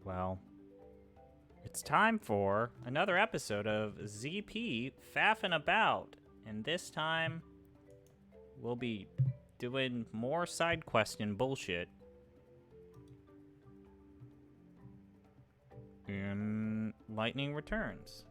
Well, it's time for another episode of ZP Faffin' About. And this time, we'll be doing more side question bullshit. And Lightning Returns.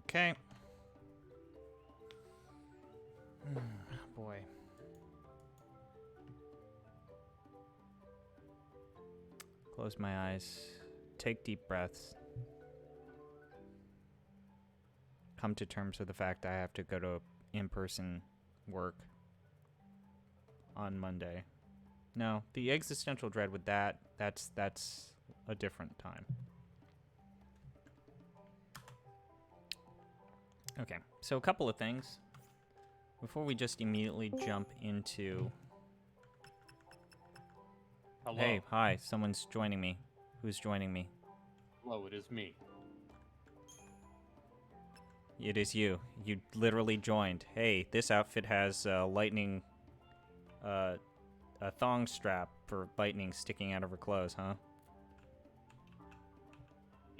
Okay. Boy. Close my eyes. Take deep breaths. Come to terms with the fact I have to go to in-person work on Monday. No, the existential dread with that's a different time. Okay, so a couple of things. Before we just immediately jump into... Hello. Hey, hi, someone's joining me. Who's joining me? Hello, it is me. It is you. You literally joined. Hey, this outfit has lightning... a thong strap for lightning sticking out of her clothes, huh?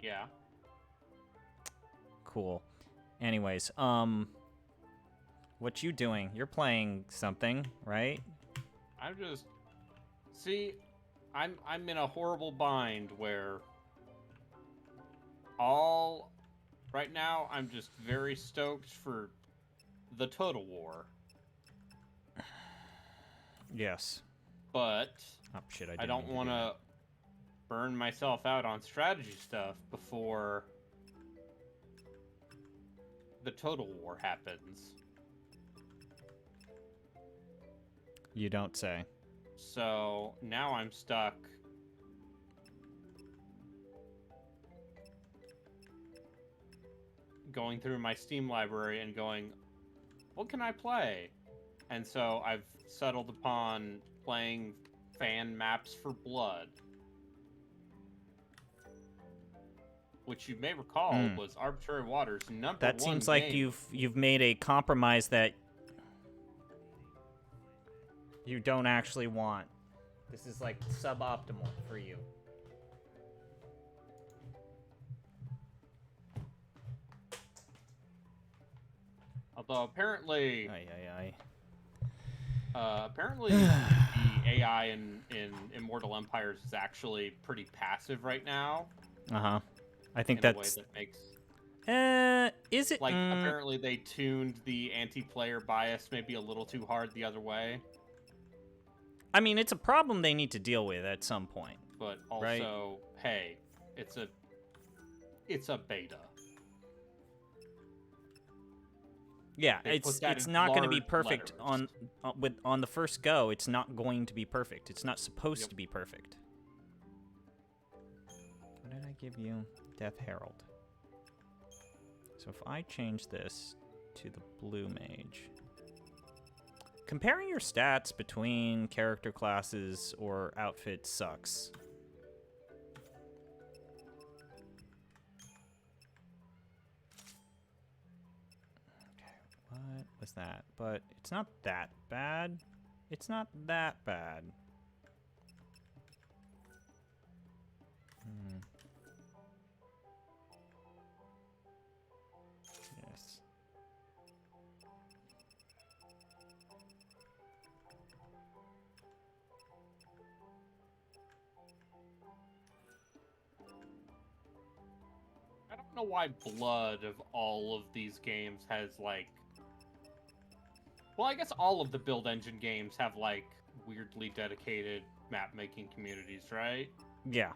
Yeah. Cool. Anyways, what you doing? You're playing something, right? I'm just... See, I'm in a horrible bind where... Right now, I'm just very stoked for the Total War. Yes. But... Oh, shit, I don't want to burn myself out on strategy stuff before... the Total War happens. You don't say. So, now I'm stuck... going through my Steam library and going, what can I play? And so I've settled upon playing fan maps for Blood, which you may recall was Arbitrary Waters' #1 That seems like game. you've made a compromise that you don't actually want. This is like suboptimal for you. Although apparently, Aye. the AI in Immortal Empires is actually pretty passive right now. Uh-huh. I think in a that's... way that makes... is it... Like, apparently they tuned the anti-player bias maybe a little too hard the other way. I mean, it's a problem they need to deal with at some point. But also, right? Hey, it's a beta. Yeah, it's not going to be perfect letters. on the first go. It's not going to be perfect. It's not supposed to be perfect. What did I give you? Death Herald. So if I change this to the blue mage, comparing your stats between character classes or outfits sucks. What was that? But it's not that bad. It's not that bad. Yes. know why Blood of all of these games has, like... Well, I guess all of the build engine games have, like, weirdly dedicated map-making communities, right? Yeah.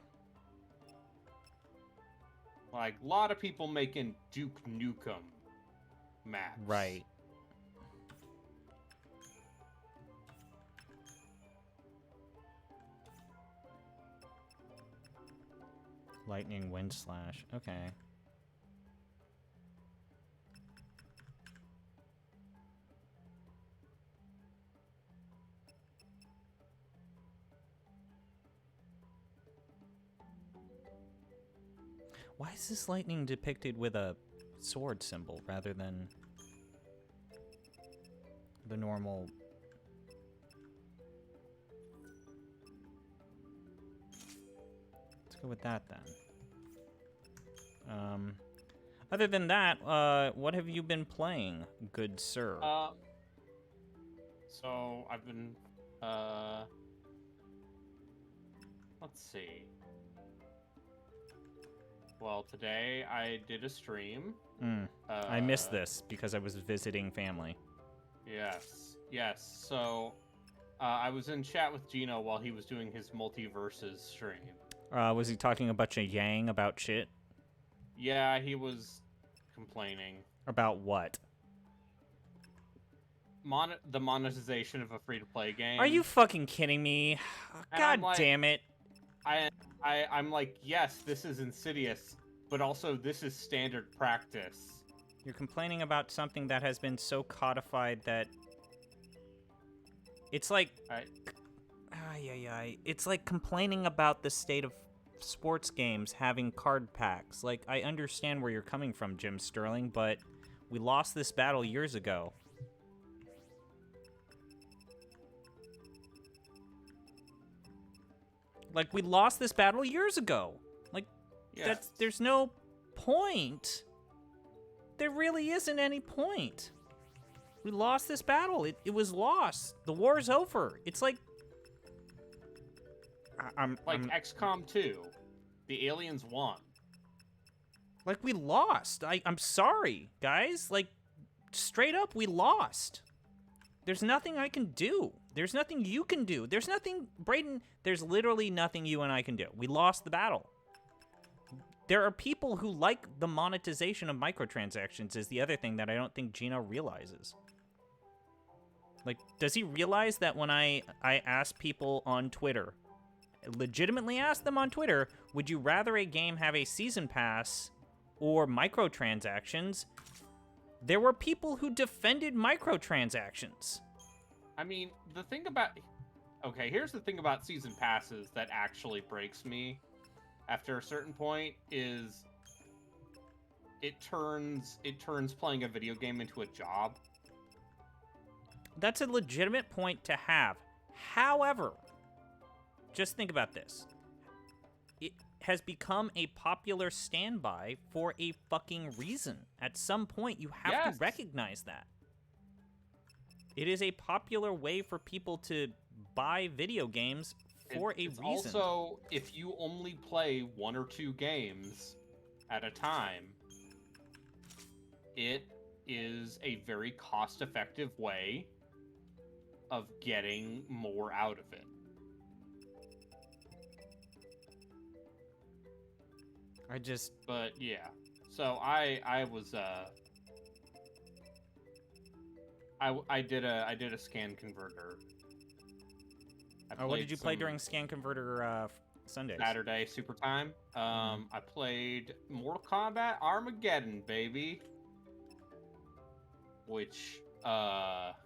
Like, a lot of people making Duke Nukem maps. Right. Lightning Wind Slash. Okay. Why is this lightning depicted with a sword symbol rather than the normal? Let's go with that then. Other than that, what have you been playing, good sir? So I've been, let's see. Well, today I did a stream. I missed this because I was visiting family. Yes. So, I was in chat with Gino while he was doing his multiverses stream. Was he talking a bunch of yang about shit? Yeah, he was complaining. About what? The monetization of a free-to-play game. Are you fucking kidding me? God damn it. I'm like, yes, this is insidious, but also this is standard practice. You're complaining about something that has been so codified that it's like... It's like complaining about the state of sports games having card packs. Like, I understand where you're coming from, Jim Sterling, but we lost this battle years ago. Like, we lost this battle years ago. Like, Yes. there's no point. There really isn't any point. We lost this battle. It was lost. The war's over. It's like... I'm XCOM 2. The aliens won. Like, we lost. I'm sorry, guys. Like, straight up, we lost. There's nothing I can do. There's nothing you can do. There's nothing... Brayden, there's literally nothing you and I can do. We lost the battle. There are people who like the monetization of microtransactions is the other thing that I don't think Gino realizes. Like, does he realize that when I ask people on Twitter, legitimately ask them on Twitter, would you rather a game have a season pass or microtransactions? There were people who defended microtransactions. I mean, the thing about... Okay, here's the thing about season passes that actually breaks me after a certain point is it turns playing a video game into a job. That's a legitimate point to have. However, just think about this. It has become a popular standby for a fucking reason. At some point, you have to recognize that. It is a popular way for people to buy video games for a reason. Also, if you only play 1 or 2 games at a time, it is a very cost-effective way of getting more out of it. But yeah. So I was I did a scan converter. What did you play during Scan Converter Sundays? Saturday Super Time. I played Mortal Kombat Armageddon, baby. Which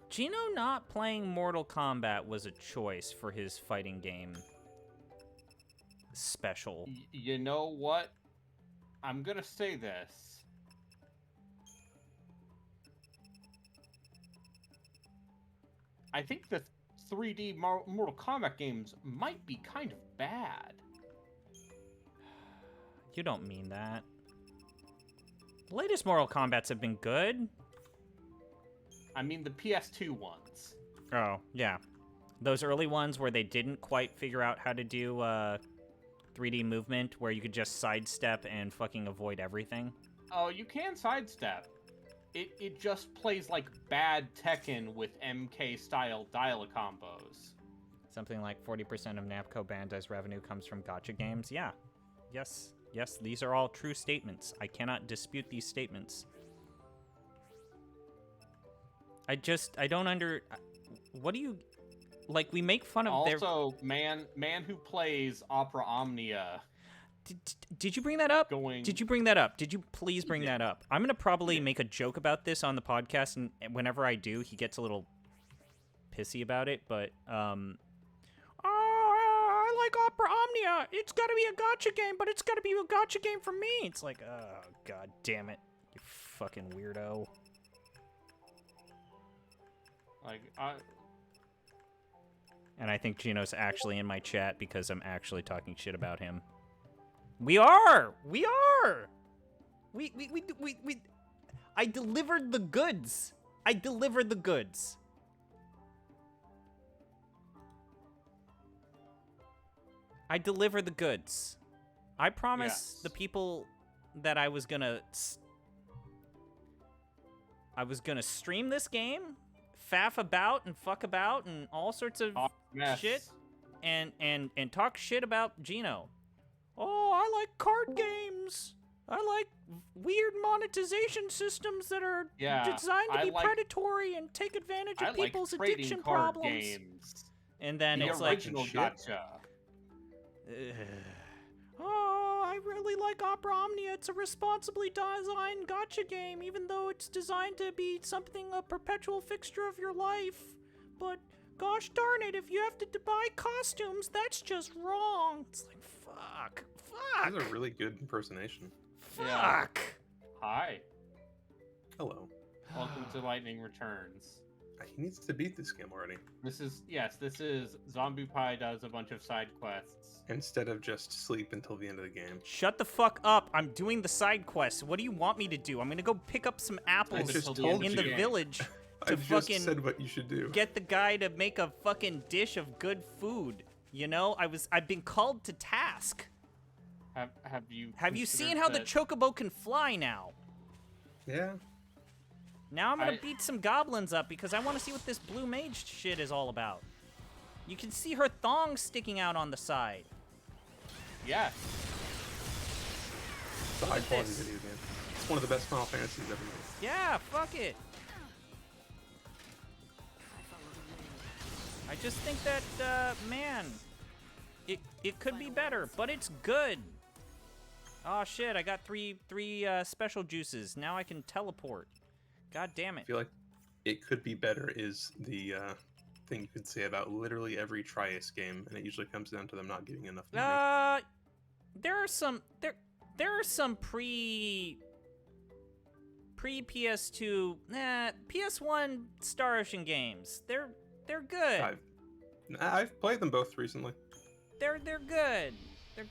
Gino not playing Mortal Kombat was a choice for his fighting game special. You know what? I'm gonna say this. I think the 3D Mortal Kombat games might be kind of bad. You don't mean that. The latest Mortal Kombats have been good. I mean the PS2 ones. Oh, yeah. Those early ones where they didn't quite figure out how to do 3D movement where you could just sidestep and fucking avoid everything? Oh, you can sidestep. It just plays like bad Tekken with MK-style dial combos. Something like 40% of Namco Bandai's revenue comes from gacha games? Yeah. Yes, these are all true statements. I cannot dispute these statements. I don't what do you... Like, we make fun of also, man who plays Opera Omnia. Did you bring that up? Going... Did you bring that up? Did you please bring that up? I'm going to probably make a joke about this on the podcast, and whenever I do, he gets a little pissy about it, but, I like Opera Omnia. It's got to be a gacha game, but it's got to be a gacha game for me. It's like, oh, god damn it. You fucking weirdo. Like, And I think Gino's actually in my chat because I'm actually talking shit about him. We are! We are! I delivered the goods. I delivered the goods. I delivered the goods. I promised the people that I was gonna stream this game, faff about and fuck about and all sorts of shit, and talk shit about Gino. Oh, I like card games. I like weird monetization systems that are designed to be predatory and take advantage of people's addiction problems. Games. And then the it's original like, gacha. Oh, I really like Opera Omnia. It's a responsibly designed gacha game, even though it's designed to be something, a perpetual fixture of your life. But gosh darn it, if you have to buy costumes, that's just wrong. It's like, fuck. That's a really good impersonation. Fuck. Yeah. Hi. Hello. Welcome to Lightning Returns. He needs to beat this game already. This is Zombie Pie does a bunch of side quests. Instead of just sleep until the end of the game. Shut the fuck up. I'm doing the side quests. What do you want me to do? I'm gonna go pick up some apples in the village to fucking said what you should do. Get the guy to make a fucking dish of good food. You know, I've been called to task. Have you seen how the chocobo can fly now? Yeah. Now I'm gonna beat some goblins up because I want to see what this blue mage shit is all about. You can see her thong sticking out on the side. Yes. It's a high quality video game. It's one of the best Final Fantasies ever made. Yeah, fuck it. I just think that, man, it could be better, but it's good. Oh shit, I got three special juices. Now I can teleport. God damn it. I feel like it could be better is the thing you could say about literally every Tri-Ace game, and it usually comes down to them not giving enough money. There are some pre PS2, PS1 Star Ocean games. They're good. I've played them both recently. They're good. They're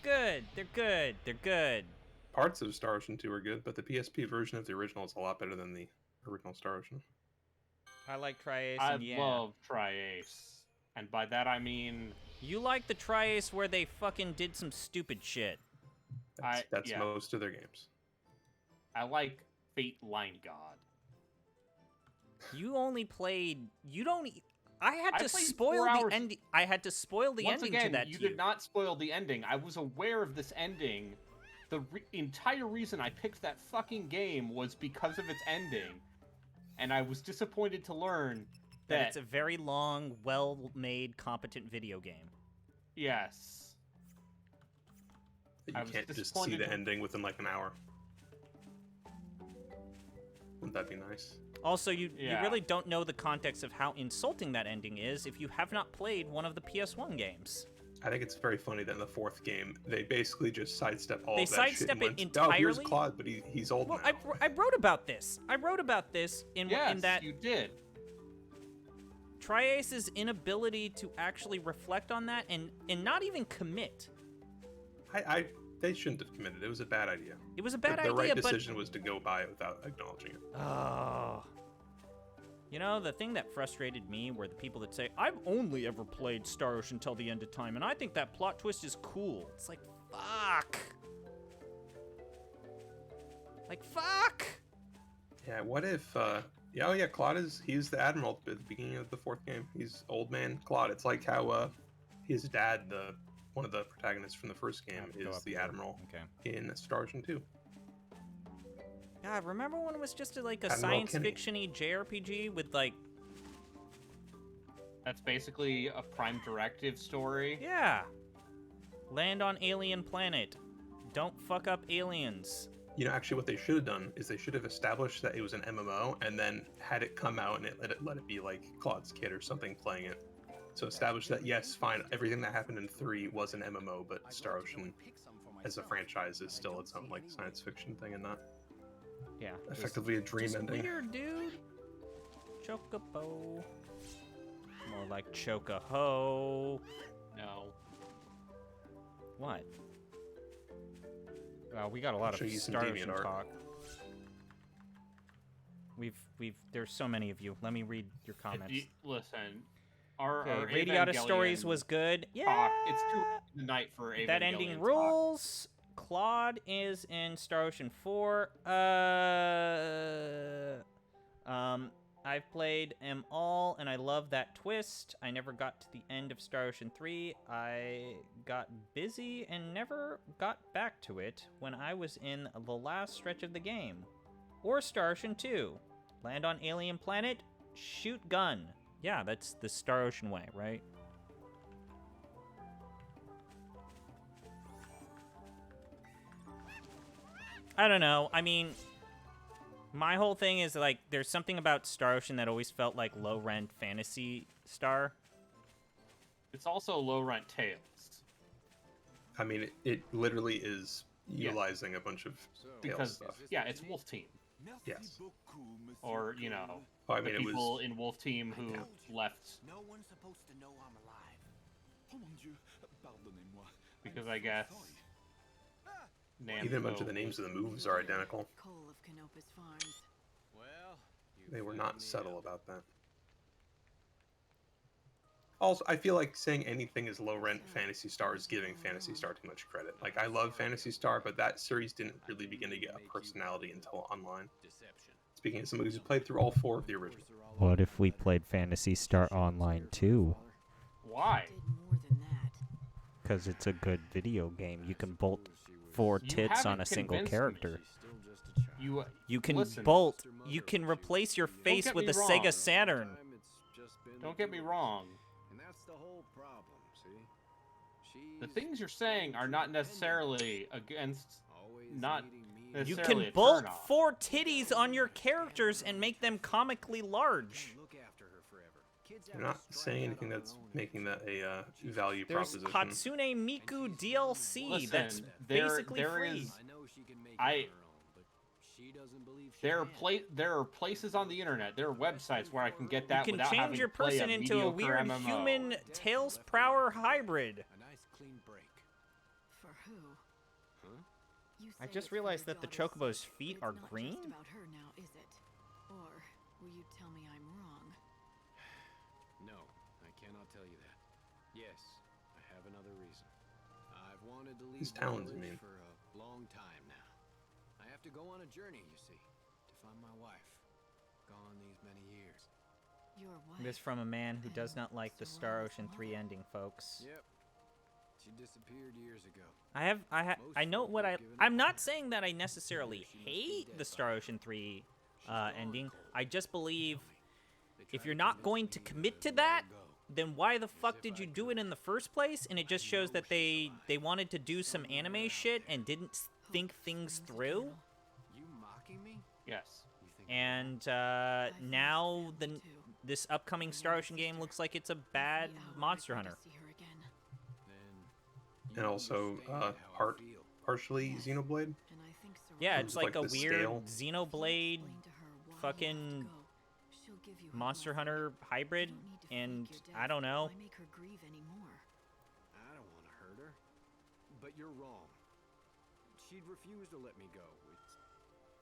good. Parts of Star Ocean 2 are good, but the PSP version of the original is a lot better than the original Star Ocean. I like Tri-Ace. I love Tri-Ace. And by that I mean... You like the Tri-Ace where they fucking did some stupid shit. That's most of their games. I like Fate Line God. You only played... You don't... I had to spoil the ending. I had to spoil the ending to that. You did not spoil the ending. I was aware of this ending. The entire reason I picked that fucking game was because of its ending. And I was disappointed to learn that it's a very long, well-made, competent video game. Yes. You can't just see the ending within like an hour. Wouldn't that be nice? Also, you really don't know the context of how insulting that ending is if you have not played one of the PS1 games. I think it's very funny that in the fourth game, they basically just sidestep all of that shit. They sidestep it entirely? Oh, here's Claude, but he's old now. I wrote about this. in that... you did. Tri-Ace's inability to actually reflect on that and not even commit. They shouldn't have committed. It was a bad idea. It was a bad idea, The right decision was to go by it without acknowledging it. Oh. You know, the thing that frustrated me were the people that say, I've only ever played Star Ocean till the end of time, and I think that plot twist is cool. It's like, Fuck. Like, fuck. Yeah, what if, yeah, oh yeah, Claude he's the admiral at the beginning of the 4th game. He's old man Claude. It's like how, his dad, one of the protagonists from the 1st game, is the admiral in Star Ocean 2. God, remember when it was just like a Admiral science Kenny. fiction-y JRPG with like... That's basically a Prime Directive story. Yeah. Land on alien planet. Don't fuck up aliens. You know, actually, what they should have done is they should have established that it was an MMO, and then had it come out and let it be like Claude's kid or something playing it. So establish that yes, fine, everything that happened in 3 was an MMO, but Star Ocean, as a franchise, is still its own like science fiction thing, and not effectively a dream just ending. Weird, dude. Chocobo. More like Chocoho. No. What? We got a lot of Star Ocean talk. There's so many of you. Let me read your comments. Listen, our Radiata Stories was good. Yeah. It's too late in the night for Evangelion that ending talk. rules. Claude is in Star Ocean 4. I've played them all, and I love that twist. I never got to the end of Star Ocean 3. I got busy and never got back to it when I was in the last stretch of the game. Or Star Ocean 2. Land on alien planet, shoot gun. Yeah, that's the Star Ocean way, right? I don't know. I mean... My whole thing is, like, there's something about Star Ocean that always felt like low-rent Fantasy Star. It's also low-rent Tales. I mean, it literally is utilizing a bunch of Tales stuff. Yeah, it's Wolf Team. Yes. Or, you know, Oh, I mean, the people in Wolf Team who left No one's supposed to know I'm alive. Oh mon Dieu, pardonnez-moi. because I guess Even a bunch of the names of the moves are identical. They were not subtle about that. Also, I feel like saying anything is low-rent Phantasy Star is giving Phantasy Star too much credit. Like, I love Phantasy Star, but that series didn't really begin to get a personality until online. Speaking of somebody who's played through all 4 of the original. What if we played Phantasy Star Online too? Why? Because it's a good video game. You can bolt 4 tits on a single character. You can bolt. You can replace your face with a Sega Saturn. Don't get me wrong. And that's the whole problem, see? The things you're saying are not necessarily against, not necessarily You can bolt 4 titties on your characters and make them comically large. You're not saying anything that's making that a value There's proposition. Hatsune Miku DLC Listen, that's there basically free. is- There are places on the internet, there are websites where I can get that You can without having change your to play person into a mediocre weird MMO. human Tails Prower hybrid. A nice clean break. For who? You I say just it's realized for that the your daughter's chocobo's sake, feet but are it's not green? just about her now, is it? Or will you tell me I'm wrong? No, I cannot tell you that. Yes, I have another reason. I've wanted to leave His the talons, you village mean. for a long time now. I have to go on a journey, you see, to find my wife. Gone these many years. Your wife. This from a man who does not like the Star Ocean 3 ending, folks. Yep. She disappeared years ago. I know what I'm not saying that I necessarily hate the Star Ocean 3 ending. I just believe if you're not going to commit to that, then why the fuck did you do it in the first place? And it just shows that they wanted to do some anime shit and didn't think things through. You mocking me? Yes. You think And now this upcoming Star Ocean game looks like it's a bad Monster Hunter. And also, partially Xenoblade. Yeah, it's Just like a like the weird scale. Xenoblade fucking Monster Hunter hybrid, and I don't know. I don't want to hurt her. But you're wrong. She'd refuse to let me go. It's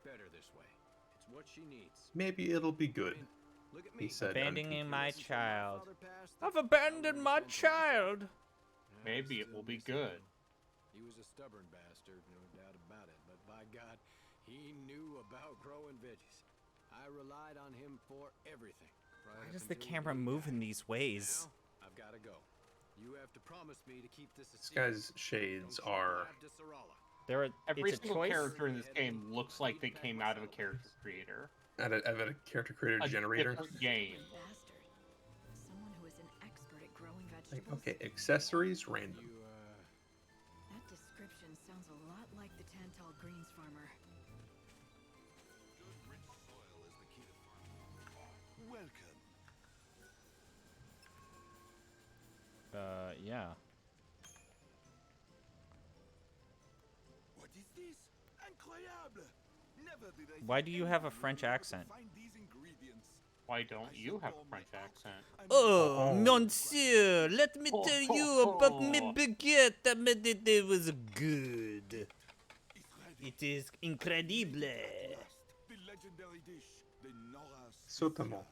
better this way. It's what she needs. Maybe it'll be good. I mean, look at He me. said, Abandoning my Before child. father passed, I've abandoned my child. Maybe it will be good. He was a stubborn bastard, no doubt about it, but by God, he knew about growing veggies. I relied on him for everything. Why does the camera move in these ways? Now, I've got to go. You have to promise me to keep this a This secret. guy's shades Don't keep are. the lab to Sarala. Every It's a single choice. character in this game looks like they came out of a character creator. Out of a character creator A generator. different game. Bastard. Someone who is an expert at growing Like, vegetables. okay, accessories random. You, That description sounds a lot like the Tantal Greens farmer. Good rich soil is the key to farming. Welcome. Yeah. What is this? Incroyable! Never did I Why think do you have a anyone French would be able to accent? find these ingredients. Why don't you have a French accent? Oh, monsieur, let me tell you about my baguette. I made it was good. It's ready. It is incredible. Last, the legendary dish, the Nora Soutamo.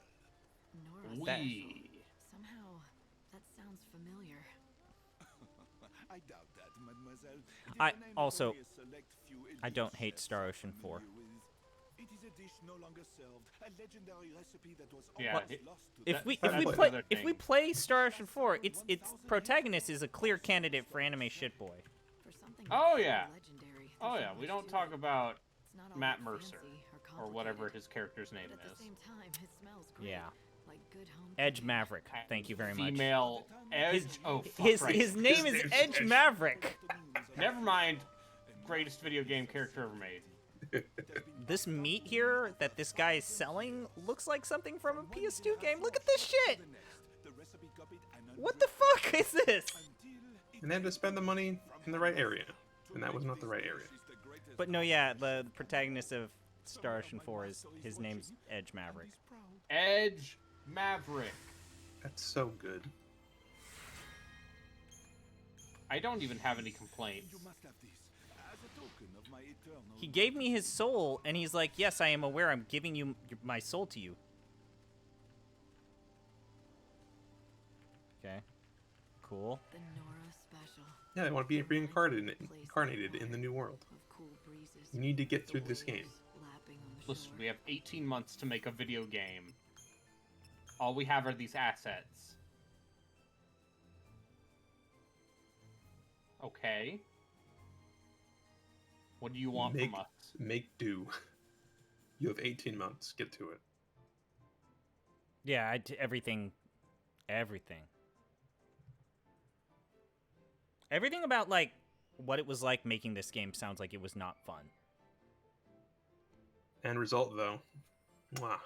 Nora. That- We. Somehow, that sounds familiar. I doubt that, mademoiselle. It is I the name of also- only a select few I don't elite hate chefs Star are Ocean 4. familiar with. It is a dish no longer served, a legendary recipe that was Yeah, almost it- lost to If That- we that's play another if we thing. play Star Ocean 4, its protagonist is a clear candidate for anime shitboy. For something Oh, that's so yeah. legendary, Oh there's yeah, so we much don't to talk it. about It's not all Matt that Mercer fancy or whatever complicated, his character's name but at is. the same time, it smells great. Yeah. Like good home Edge cooking. Maverick. Thank you very much. Female Edge. His- Oh, fuck His right. his name His is name's Edge Edge. Maverick. Never mind. Greatest video game character ever made. This meat here that this guy is selling looks like something from a PS2 game. Look at this shit. What the fuck is this? And they had to spend the money in the right area. And that was not the right area. But no, yeah, the protagonist of Star Ocean 4 is his name's Edge Maverick. Edge Maverick. That's so good. I don't even have any complaints. You must have this as a token of my eternal. He gave me his soul, and he's like, "Yes, I am aware. I'm giving you my soul to you." Okay, cool. The Nora special. Yeah, I want to be reincarnated in the new world. Of cool breezes. You need to get the through this game. waves lapping on the Listen, shore. we have 18 months to make a video game. All we have are these assets. Okay. What do you want Make- from us? Make do. You have 18 months. Get to it. Yeah, everything. Everything about like what it was like making this game sounds like it was not fun. End result, though. Mwah.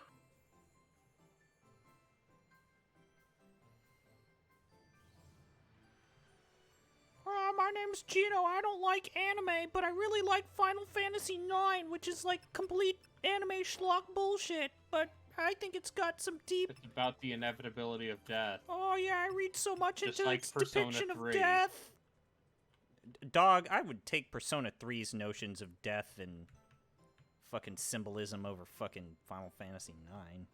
My name's Gino. I don't like anime, but I really like Final Fantasy IX, which is like complete anime schlock bullshit. But I think it's got some deep. It's about the inevitability of death. Oh yeah, I read so much Just into like its Persona depiction 3. of death. Dog, I would take Persona 3's notions of death and fucking symbolism over fucking Final Fantasy IX.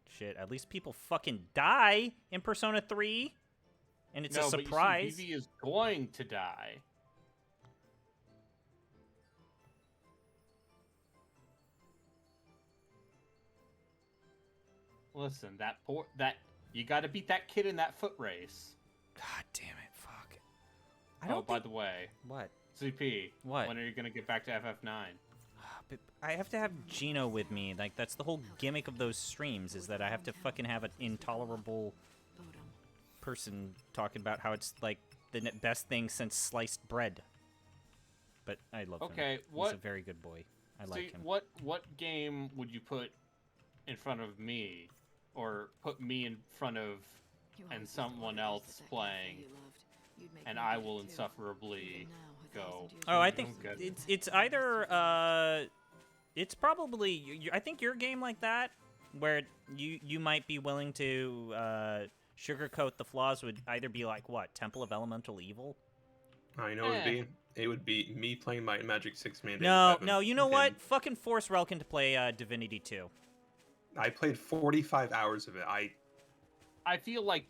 Shit, at least people fucking die in Persona 3. And it's no, a surprise. But you see, Vivi is going to die. Listen, that you got to beat that kid in that foot race. God damn it, fuck. I Oh, don't by think... the way, What? CP. What? When are you gonna get back to FF9? But I have to have Gino with me. Like, that's the whole gimmick of those streams, is that I have to fucking have an intolerable Bodum. person talking about how it's, like, the best thing since sliced bread. But I love him. Okay, He's a what? very good boy. I like him. What game would you put in front of me, or put me in front of, You and always used to someone order else these at that cafe playing, you loved. You'd make and me I eat will it too. insufferably Even now, a go. thousand years Oh, I later. think Okay. it's either it's probably I think your game like that, where you might be willing to sugarcoat the flaws, would either be like what, Temple of Elemental Evil? I know it would be me playing my Magic 6 mandate. No, you know what? Fucking force Relkin to play Divinity 2. I played 45 hours of it. I feel like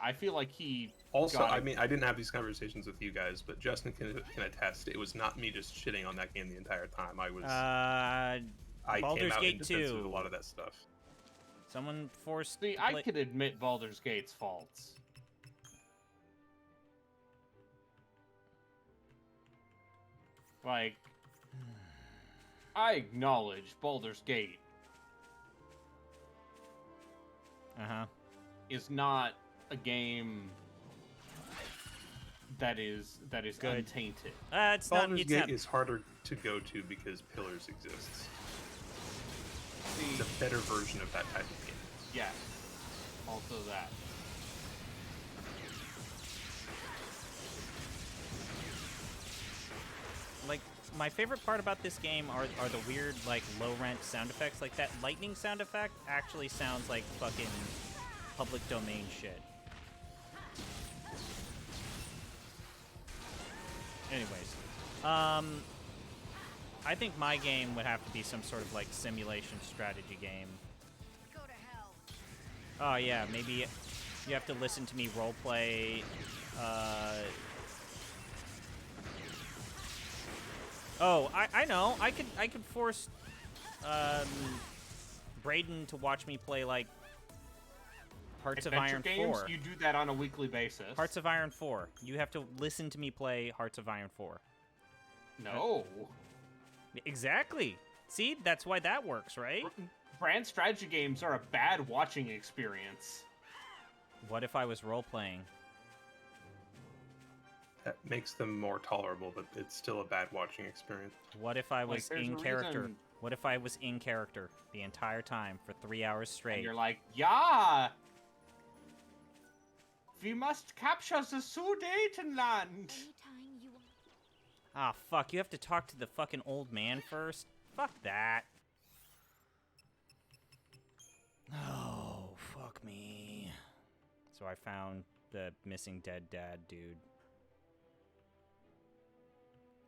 I feel like he. Also, got I it. mean, I didn't have these conversations with you guys, but Justin can attest. It was not me just shitting on that game the entire time. I came Baldur's out in Gate defense 2. of a lot of that stuff. Someone forced. See, I could admit Baldur's Gate's faults. Like, I acknowledge Baldur's Gate is not a game that is Good. untainted. It's not. Baldur's It's Gate not. is harder to go to because Pillars exists. See, It's a better version of that type of game. yes, also that. Like, my favorite part about this game are the weird, like, low-rent sound effects. Like, that lightning sound effect actually sounds like fucking public domain shit. Anyways, I think my game would have to be some sort of, like, simulation strategy game. Go to hell. Oh, yeah, maybe you have to listen to me roleplay, Oh, I know. I could force Braden to watch me play like Hearts of Adventure Iron games, 4. you do that on a weekly basis. Hearts of Iron 4. You have to listen to me play Hearts of Iron 4. No. Exactly. See, that's why that works, right? Brand strategy games are a bad watching experience. What if I was role playing? That makes them more tolerable, but it's still a bad watching experience. What if I was there's in a character? reason- What if I was in character the entire time for 3 hours straight? And you're like, yeah! We must capture the Sudetenland! Anytime you want. Ah, fuck, you have to talk to the fucking old man first? Fuck that. Oh, fuck me. So I found the missing dead dad dude.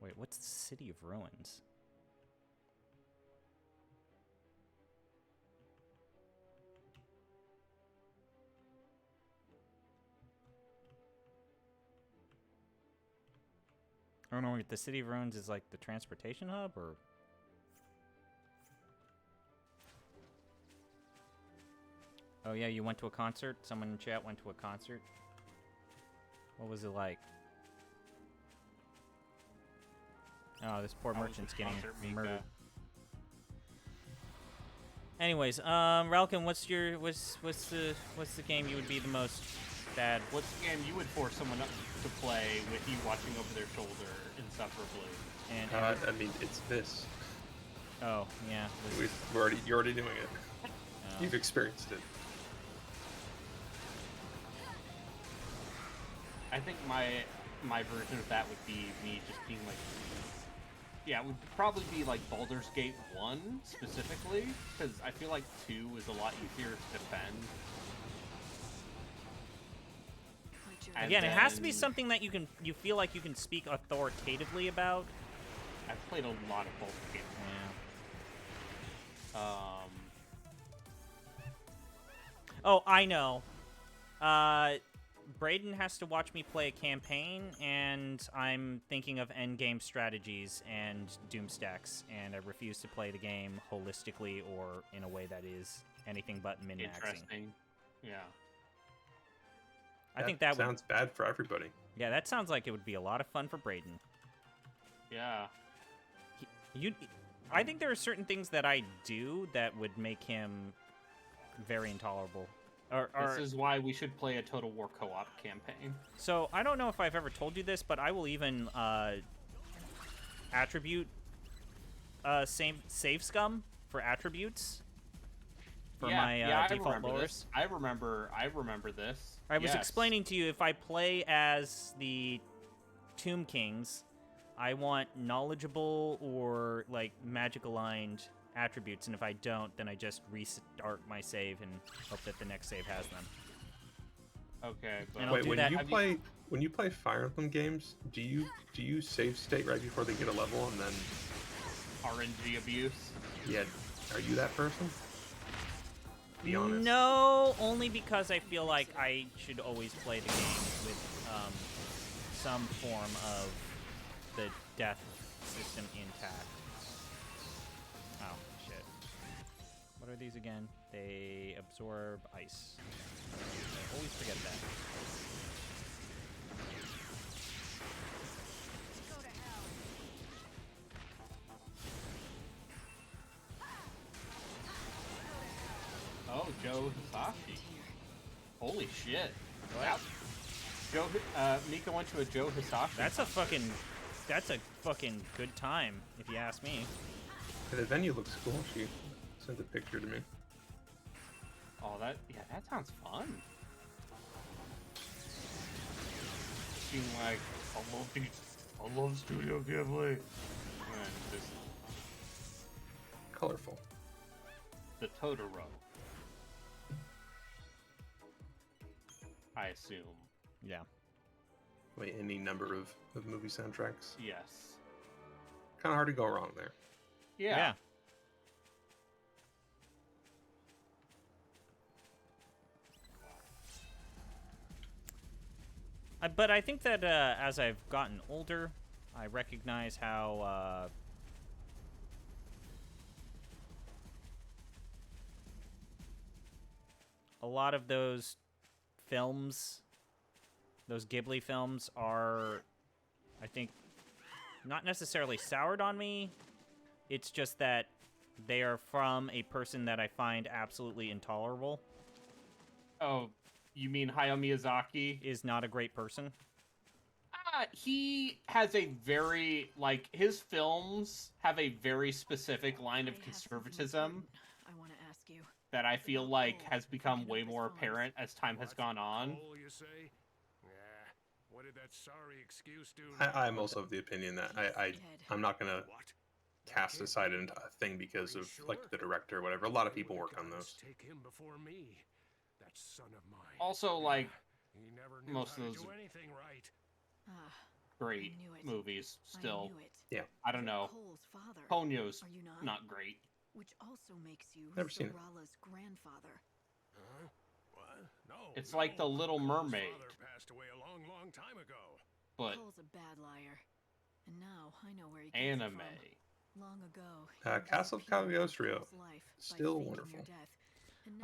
Wait, what's the City of Ruins? I don't know, wait, the City of Ruins is like the transportation hub, or? Oh yeah, you went to a concert? Someone in chat went to a concert? What was it like? Oh, this poor How was merchant's the getting concert, Mika? murdered. Anyways, Ralkin, what's the game you would be the most bad? What's the game you would force someone up to play with you watching over their shoulder insufferably? And I mean, it's this. oh yeah, this, You're already doing it. oh. You've experienced it. I think my version of that would be me just being like, yeah, it would probably be like Baldur's Gate 1 specifically, because I feel like 2 is a lot easier to defend. And Again, it has to be then- something that you feel like you can speak authoritatively about. I've played a lot of Baldur's Gate Yeah. 1. Oh, I know. Braden has to watch me play a campaign, and I'm thinking of endgame strategies and doom stacks, and I refuse to play the game holistically or in a way that is anything but min-maxing. Interesting. Yeah. I think that would, sounds bad for everybody. yeah, that sounds like it would be a lot of fun for Braden. Yeah. I think there are certain things that I do that would make him very intolerable. This is why we should play a Total War co-op campaign. So, I don't know if I've ever told you this, but I will even attribute save scum for attributes for my default lowers. I remember this. I was Yes. explaining to you, if I play as the Tomb Kings, I want knowledgeable or like magic aligned attributes, and if I don't, then I just restart my save and hope that the next save has them. Okay, but And I'll Wait, do when that. you play Fire Emblem games, do you save state right before they get a level and then RNG abuse. yeah, are you that person? Be honest. No, only because I feel like I should always play the game with some form of the death system intact. Oh, shit. What are these again? They absorb ice. I always forget that. Oh, Joe Hisashi. Holy shit. What? Mika went to a Joe Hisashi. That's a fucking good time, if you ask me. Yeah, the venue looks cool. She sent a picture to me. Oh, that sounds fun. Being like, I love Studio Ghibli. And just Colorful. the Totoro. I assume. Yeah. Wait, any number of movie soundtracks. Yes. Kind of hard to go wrong there. Yeah. But I think that as I've gotten older, I recognize how a lot of those films, those Ghibli films, are, I think, not necessarily soured on me. It's just that they are from a person that I find absolutely intolerable. Oh, you mean Hayao Miyazaki? Is not a great person. He has a very, his films have a very specific line of conservatism I want to ask you. that I feel like has become way more apparent as time has gone on. Hole, you say? Yeah. What did that sorry excuse do? I'm also of the opinion that I'm not gonna What? cast aside a thing because of like the director or whatever. A lot of people work on those. Take him before me. That son of mine. Also, like, He never knew most how of to those do anything right. Ah, great I knew it. movies still. I knew it. Yeah. I don't know. Cole's father. Ponyo's Are you not? not great. Which also makes you Never seen it. Sorala's grandfather. Huh? What? No. It's like The Little Cole's Mermaid. father passed away a long, long time ago. But Cole's a bad liar. And now I know where he gets it anime. from. Long ago. Castle of Cagliostro, still Still wonderful.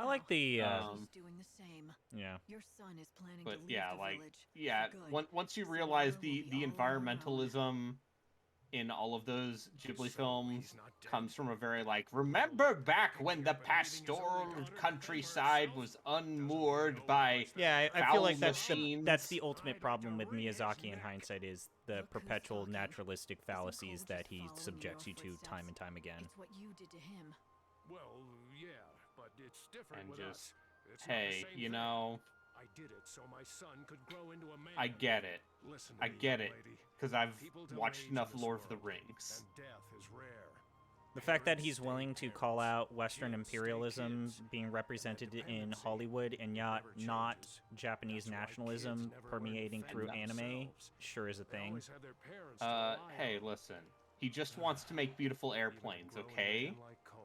I like the He's doing the same. yeah. Your son is planning But to leave yeah, the like, village yeah, for good. once you So realize Laura the will be all environmentalism in all of those Ghibli So films he's not dead. comes from a very, remember back when the pastoral countryside was unmoored by Yeah, I feel foul like that's machines? the ultimate problem with Miyazaki in hindsight is the perpetual naturalistic fallacies that he subjects you to time and time again. It's what you did to him. Well, yeah, but it's different And with just, us. It's not the hey, same you thing. know, I did it so my son could grow into a man. I get it. Listen to I me, get young it. lady. Because I've People don't watched age enough in this Lord of the world, Rings. and death is rare. The fact that he's Parents willing stay to call parents. out Western Kids stay imperialism kids. being represented in dependency Hollywood and not never changes. Japanese That's why nationalism kids never learn to permeating fend through for anime themselves. sure is a They thing. always have their parents to rely Hey, on. listen. He just wants to make beautiful airplanes, Even grow okay? a man like Cole.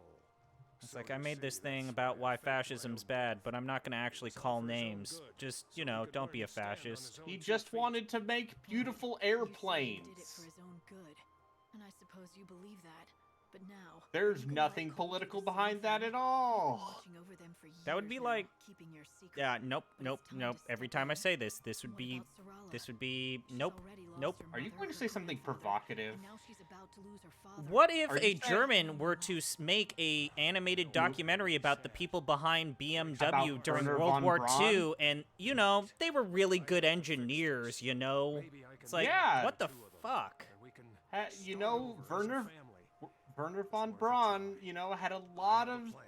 It's So like you I made say this that's thing why about I why fed my fascism's own bad, blood. but I'm not going to actually It's all call for his own names. good, Just, so he could don't learn be a to stand on fascist. his own He 2 just feet. wanted to make beautiful You say he airplanes. did it for his own good, and I suppose you believe that. But now There's you can nothing let Cole do political the same behind that thing. at You've been all. watching over them for That would years be now, like- keeping your secret. Yeah, nope. But it's time to Every step time I in. say this would What be about Sorala? this would be She's nope. already lost Nope. her Are you mother, going to her say something grandfather, provocative? and now she's about to lose her father. What if Are you a saying- German were to make a animated documentary about the people behind BMW About during Werner World von War Braun? II, and they were really good engineers, Maybe I It's can like, Yeah. what the two of them, fuck? and we can You start know, over as a Werner family. Werner It's von worth a Braun, try. had a I lot have a of plan.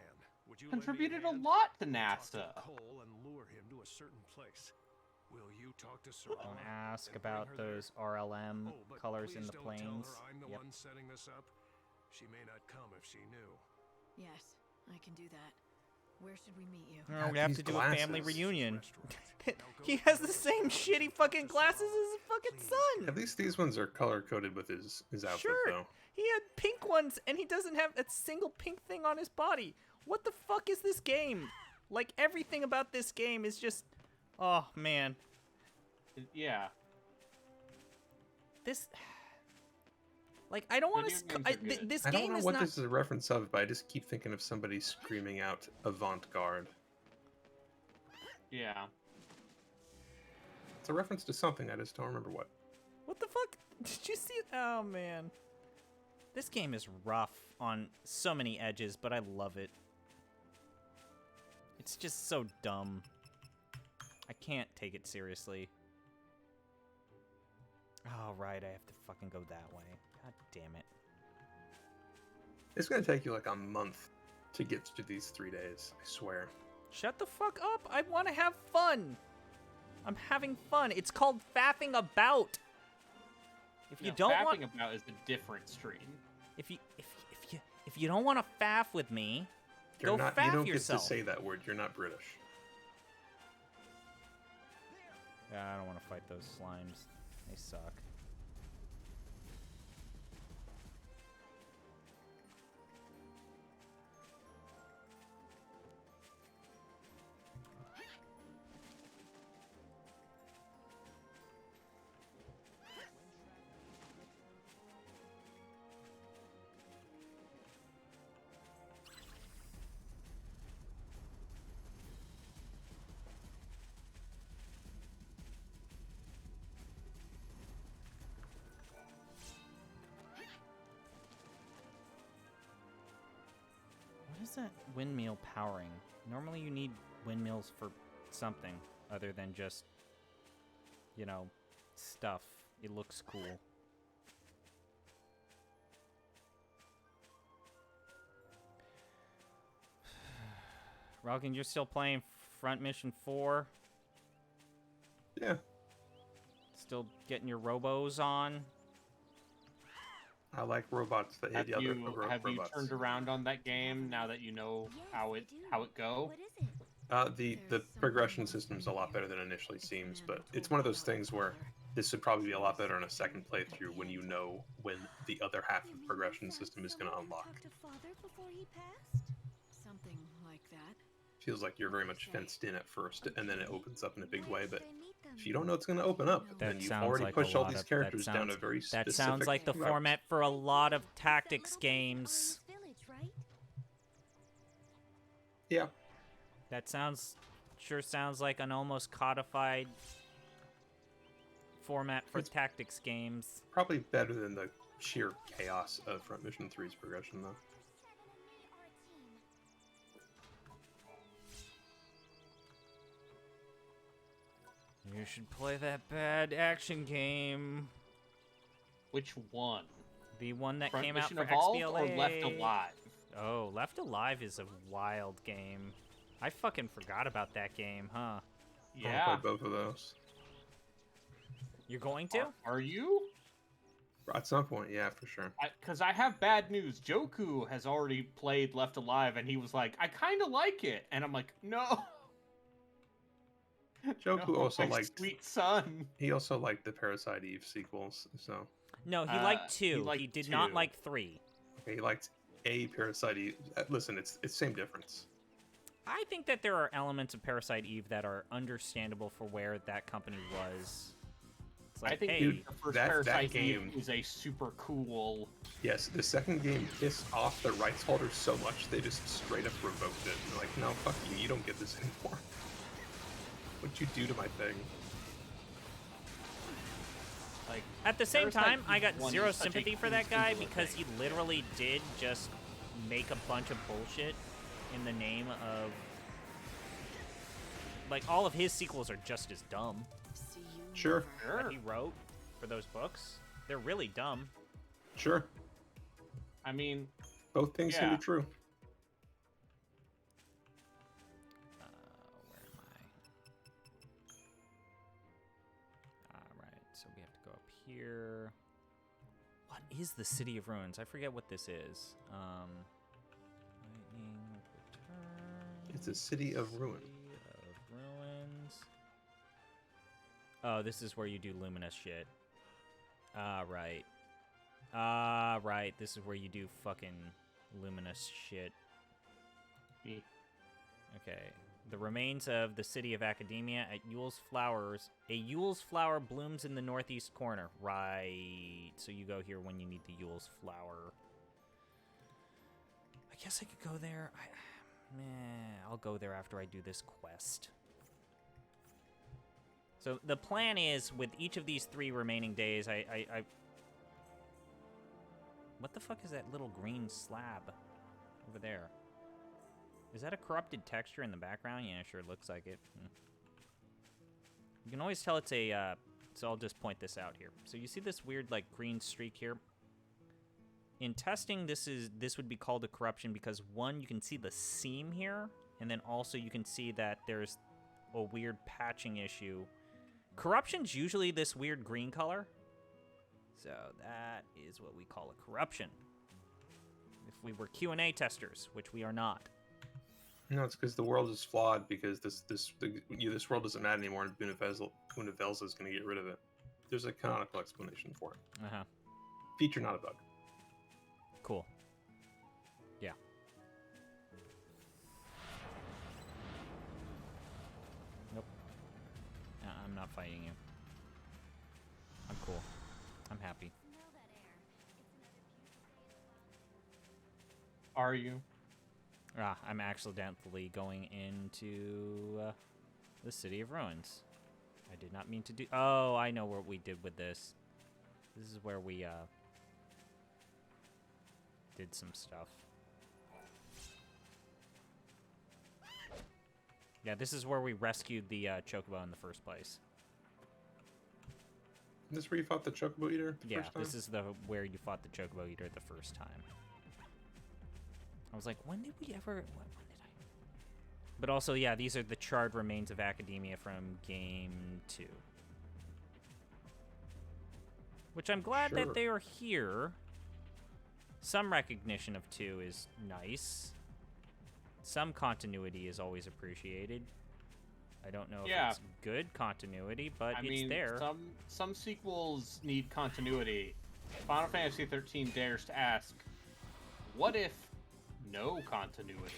Would you lend me contributed a hand? lot to I'll talk to NASA. Cole and lure him to a certain place. Will you talk to Sorala Don't ask and bring about her there? those RLM Oh, but colors in please the don't planes. Tell her I'm the Yep. one setting this up. She may not come if she knew. Yes, I can do that. Where should we meet you? Oh, we have These to do a family glasses. reunion. Restaurant. He has the same shitty fucking glasses as his fucking son. At least these ones are color coded with his outfit Sure. though. He had pink ones, and he doesn't have a single pink thing on his body. What the fuck is this game? Like, everything about this game is just... Oh, man. Yeah. This... Like, I don't want Video to... games are good. This I game don't know is what not... this is a reference of, but I just keep thinking of somebody screaming out avant-garde. Yeah. It's a reference to something, I just don't remember what. What the fuck? Did you see... Oh, man. This game is rough on so many edges, but I love it. It's just so dumb. I can't take it seriously. Oh, right, I have to fucking go that way. God damn it. It's gonna take you like a month to get to these 3 days, I swear. Shut the fuck up. I want to have fun. I'm having fun. It's called faffing about. If you don't want... Fapping about is a different stream. If you don't want to faff with me, You faff don't yourself. get to say that word, you're not British. Yeah, I don't want to fight those slimes. They suck. What is that windmill powering? Normally you need windmills for something other than just, you know, stuff. It looks cool. Ralkin, you're still playing Front Mission 4? Yeah. Still getting your robos on? I like robots that hit Have the other you robots. turned around on that game now that you know how it go? What is it? The progression system's a lot better than it initially seems, but it's one of those things where this would probably be a lot better on a second playthrough when you know when the other half of the progression system is going to unlock. Talk to father before he passed? Something like that. Feels like you're very much fenced in at first, and then it opens up in a big way, but if you don't know it's going to open up, then you've already pushed all these characters down a very specific That sounds like the route. format for a lot of tactics games. Yeah. That sure sounds like an almost codified format for It's- tactics games. Probably better than the sheer chaos of Front Mission 3's progression, though. You should play that bad action game. Which one? The one that Front came out Mission for Evolved XBLA. or Left Alive? Oh, Left Alive is a wild game. I fucking forgot about that game, huh? Yeah. I'll play both of those. You're going to? Are you? At some point, yeah, for sure. Because I have bad news. Joku has already played Left Alive, and he was like, "I kind of like it," and I'm like, "No." Joku No, also my liked. sweet son. He also liked the Parasite Eve sequels, so No, he liked 2. liked He did not 2. like 3. okay, he liked a Parasite Eve. Listen, it's same difference. I think that there are elements of Parasite Eve that are understandable for where that company was. It's like, I think hey, Dude, the first that Parasite game- Eve is a super cool. Yes, the second game pissed off the rights holders so much they just straight up revoked it. They're like, no, fuck you, you don't get this anymore. What'd you do to my thing? Like, at the same Parasite time, I got Eve 1 zero is such a sympathy for cool that guy singular because thing. he literally did just make a bunch of bullshit in the name of... Like, all of his sequels are just as dumb See you Sure. never. that Sure. he wrote for those books. They're really dumb. Sure. I mean, Both things can Yeah. be true. Where am I? Alright, so we have to go up here. What is the City of Ruins? I forget what this is. Lightning Return. It's a city of ruin. City of Ruins. Oh, this is where you do luminous shit. Right. Right. This is where you do fucking luminous shit. me. Okay. The remains of the city of Academia at Yule's Flowers. A Yule's flower blooms in the northeast corner. Right. So you go here when you need the Yule's flower. I guess I could go there. I'll go there after I do this quest. So the plan is, with each of these 3 remaining days, I what the fuck is that little green slab over there? Is that a corrupted texture in the background? Yeah, sure looks like it. You can always tell it's a, so I'll just point this out here. So you see this weird, like, green streak here? In testing, this would be called a corruption because, 1, you can see the seam here, and then also you can see that there's a weird patching issue. Corruption's usually this weird green color. So that is what we call a corruption. If we were Q&A testers, which we are not. No, it's because the world is flawed because this world doesn't matter anymore, and Univelza is going to get rid of it. There's a canonical explanation for it. Uh-huh. Feature, not a bug. Cool. Yeah. Nope. I'm not fighting you. I'm cool. I'm happy. Are you? I'm accidentally going into the City of Ruins. I did not mean to do... Oh, I know what we did with this. This is where we did some stuff. Yeah, this is where we rescued the Chocobo in the first place. This is where you fought the Chocobo Eater the first time? This is where you fought the Chocobo Eater the first time. I was like, when did we ever... When did I... But also, yeah, these are the charred remains of Academia from Game 2. Which I'm glad that they are here. Some recognition of 2 is nice. Some continuity is always appreciated. I don't know if it's good continuity, but it's there. Some sequels need continuity. Final Fantasy XIII dares to ask, what if no continuity?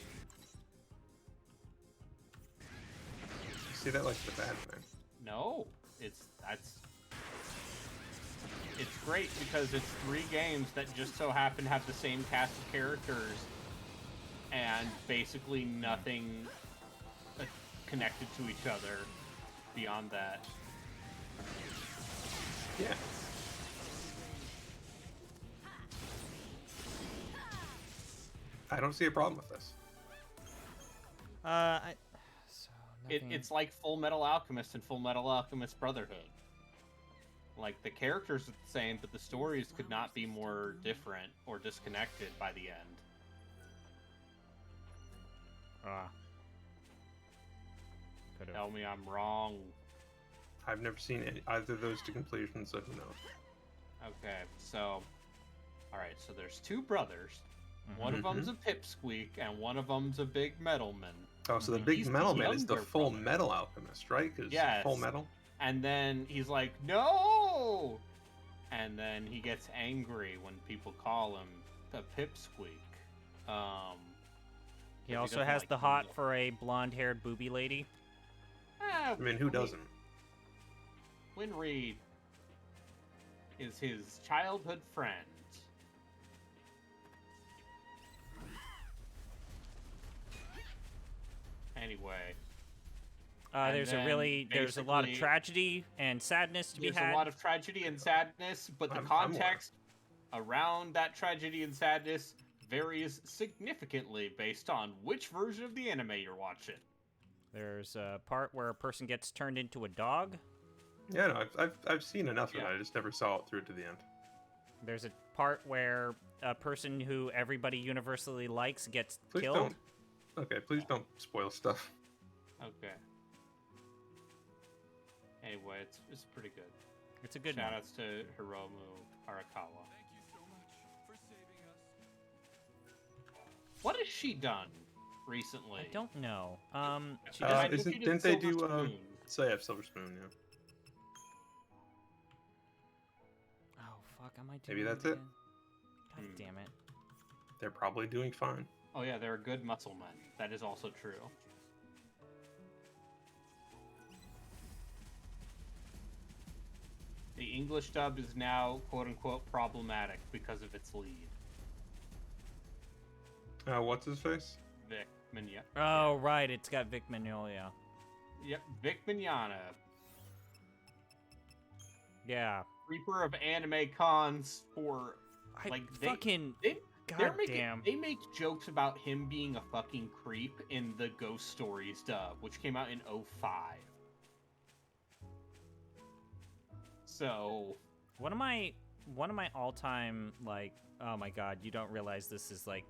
You see that like the bad thing? No, it's great because it's 3 games that just so happen to have the same cast of characters and basically nothing connected to each other beyond that. Yeah. I don't see a problem with this. It's like Full Metal Alchemist and Full Metal Alchemist Brotherhood. Like, the characters are the same, but the stories could not be more different or disconnected by the end. Tell me I'm wrong. I've never seen either of those to completion, so who knows? Okay, so... Alright, so there's 2 brothers. One of them's a pipsqueak, and one of them's a big metalman. Oh, so the big metalman is the Full Metal Alchemist, right? Yes. Full Metal? And then he's like, no! And then he gets angry when people call him the pipsqueak. He also has the hot for a blonde-haired booby lady. I mean, who doesn't? Winreed is his childhood friend. Anyway. There's a lot of tragedy and sadness to be had. There's a lot of tragedy and sadness, but the context around that tragedy and sadness varies significantly based on which version of the anime you're watching. There's a part where a person gets turned into a dog. Yeah, no, I've seen enough of it. I just never saw it through to the end. There's a part where a person who everybody universally likes gets killed. Don't. Okay, please don't spoil stuff. Okay. Anyway, it's pretty good. It's a good Shoutouts to Hiromu Arakawa. Thank you so much for saving us. What has she done recently? I don't know. Didn't they do Silver Spoon? Yeah. Oh fuck! Am I doing Maybe that's it? it. Again? God damn it! They're probably doing fine. Oh yeah, they're good muscle men. That is also true. English dub is now quote unquote problematic because of its lead, What's his face? Vic Mignogna. Oh, right. It's got Vic Mignogna. Yep, Vic Mignogna, Yeah. Reaper of Anime Cons for I like fucking... They're Goddamn. they make jokes about him being a fucking creep in the Ghost Stories dub, which came out in 2005. So, One of my all-time, like, oh my god, you don't realize this is, like,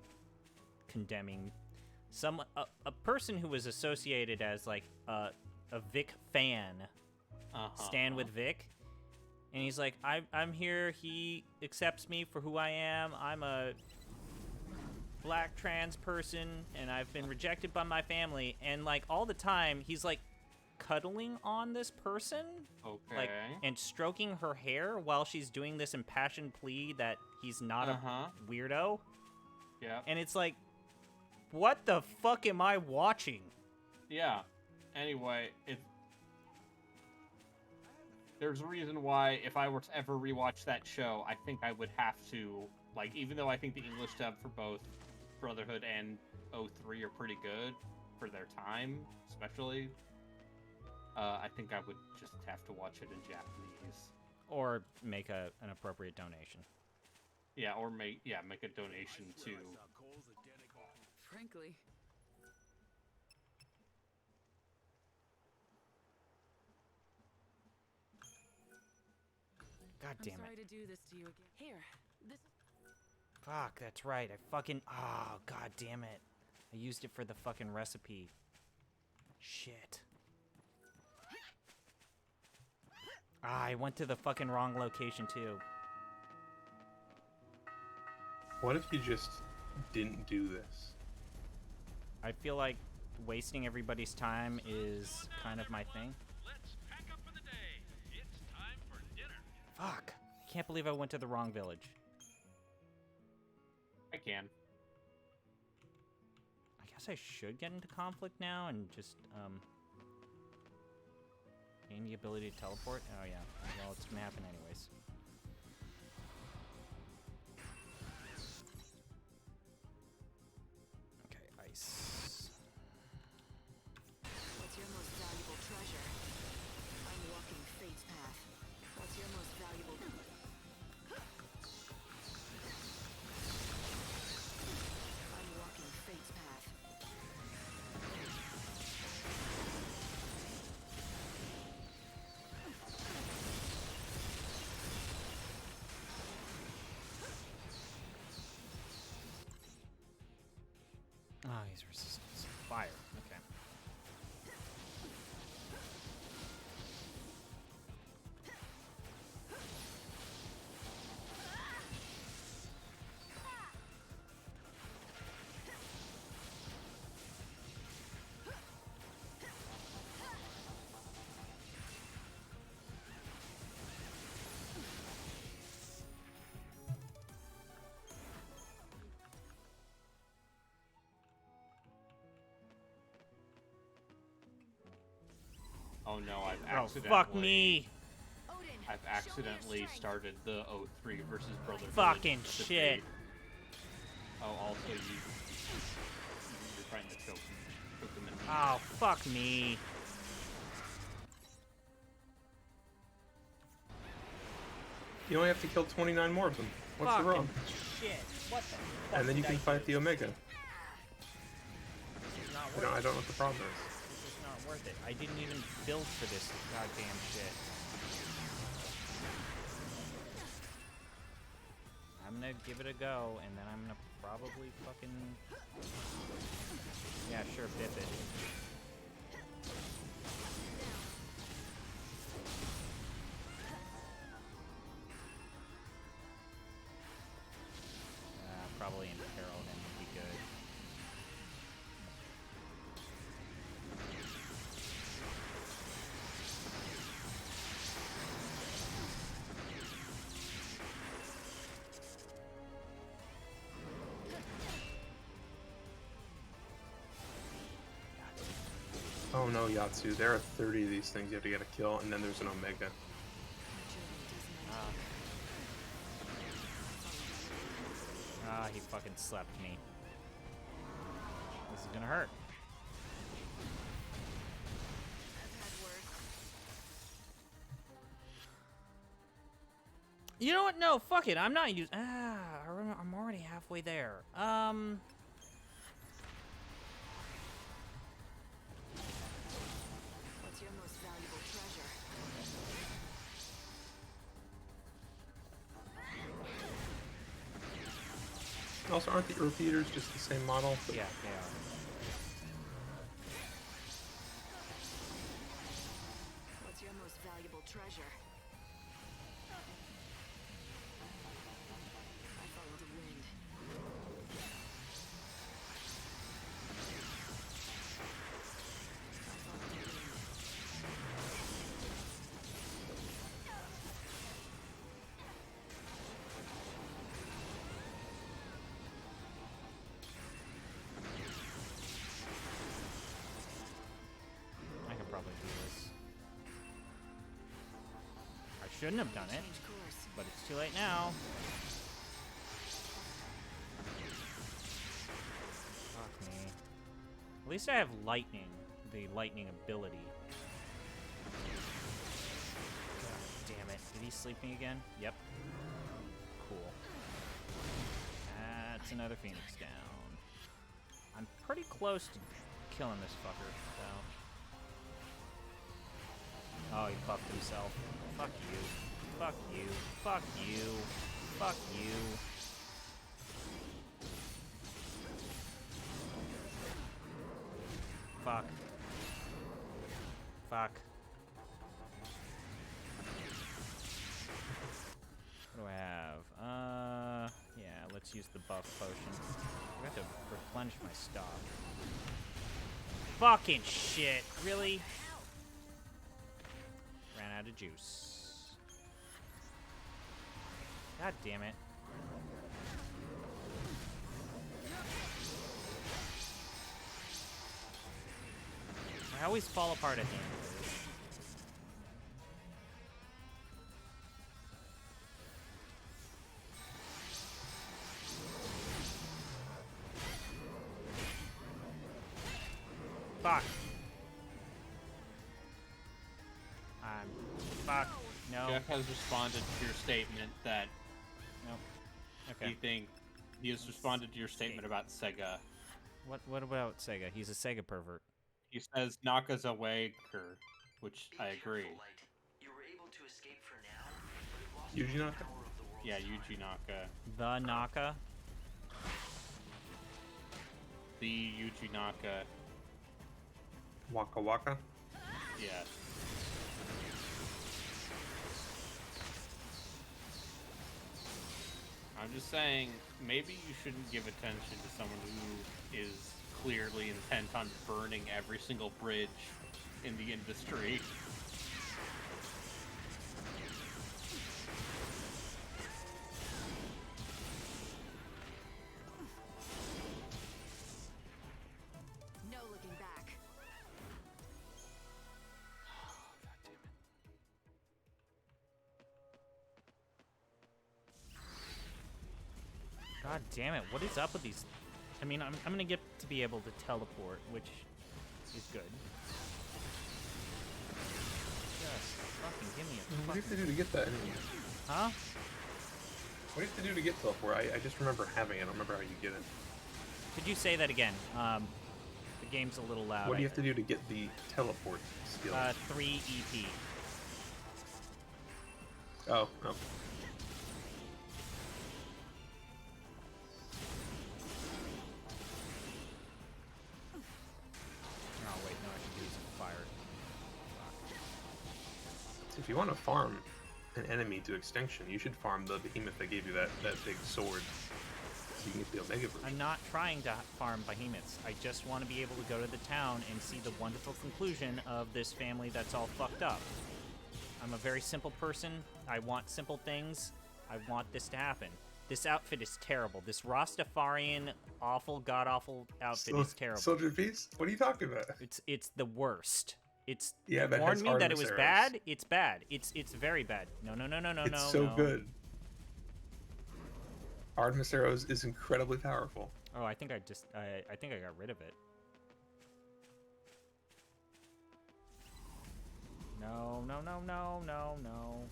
condemning a person who was associated as, like, a Vic fan, stand with Vic, and he's like, I'm here, he accepts me for who I am, I'm a black trans person, and I've been rejected by my family, and, like, all the time, he's, like, cuddling on this person, okay. like, and stroking her hair while she's doing this impassioned plea that he's not a weirdo. Yeah. And it's like, what the fuck am I watching? Yeah. Anyway, there's a reason why if I were to ever rewatch that show, I think I would have to, like, even though I think the English dub for both Brotherhood and 03 are pretty good for their time, especially, I think I would just have to watch it in Japanese. Or make an appropriate donation. Yeah, or make a donation to... Frankly. God damn I'm sorry it. to do this to you again. Here, this is... Fuck, that's right. I fucking... Oh, god damn it. I used it for the fucking recipe. Shit. I went to the fucking wrong location, too. What if you just didn't do this? I feel like wasting everybody's time is kind of my thing. Let's pack up for the day. It's time for dinner. Fuck. Can't believe I went to the wrong village. I can. I guess I should get into conflict now and just, gain the ability to teleport? Oh, yeah. Well, it's gonna happen anyways. Okay, ice. What's your most valuable treasure? I'm walking fate's path. What's your most valuable... I'm walking fate's path. Ah, he's resistance. Fire. Okay. Oh no, I've Oh, accidentally... fuck me! I've accidentally started the 03 versus Brotherhood. Fucking debate. shit. Oh, also you're trying to choke them in. Oh, fuck me. You only have to kill 29 more of them. What's Fucking the wrong? shit. What the fuck And then you did can I fight do? the Omega. This is not I worth don't it. know what the problem is. This is not worth it. I didn't even build for this goddamn shit. I'm gonna give it a go, and then I'm gonna probably fucking... Yeah, sure, bip it. Probably imperil him would be good. Oh no, Yatsu, there are 30 of these things you have to get a kill, and then there's an Omega. My journey doesn't Ah, he fucking slept me. This is gonna hurt. I've had worse. You know what? No, fuck it. I'm not using. I'm already halfway there. What's your most valuable treasure? Also, aren't the Earth Eaters just the same model? Yeah, they are. What's your most valuable treasure? I follow the wind. I follow the wind. I can probably do this. I shouldn't have done it, Change course. but it's too late now. Fuck me. At least I have lightning, the lightning ability. God damn it. Did he sleep me again? Yep. Cool. That's another Phoenix down. I'm pretty close to killing this fucker, though. Oh, he buffed himself. Fuck you. Fuck you. Fuck you. Fuck you. Fuck. Fuck. What do I have? Yeah, let's use the buff potion. I have to replenish my stock. Fucking shit. Really? Ran out of juice. God damn it. I always fall apart at the end of this. Fuck. Fuck. No. Jeff has responded to your statement that Nope. you Okay. think he has responded to your statement about Sega. What about Sega? He's a Sega pervert. He says Naka's a waker, which I agree. Yuji Naka? Yeah, Yuji Naka. The Naka? The Yuji Naka. Waka Waka? Yeah. I'm just saying, maybe you shouldn't give attention to someone who is clearly intent on burning every single bridge in the industry. No looking back. God damn it. What is up with these? I mean, I'm gonna get to be able to teleport, which is good. Just fucking give me a What do you have to fucking... do to get that anyway? Huh? What do you have to do to get teleport? I just remember having it. I don't remember how you get it. Could you say that again? The game's a little loud. What do you have to do to get the teleport skill? 3 EP. Oh. Oh, wait, no, I should use fire. If you want to farm an enemy to extinction, you should farm the behemoth that gave you that big sword. So you can get the Omega version. I'm not trying to farm behemoths. I just want to be able to go to the town and see the wonderful conclusion of this family that's all fucked up. I'm a very simple person. I want simple things. I want this to happen. This outfit is terrible. This Rastafarian, awful, god-awful outfit is terrible. Soldier Peace? What are you talking about? It's the worst. It's Yeah, but it warned has me that it Artemis was arrows. bad. It's bad. It's very bad. No. It's so no. good. Artemis arrows is incredibly powerful. Oh, I think I just I think I got rid of it. No, no, no, no, no, no.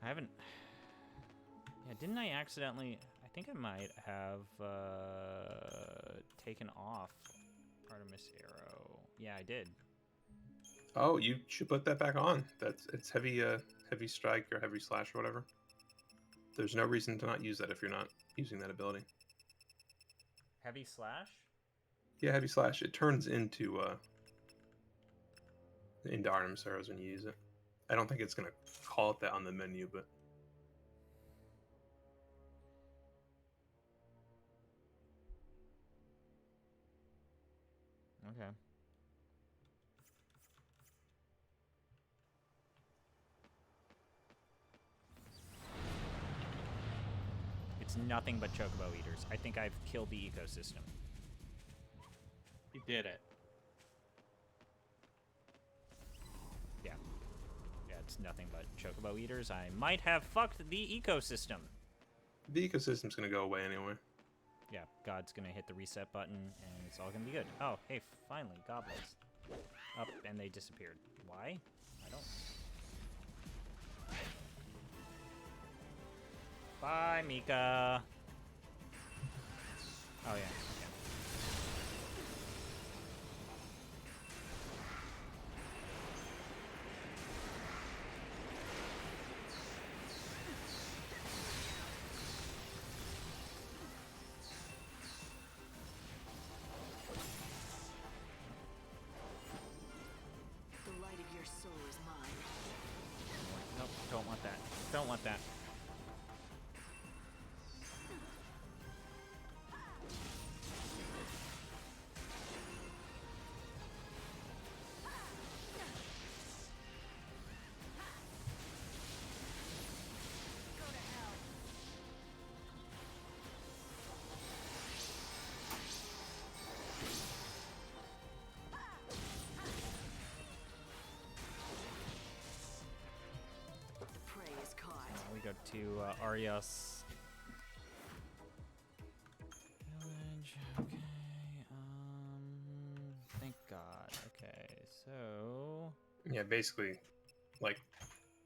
I haven't. Yeah, didn't I accidentally? I think I might have taken off Artemis arrow. Yeah, I did. Oh, you should put that back on. It's heavy heavy strike or heavy slash or whatever. There's no reason to not use that if you're not using that ability. Heavy slash? Yeah, heavy slash. It turns into Artemis arrows when you use it. I don't think it's gonna call it that on the menu, but Okay. It's nothing but chocobo eaters. I think I've killed the ecosystem. You did it. Yeah. Yeah, it's nothing but chocobo eaters. I might have fucked the ecosystem. the ecosystem's gonna go away anyway. Yeah, God's gonna hit the reset button, and it's all gonna be good. Oh, hey, finally, goblins. Up, and they disappeared. Why? I don't... Bye, Mika. Oh, yeah. Okay. The light of your soul is mine. Nope, don't want that. Don't want that. Go to hell. The prey is caught. We go to Arias. Village. Okay. Thank God. Okay, so... Yeah, basically, like,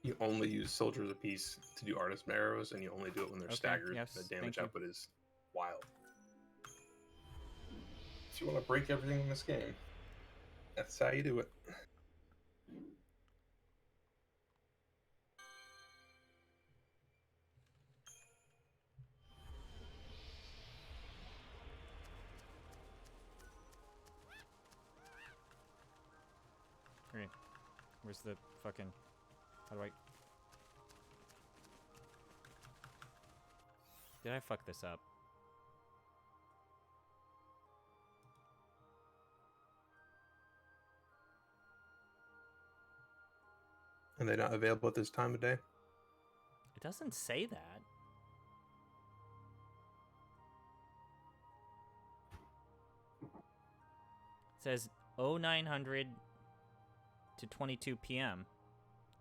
you only use soldiers apiece to do artist arrows, and you only do it when they're Okay, staggered. yes, The thank damage you. output is wild. If you want to break everything in this game, that's how you do it. Okay. Where's the fucking... How do I... Did I fuck this up? And they're not available at this time of day. It doesn't say that. It says 0900 to 22 p.m.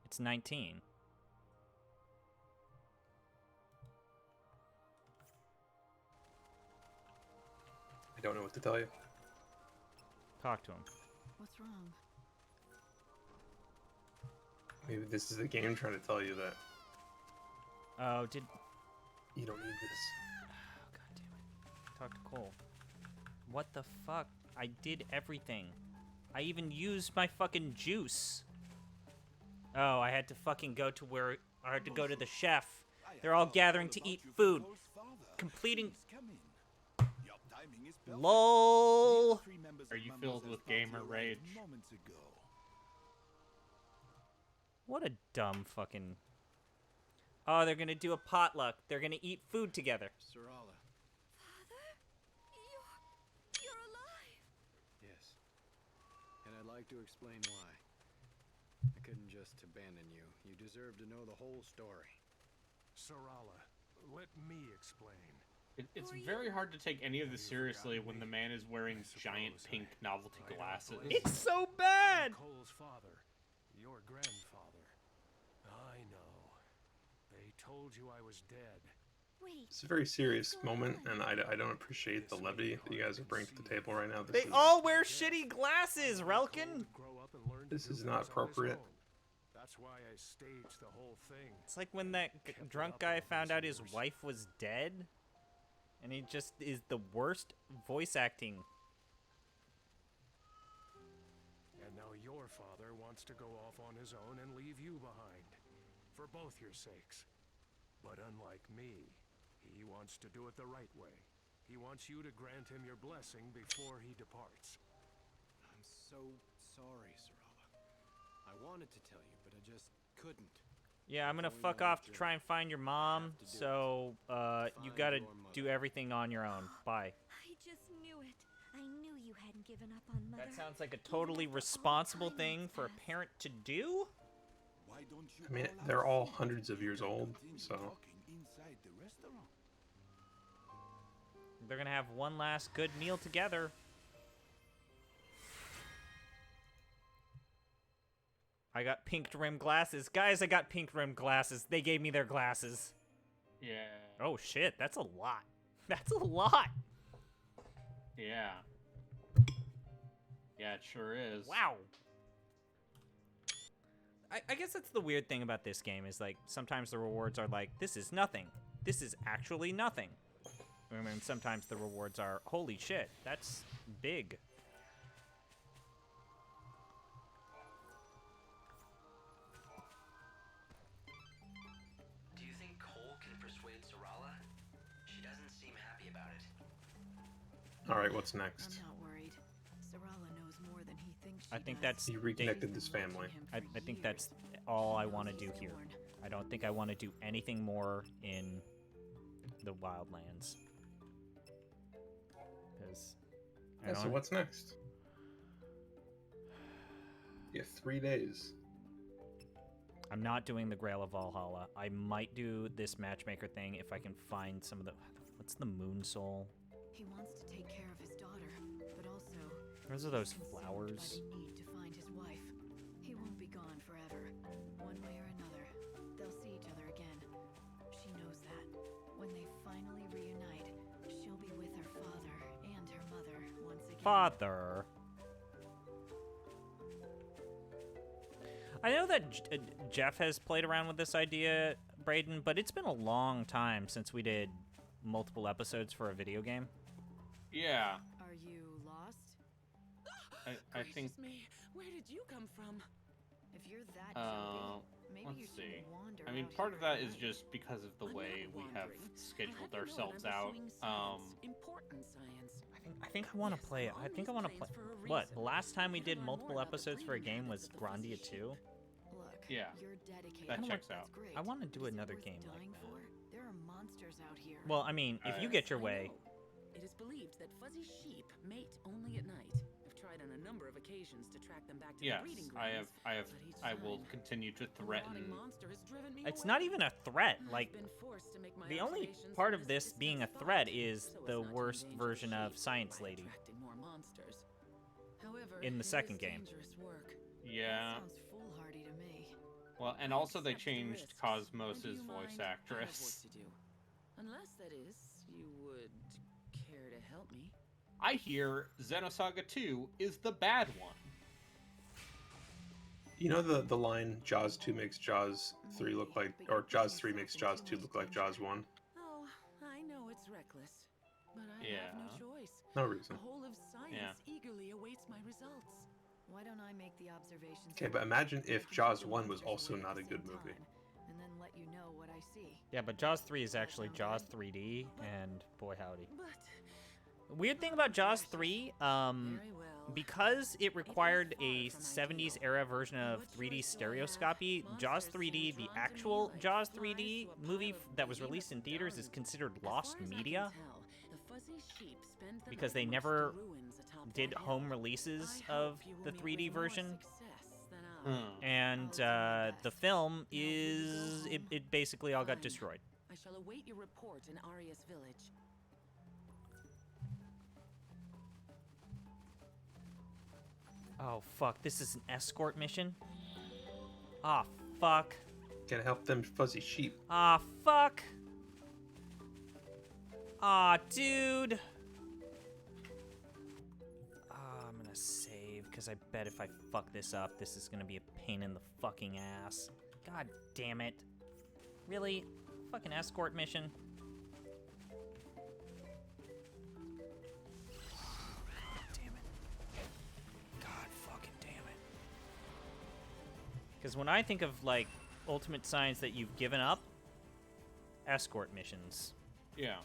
It's 19. I don't know what to tell you. Talk to him. What's wrong? Maybe this is the game trying to tell you that Oh, did... you don't need this. Oh, God damn it. Talk to Cole. What the fuck? I did everything. I even used my fucking juice. Oh, I had to fucking go to where... I had to go to the chef. They're all gathering to eat food. Completing... LOL! Are you filled with gamer rage? What a dumb fucking... Oh, they're gonna do a potluck. They're gonna eat food together. Sarala. Father? You're alive! Yes. And I'd like to explain why. I couldn't just abandon you. You deserve to know the whole story. Sarala, let me explain. It's very hard to take any of this seriously when the man is wearing giant pink novelty glasses. It's so bad! Cole's father, your grandfather. told you I was dead. Wait. It's a very serious What's going moment, on? and I don't appreciate the levity that you guys are bringing to the table right now. They all wear shitty glasses, Relkin! This is not appropriate. That's why I staged the whole thing. It's like when that drunk guy found out his wife was dead, and he just is the worst voice acting. And now your father wants to go off on his own and leave you behind. For both your sakes. But unlike me, he wants to do it the right way. He wants you to grant him your blessing before he departs. I'm so sorry, Sarala. I wanted to tell you, but I just couldn't. Yeah, I'm gonna fuck off to try and find your mom, so, you gotta do everything on your own. Bye. I just knew it. I knew you hadn't given up on Mother. That sounds like a totally responsible thing for a parent to do? Why don't you I mean, all they're all sit hundreds of years old, continue so talking inside the restaurant? They're gonna have one last good meal together. I got pink rimmed glasses. Guys, I got pink rimmed glasses. They gave me their glasses. Yeah. Oh shit, that's a lot. That's a lot. Yeah. Yeah, it sure is. Wow. I guess that's the weird thing about this game is like sometimes the rewards are like, this is nothing. This is actually nothing. I mean, sometimes the rewards are, holy shit, that's big. Do you think Cole can persuade Sarala? She doesn't seem happy about it. all right, what's I'm next? not worried. Sarala knows more than he thinks she I think does. that's He reconnected this family. I think that's all I want to do here. I don't think I want to do anything more in the Wildlands. Because Yeah, so what's next? You have 3 days. I'm not doing the Grail of Valhalla. I might do this matchmaker thing if I can find some of the... What's the Moon Soul? He wants to take care of his daughter, but also Those are those he's consumed flowers. by the need to find his wife. He won't be gone forever. One way or another, they'll see each other again. She knows that. When they finally reunite, she'll be with her father and her mother once again. Father. I know that Jeff has played around with this idea, Braden, but it's been a long time since we did multiple episodes for a video game. Yeah. Are you lost? I think. Me, where did you come from? If you're that jumpy, maybe you Let's see. shouldn't wander I mean, out part here of that at is night. just because of the I'm way not we have wandering. scheduled I have to know ourselves that I'm out. pursuing science, important science. I think I want to Yes, play it. I'm I on think I these want to play. planes for a What? reason. The last time we You did can learn multiple more about the episodes for a breeding game was habits of the fuzzy Grandia 2. Look, Yeah, you're dedicated. that Look, checks that's out. great. I want to But do is it another worth game like dying that. for? There are monsters out here. Well, I mean, if you get your I way, know. It is believed that fuzzy sheep mate only at night. I've tried on a number of occasions to track them back to Yes, the breeding I grounds. have. but each I will time, continue to the rotting threaten. monster has driven me it's away. not even a threat. I've Like, been forced to make my the only observations part from of this distant being a spot, threat is so as the not to worst endanger version of sheep Science by Lady. attracting more monsters. However, In the it second is game. dangerous work. Yeah. That sounds foolhardy to me. Well, and also they Accept the changed risks. Cosmos' And do you voice mind? I have actress. work to do. Unless, that is, you would care to help me. I hear Xenosaga 2 is the bad one. You know the line Jaws 2 makes Jaws 3 look like, or Jaws 3 makes Jaws 2 look like Jaws 1? Oh, I know it's reckless, but I Yeah. have no choice. No The reason. whole of science eagerly awaits my results. Why don't I make the observations? Okay, for but you? imagine I if can Jaws keep the 1 was monsters also away not at a the good same movie. time, and then let you know what I see. Yeah, but Jaws 3 is actually sound Jaws good? 3D, and boy howdy. But Weird thing about Jaws 3, very well. because it required a 70s era version of 3D stereoscopy, Jaws 3D, the actual Jaws 3D movie that was released in theaters, is considered lost media because they never did home releases of the 3D version. And the film is, it basically all got destroyed. I shall await your report in Arius Village. Oh fuck, this is an escort mission? Ah, fuck. Gotta help them fuzzy sheep. Ah, fuck. Ah, dude. I'm gonna save, because I bet if I fuck this up, this is gonna be a pain in the fucking ass. God damn it. Really? Fucking escort mission? Damn it. God fucking damn it. Because when I think of, like, ultimate signs that you've given up, escort missions. Yeah.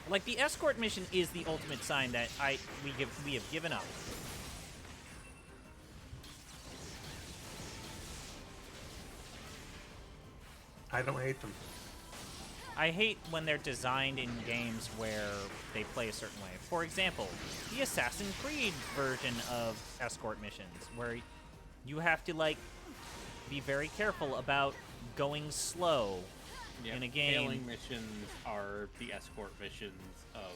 Like, the escort mission is the ultimate sign that we have given up. I don't hate them. I hate when they're designed in games where they play a certain way. For example, the Assassin's Creed version of escort missions, where you have to, like, be very careful about going slow in a game. Hailing missions are the escort missions of...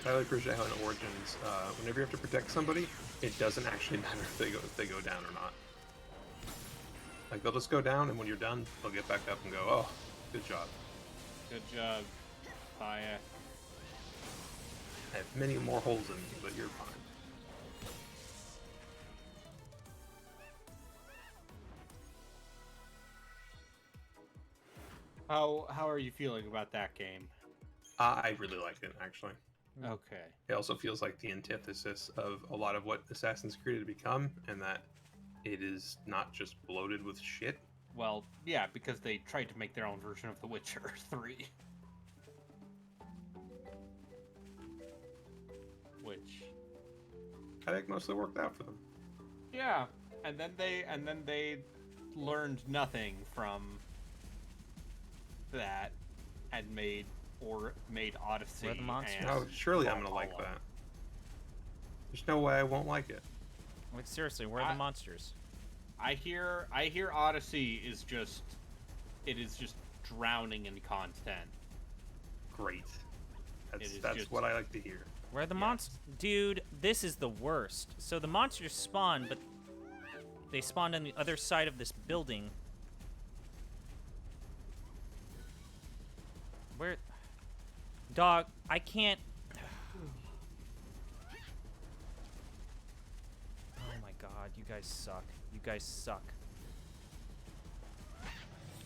I really appreciate how in Origins, whenever you have to protect somebody, it doesn't actually matter if they go down or not. Like, they'll just go down, and when you're done, they'll get back up and go, oh, good job. Good job, Fire. I have many more holes in me, but you're fine. How are you feeling about that game? I really like it, actually. Okay. It also feels like the antithesis of a lot of what Assassin's Creed had become, and that it is not just bloated with shit. Well, yeah, because they tried to make their own version of The Witcher 3. Which... I think mostly worked out for them. Yeah, and then they learned nothing from that and made Odyssey. Where the monsters? And Oh, surely I'm gonna Valhalla. like that. There's no way I won't like it. Like, seriously, where are the monsters? I hear Odyssey is just drowning in content. Great. It is That's just- what I like to hear. Where are the monsters? Dude, this is the worst. So the monsters spawn, but they spawned on the other side of this building. Where? Dog, I can't... Oh my god, you guys suck. You guys suck.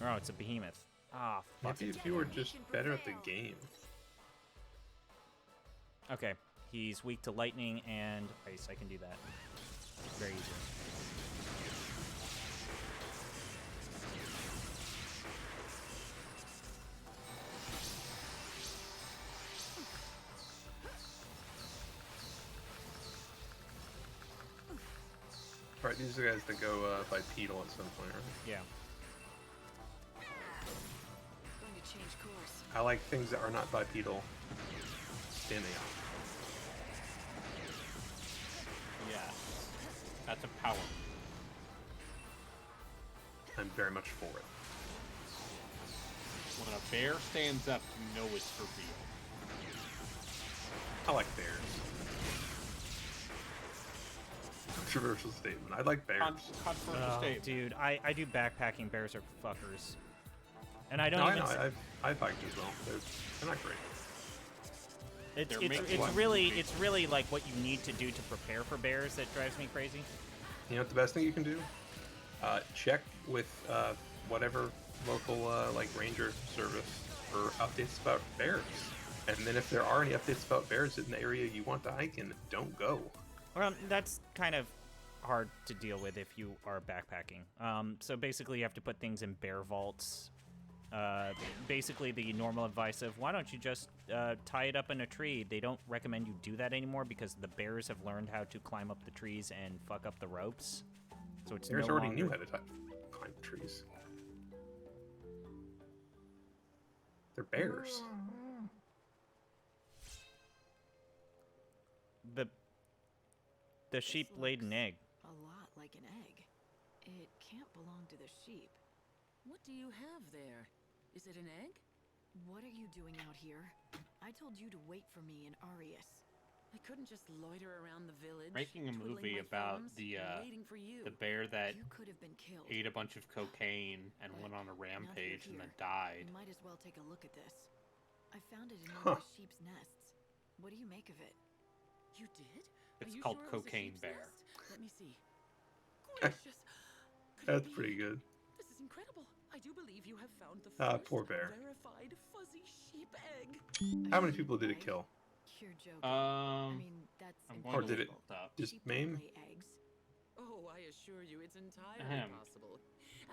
Oh, it's a behemoth. Ah, fuck. Maybe if you were just better at the game. Okay, he's weak to lightning and ice. I can do that. Very easy. Alright, these are the guys that go bipedal at some point, right? Yeah. Going to change course. I like things that are not bipedal standing up. Yes. That's a power. I'm very much for it. When a bear stands up, you know it's for real. I like bears. Controversial statement. I like bears. Controversial Oh, statement. dude, I do backpacking. Bears are fuckers. And I don't No, I even... know. I've hiked as well. They're not great. It's really like what you need to do to prepare for bears that drives me crazy. You know what the best thing you can do? Check with whatever local like ranger service for updates about bears. And then if there are any updates about bears in the area you want to hike in, don't go. Well, that's kind of hard to deal with if you are backpacking. So basically you have to put things in bear vaults. Basically the normal advice of why don't you just tie it up in a tree. They don't recommend you do that anymore because the bears have learned how to climb up the trees and fuck up the ropes. So it's Bears no already longer... knew how to climb trees. They're bears. The sheep laid an egg. A lot like an egg. It can't belong to the sheep. What do you have there? Is it an egg? What are you doing out here? I told you to wait for me in Arius. I couldn't just loiter around the village. Making a twiddling movie my about thumbs the and waiting for you. bear that You could have been killed. ate a bunch of cocaine and But went on a now that you're rampage and then here, died. You might as well take a look at this. I found it in Huh. one of the sheep's nests. What do you make of it? You did? It's Are you called sure it was a Cocaine sheep's Bear. nest? Let me see. Gracious. Could it That's be? pretty good. This is incredible. I do believe you have found the Ah, first poor bear. verified fuzzy sheep egg. How many people did it kill? You're joking. I Um, mean, that's I'm Or going to did it look it up. just Sheep don't maim? lay eggs. Oh, I assure you, it's entirely Ahem. possible.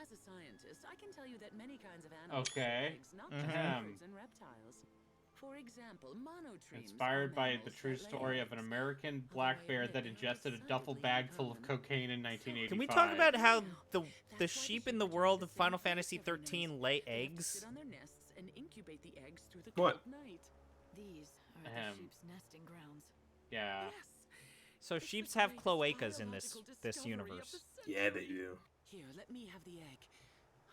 As a scientist, I can tell you that many kinds of animals Okay. lay eggs, not just Ahem. birds and reptiles. For example, monotremes. Inspired are by the mammals true that lay story of an eggs. American Although black I bear admit that they are ingested a duffel decidedly bag full of uncommon. cocaine in 1985. Can we talk about how Now, the that's why sheep sheep in the return world to of the Final same place Fantasy every night. XIII lay They have to eggs? sit on their nests and incubate the eggs through the What? cold night. These are Ahem. the sheep's nesting grounds. Yeah. Yes. So It's the sheeps have greatest cloacas in biological this discovery of universe. the Yeah, they century. do. Here, let me have the egg.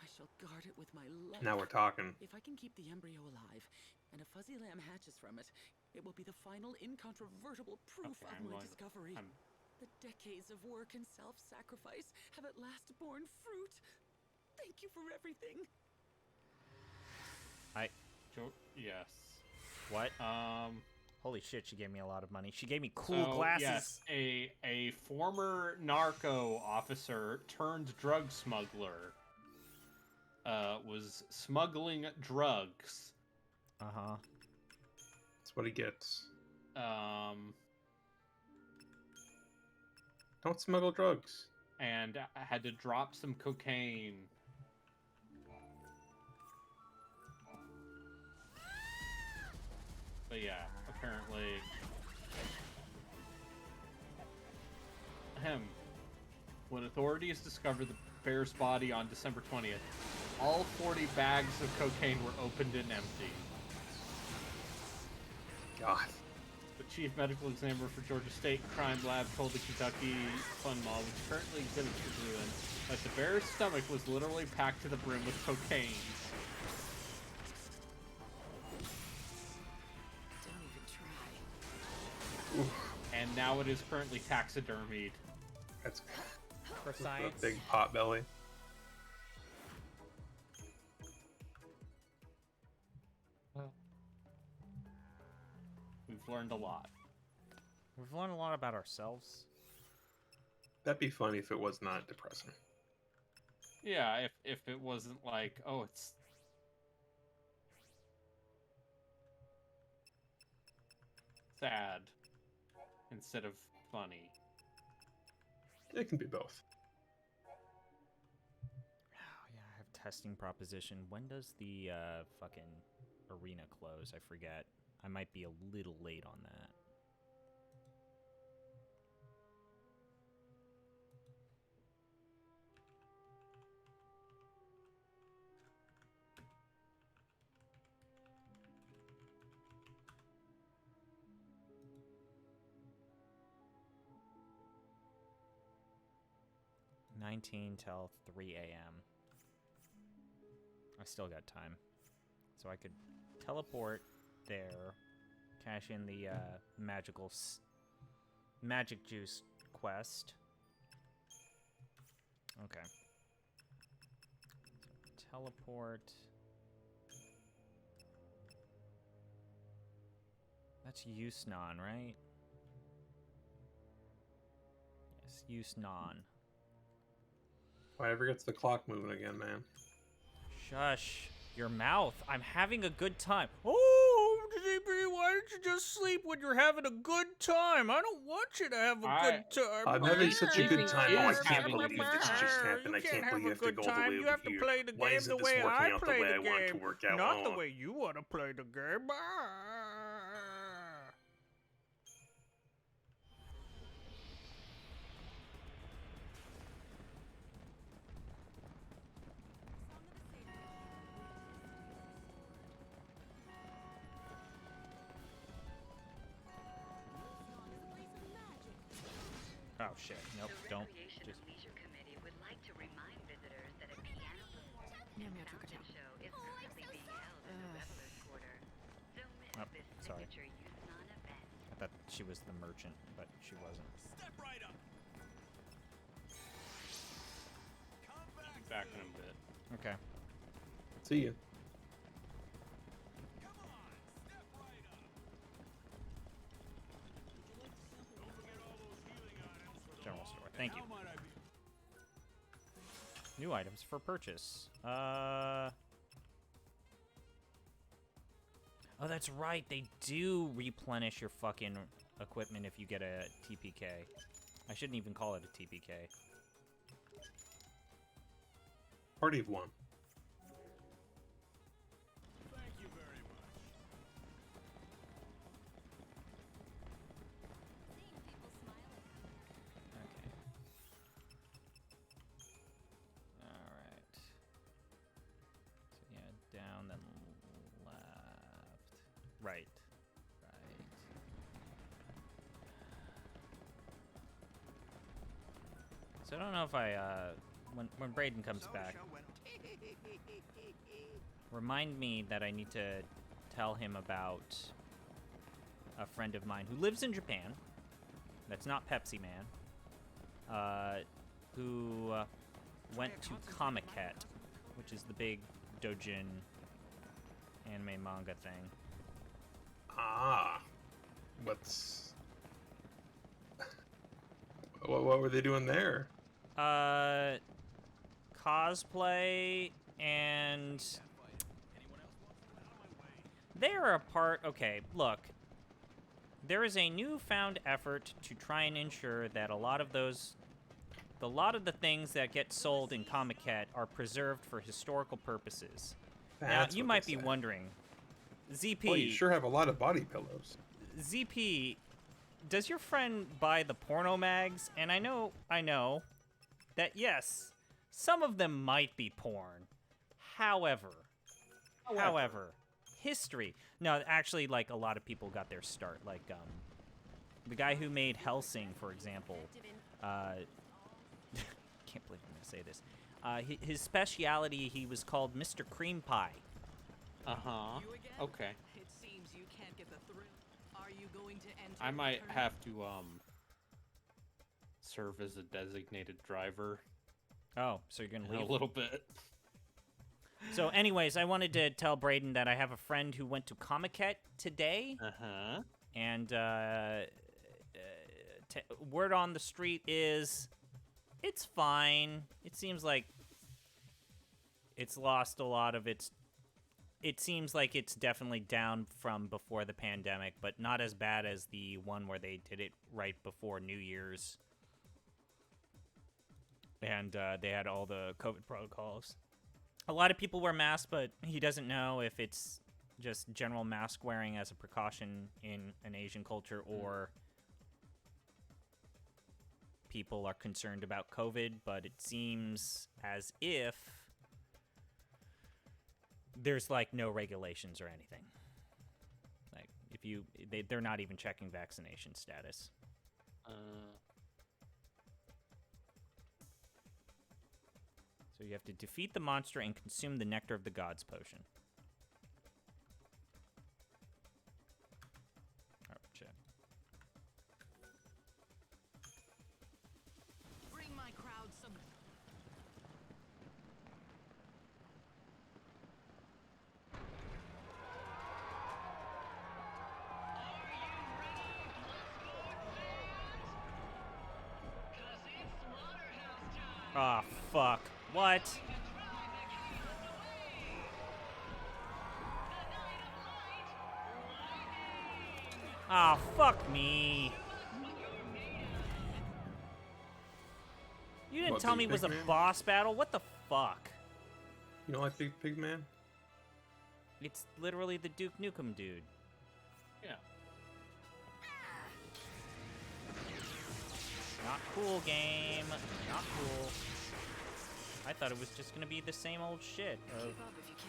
I shall guard it with my life. Now we're talking. If I can keep the embryo alive, and a fuzzy lamb hatches from it, it will be the final incontrovertible proof Okay, of I'm my going to- discovery. I'm- The decades of work and self-sacrifice have at last borne fruit. Thank you for everything. Yes. What? Holy shit, she gave me a lot of money. She gave me cool So, glasses. Yes, a former narco officer turned drug smuggler was smuggling drugs. Uh-huh. That's what he gets. Don't smuggle drugs. And had to drop some cocaine. But yeah, apparently. When authorities discovered the bear's body on December 20th, all 40 bags of cocaine were opened and empty. God. The chief medical examiner for Georgia State Crime Lab told the Kentucky Fun Mall, which currently exhibits the ruins, that the bear's stomach was literally packed to the brim with cocaine. Don't even try. Oof. And now it is currently taxidermied. That's For a science. big pot belly. We've learned a lot. We've learned a lot about ourselves. That'd be funny if it was not depressing. Yeah, if it wasn't like, oh, it's sad instead of funny. It can be both. Oh, yeah, I have testing proposition. When does the fucking arena close? I forget. I might be a little late on that. $19 till 3 a.m. I still got time. So I could teleport there, cash in the magic juice quest. Okay. So teleport. That's Yusnan, right? Yes, Yusnan. Whatever gets the clock moving again, man. Shush your mouth. I'm having a good time. Oh, JP, why don't you just sleep when you're having a good time? I don't want you to have a good time. I'm having such a good time. Oh, I is can't having a believe good this time. just happened. I You can't have believe a I have to good go all the time. way You over have to here. play the Why game isn't the this way working I out the play way the I want it to game, work out? not the Oh. way you want to play the game. Oh shit! Nope, don't. Just Leisure Committee would like to remind visitors that a piano fountain show is currently being held in the Revelers Quarter. Don't miss this sorry. signature Yusnan event. Got that she was the merchant, but she wasn't. Step right up. Come Back in a bit. Okay. See you. Come on, step right up. Don't forget all those healing items for the General hog. store. And Thank how you. might I be? New items for purchase. Oh, that's right. They do replenish your fucking equipment if you get a TPK. I shouldn't even call it a TPK. Party of one. Thank you very much. Okay. Alright. So yeah, down, then left. Right. Right. So I don't know if I, when Braden comes back, remind me that I need to tell him about a friend of mine who lives in Japan. That's not Pepsi Man. Who went to Comic-Cat, which is the big doujin anime manga thing. Ah. What's... what were they doing there? Cosplay and... They're a part... Okay, look. There is a newfound effort to try and ensure that a lot of the things that get sold in Comic-Cat are preserved for historical purposes. That's now, you what might they be say. wondering, ZP... Well, you sure have a lot of body pillows. ZP, does your friend buy the porno mags? And I know that, yes, some of them might be porn. However, history. No, actually, like, a lot of people got their start. Like, the guy who made Hellsing, for example, can't believe I'm gonna say this. His speciality, he was called Mr. Cream Pie. Uh-huh. Okay. It seems you can't get the thrill. Are you going to enter I might the have to, serve as a designated driver. Oh, so you're gonna In leave? a little bit. So anyways, I wanted to tell Braden that I have a friend who went to Comic-Cat today. Uh-huh. And word on the street is it's fine. It seems like it's lost a lot of its... It seems like it's definitely down from before the pandemic, but not as bad as the one where they did it right before New Year's. And they had all the COVID protocols. A lot of people wear masks, but he doesn't know if it's just general mask wearing as a precaution in an Asian culture or people are concerned about COVID, but it seems as if there's like no regulations or anything. Like if they're not even checking vaccination status. So you have to defeat the monster and consume the Nectar of the Gods potion. Oh, shit. Bring my crowd some. Ah, fuck. What? Ah, fuck me. You didn't What, tell me Big it was a Pig Man? boss battle? What the fuck? You don't like Big Pig Man? It's literally the Duke Nukem dude. Yeah. Not cool, game. Not cool. I thought it was just gonna be the same old shit of... Keep up if you can.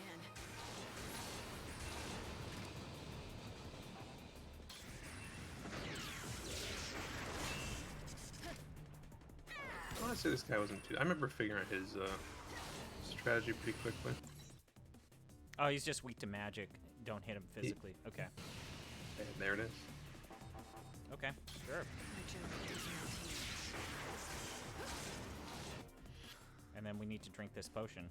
I want to say this guy wasn't too... I remember figuring out his strategy pretty quickly. Oh, he's just weak to magic. Don't hit him physically. Okay. And there it is. Okay, sure. And then we need to drink this potion.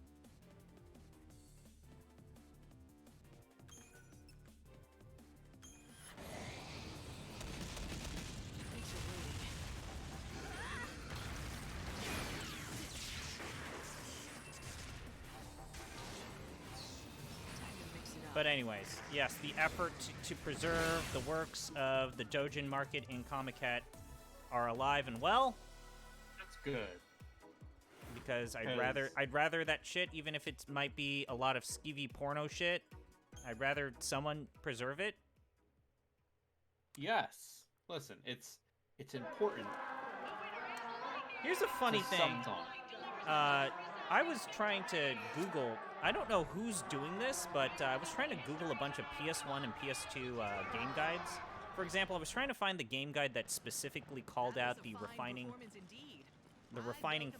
But anyways, yes, the effort to preserve the works of the Dojin market in Comiket are alive and well. That's good. Because I'd rather that shit, even if it might be a lot of skeevy porno shit. I'd rather someone preserve it. Yes. Listen, it's important. Here's a funny thing. I was trying to Google. I don't know who's doing this, but I was trying to Google a bunch of PS1 and PS2 game guides. For example, I was trying to find the game guide that specifically called out the refining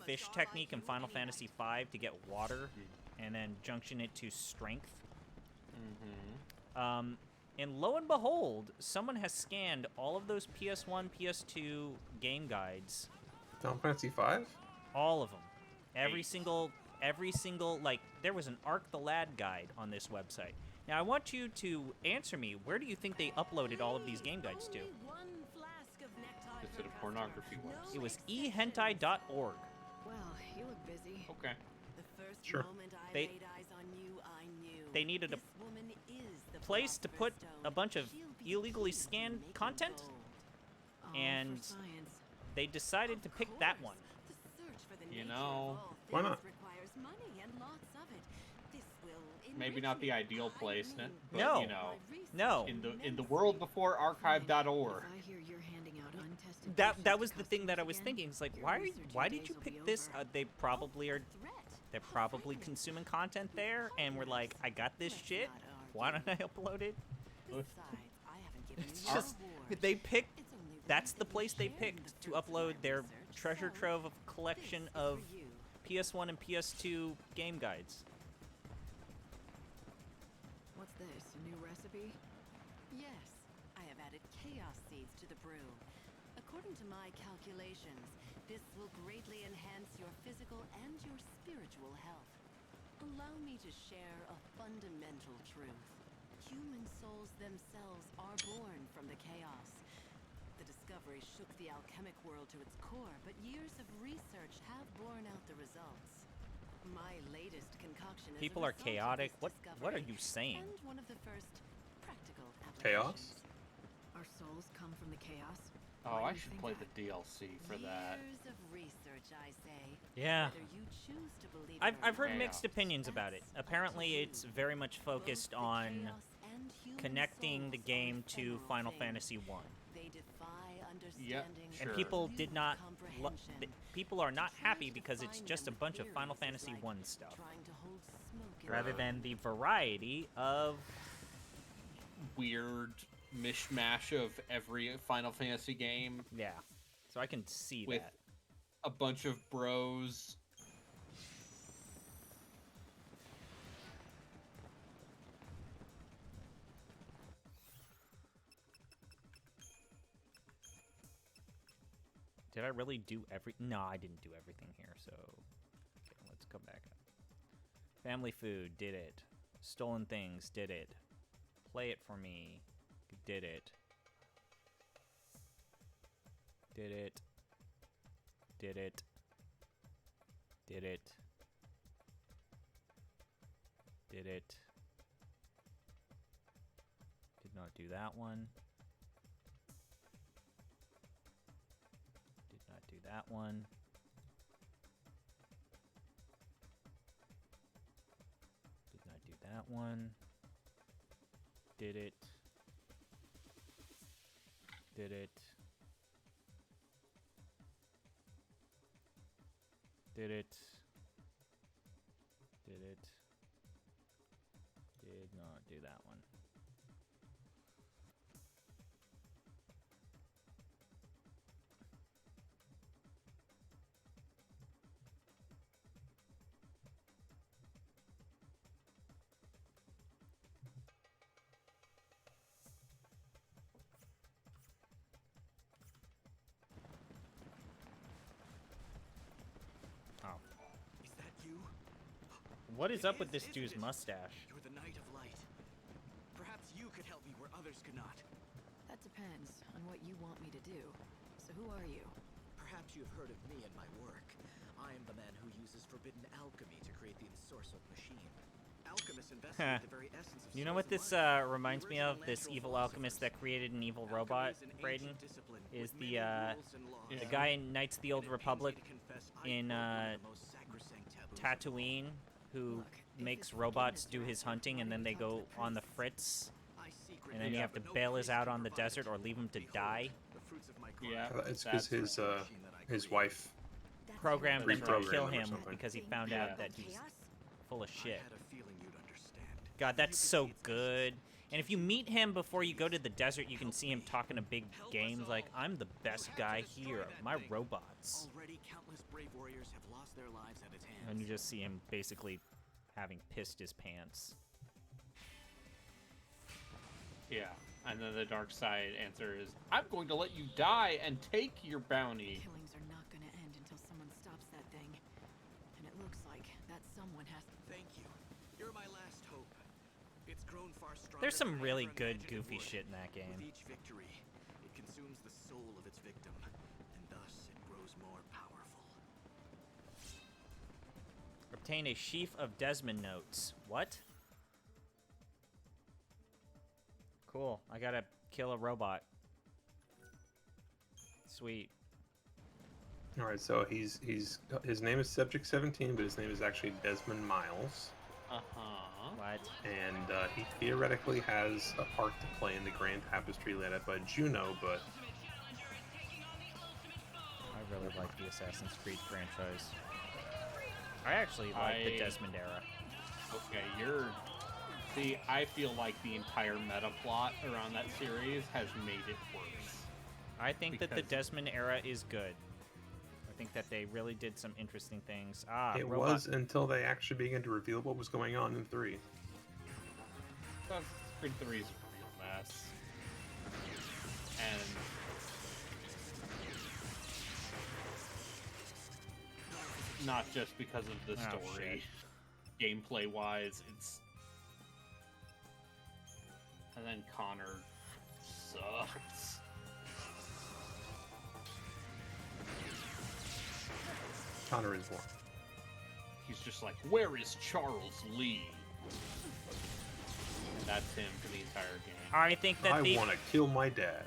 fish technique in Final Fantasy V to get water and then junction it to strength. Mm-hmm. And lo and behold, someone has scanned all of those PS1, PS2 game guides. Final Fantasy V? All of them. Every single, like, there was an Arc the Lad guide on this website. Now, I want you to answer me, where do you think they uploaded all of these game guides to? Is it a pornography website? It was ehentai.org. Well, you look busy. Okay. The first Sure. moment I They- laid eyes on you, I knew. They needed This woman is the place to put Philosopher's a bunch of Stone. She'll be illegally pleased to scanned make it content, bold. All and for science. they decided to pick that one. The search for the You nature know, of all why things not? requires money and lots of it. This will Maybe not the enrich me. ideal I placement, mean, but No. you know, my research No. in the world before archive.org. If I hear you're handing out untested That potions was to the thing that I was customers thinking. again, It's like, your why researching did you days will pick be this? over. They probably are. Threat. They're How probably friendly. consuming content there, and we're like, I got this Let's shit. not argue. Why don't I upload it? Besides, I haven't given It's you just reward. they picked. It's only right That's that the we place they share in picked the to fruits of upload my their research, treasure so trove of collection this is of for you. PS1 and PS2 game guides. What's this? A new recipe? Yes, I have added chaos seeds to the brew. According to my calculations, this will greatly enhance your physical and your spiritual health. Allow me to share a fundamental truth. Human souls themselves are born from the chaos. The discovery shook the alchemic world to its core, but years of research have borne out the results. My latest concoction is People a are result of chaotic. this What are discovery, you saying? and one of the first practical Chaos? applications. Our souls come from the chaos. Oh, Why I do you should think play that? the DLC for that. Years of research, I say. Yeah. Whether you choose to believe it I've or heard not, mixed opinions about it. that's up Apparently, to it's you. very much focused Both the on chaos and human connecting the souls are game to ephemeral Final things. Fantasy 1. They defy understanding. And Sure. people did not. Comprehension. People are not Try happy to because it's define just a them with bunch of Final theories is Fantasy like 1 stuff, trying to hold smoke in rather a than the variety of. Weird mishmash of every Final Fantasy game. Yeah. So I can see With that. a bunch of bros. Did I really do every? No, I didn't do everything here. So, okay, let's come back up. Family food, did it. Stolen things, did it. Play it for me, did it. Did it. Did it. Did it. Did it. Did not do that one. Did not do that one. Did not do that one. Did it. Did it. Did it. Did it. Did not do that one. What is up with this dude's mustache? You're the Knight of Light. Perhaps you could help me where others could not. That depends on what you want me to do. So who are you? Perhaps you've heard of me and my work. I am the man who uses forbidden alchemy to create the ensorcelled machine. Alchemists investigate the very essence of You know what this reminds me of? This evil alchemist that created an evil robot, Brayden? Is the guy in Knights of the Old Republic in Tatooine who makes robots do his hunting and then they go on the fritz and then you have to bail us out on the desert or leave him to die. Yeah, It's because his wife Programmed them to reprogrammed kill him or him something. because he found out that he's full of shit. I had a feeling you'd understand. God, that's so good. And if you meet him before you go to the desert, you can see him talking a big games like, I'm the best guy here. My robots. Already countless brave warriors have lost their lives at its hands. And you just see him basically having pissed his pants. Yeah, and then the dark side answer is, I'm going to let you die and take your bounty. Killings are not gonna end until someone stops that thing. And it looks like that someone has to. Thank you. You're my last hope. It's grown far stronger. There's some than I really ever good imagined it goofy would. shit in that game. With each victory, it consumes the soul of its victim, and thus it grows more powerful. Obtain a sheaf of Desmond notes. What? Cool. I gotta kill a robot. Sweet. All right, so his name is Subject 17, but his name is actually Desmond Miles, What? and he theoretically has a part to play in the grand tapestry led up by Juno, but I really like the Assassin's Creed franchise. I actually like the Desmond era. Okay, See, I feel like the entire meta plot around that series has made it worse. I think that the Because- Desmond era is good. I think that they really did some interesting things. it robot. was until they actually began to reveal what was going on in 3. Creed 3 is a real mess. And not just because of the Oh, story. Gameplay-wise, it's... And then Connor sucks. Connor is one. He's just like, where is Charles Lee? And that's him for the entire game. I think that I want to kill my dad.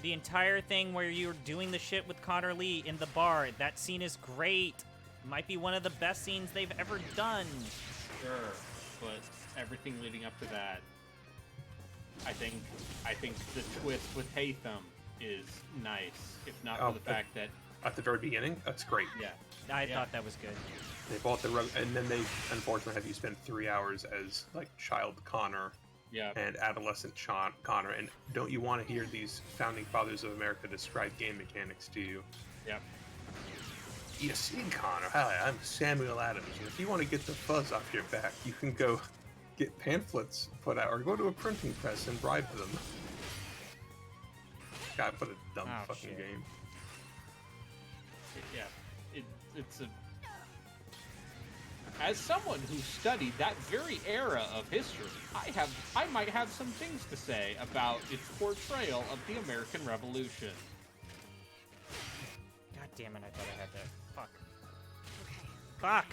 the entire thing where you're doing the shit with Connor Lee in the bar, that scene is great. Might be one of the best scenes they've ever done. Sure, but everything leading up to that, I think the twist with Hatham is nice, if not for the fact that At the very beginning, that's great. yeah, I thought that was good. They bought the rug, and then they unfortunately have you spend 3 hours as like child Connor yeah, and adolescent Connor. And don't you want to hear these founding fathers of America describe game mechanics to you? yeah. You see, Connor, hi, I'm Samuel Adams, and if you want to get the fuzz off your back, you can go get pamphlets put out, or go to a printing press and bribe them. God, what a dumb Oh, fucking shit. game. It's a. As someone who studied that very era of history, I might have some things to say about its portrayal of the American Revolution. God damn it, I thought I had to. Fuck. Okay. Fuck!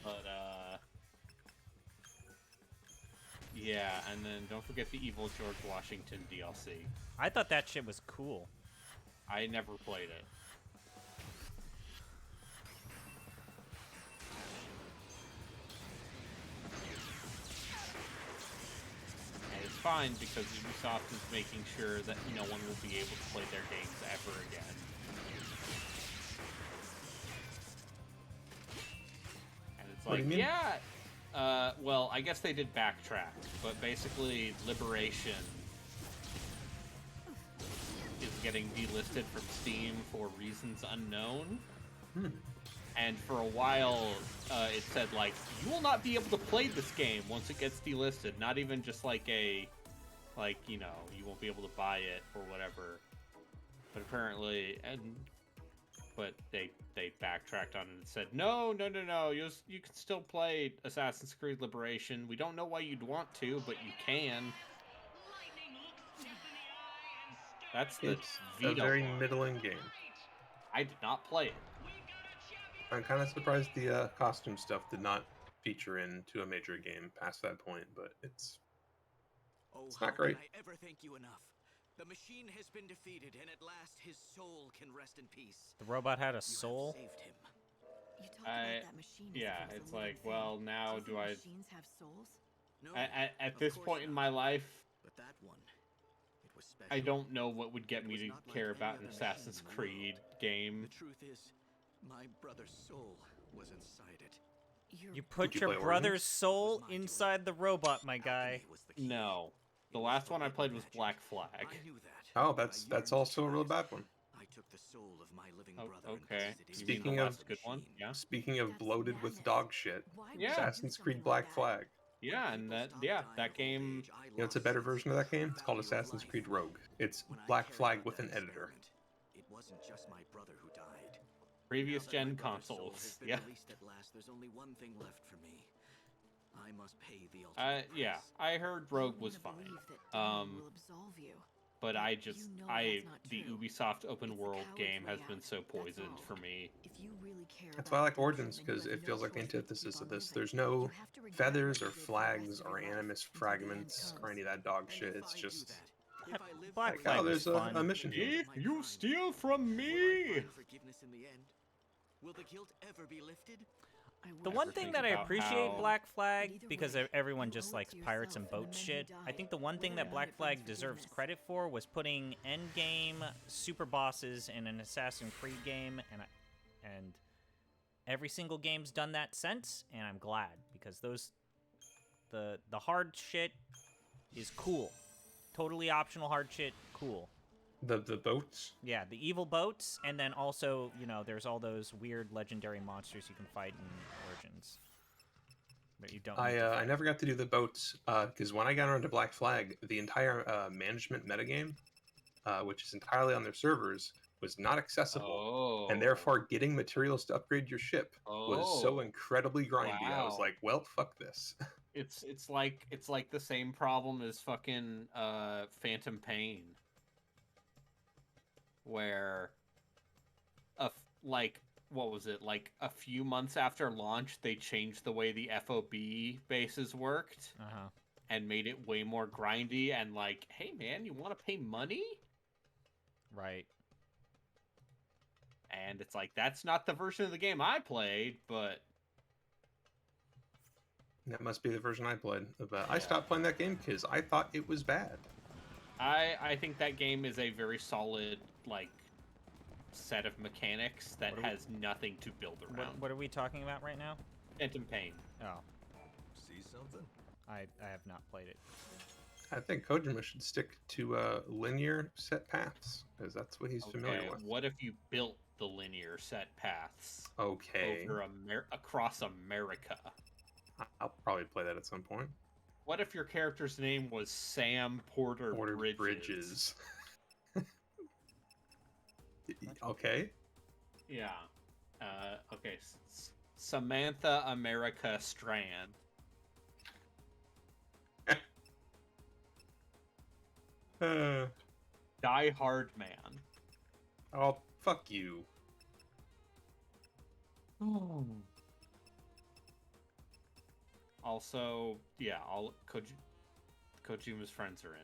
But yeah, and then don't forget the evil George Washington DLC. I thought that shit was cool. I never played it. And it's fine because Ubisoft is making sure that no one will be able to play their games ever again. And it's What do like, you mean? yeah, well, I guess they did backtrack, but basically Liberation is getting delisted from Steam for reasons unknown. And for a while, it said, like, you will not be able to play this game once it gets delisted. Not even just like a, like, you know, you won't be able to buy it or whatever. But apparently, and but they backtracked on it and said, no, you can still play Assassin's Creed Liberation. We don't know why you'd want to, but you can. That's the It's a Vita very one. middling game. I did not play it. I'm kind of surprised the costume stuff did not feature into a major game past that point, but it's not great. Can I ever thank you enough? The machine has been defeated, and at last his soul can rest in peace. The robot had a You have soul? saved him. You talked about that machine as if Yeah, it was it's a living like, thing. well, now Do you do think I... machines have souls? No, At of this course point in not. my life, But that one, it was special. I don't know what would get It me was to not like care any about an other Assassin's machine in the world. Creed game. The truth is, my brother's soul was inside it. You put you your play brother's Origins? soul inside the robot, my guy. Alchemy was the key. No. The It was last one I forbidden played was magic. Black Flag. I knew that. Oh, but I that's yearned also to a real try it. bad one. I took the soul of my living Oh, brother and okay. pasted it You mean Speaking the of- last good one? Yeah. Speaking of That's bloated with madness. dog shit, Why would Yeah. you do Assassin's something Creed like Black that? Flag. Yeah, and that game... You know, it's a better version of that game. It's called Assassin's Creed Rogue. It's Black Flag with an editor. It wasn't just my brother who died. Previous Now that my gen brother's soul consoles. has been Yeah. released at last, there's only one thing left for me. I must pay the ultimate Yeah, price. I heard You Rogue was wanna fine. believe that Damien will Um, absolve you. but But I you just, know the that's not true. Ubisoft open It's the world coward's game way has out, been so that's poisoned all. for me. If you really care That's about why I like redemption, Origins, then you because have it no feels like the choice but to antithesis keep of on this. living. There's no You have to regret feathers what or you did for the rest flags of or your life animus until the end fragments or comes. any of that dog And shit. if It's I do just that, if I live Black like, Flag oh, was there's fun. a mission here. If you steal from Will I me! find forgiveness in the end? Will the guilt ever be lifted? I The wish. one Ever thing think that I about appreciate how- Black Flag, But either because way, everyone you just owe it likes to pirates and yourself and boats the men who shit, I died. think the one thing that Whether or Black not it brings Flag deserves forgiveness. credit for was putting endgame super bosses in an Assassin's Creed game, and every single game's done that since, and I'm glad, because the hard shit is cool. Totally optional hard shit, cool. The boats. Yeah, the evil boats, and then also, you know, there's all those weird legendary monsters you can fight in Origins. But you don't. need to I fight. never got to do the boats because when I got onto Black Flag, the entire management metagame, which is entirely on their servers, was not accessible, Oh. and therefore getting materials to upgrade your ship was so incredibly grindy. I was Wow. like, well, fuck this. It's like the same problem as fucking Phantom Pain, where what was it, like a few months after launch they changed the way the FOB bases worked and made it way more grindy and like, hey man, you want to pay money? Right. And it's like, that's not the version of the game I played, but That must be the version I played. But I stopped playing that game because I thought it was bad. I think that game is a very solid, like, set of mechanics that has nothing to build around. What are we talking about right now? Phantom Pain. Oh, See something? I have not played it. I think Kojima should stick to linear set paths because that's what he's familiar with. What if you built the linear set paths Okay. over across America? I'll probably play that at some point. What if your character's name was Sam Porter Bridges? Okay. Yeah. Okay. Samantha America Strand. Die Hard Man. Oh, fuck you. Also, yeah, all Kojima's friends are in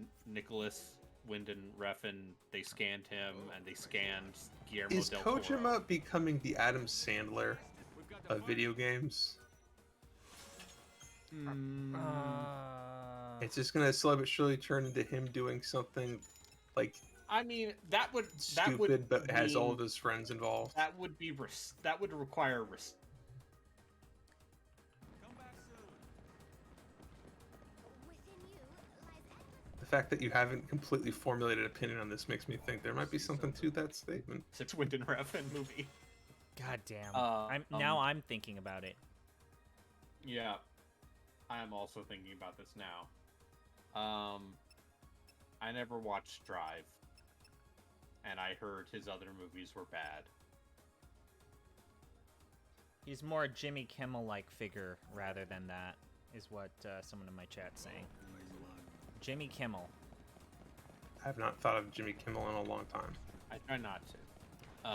it. Nicholas Winden Refn, they scanned him, and they scanned Guillermo Is del Toro. Kojima becoming the Adam Sandler of video games? It's just gonna slowly but surely turn into him doing something like I mean, that would stupid, but has all mean- of his friends involved. That would require The fact that you haven't completely formulated an opinion on this makes me think there might be something to that statement. It's a Winden Refn movie. God damn. Um, I'm thinking about it. Yeah, I am also thinking about this now. I never watched Drive. and I heard his other movies were bad. He's more a Jimmy Kimmel-like figure rather than that, is what someone in my chat's saying. Jimmy Kimmel. I have not thought of Jimmy Kimmel in a long time. I try not to.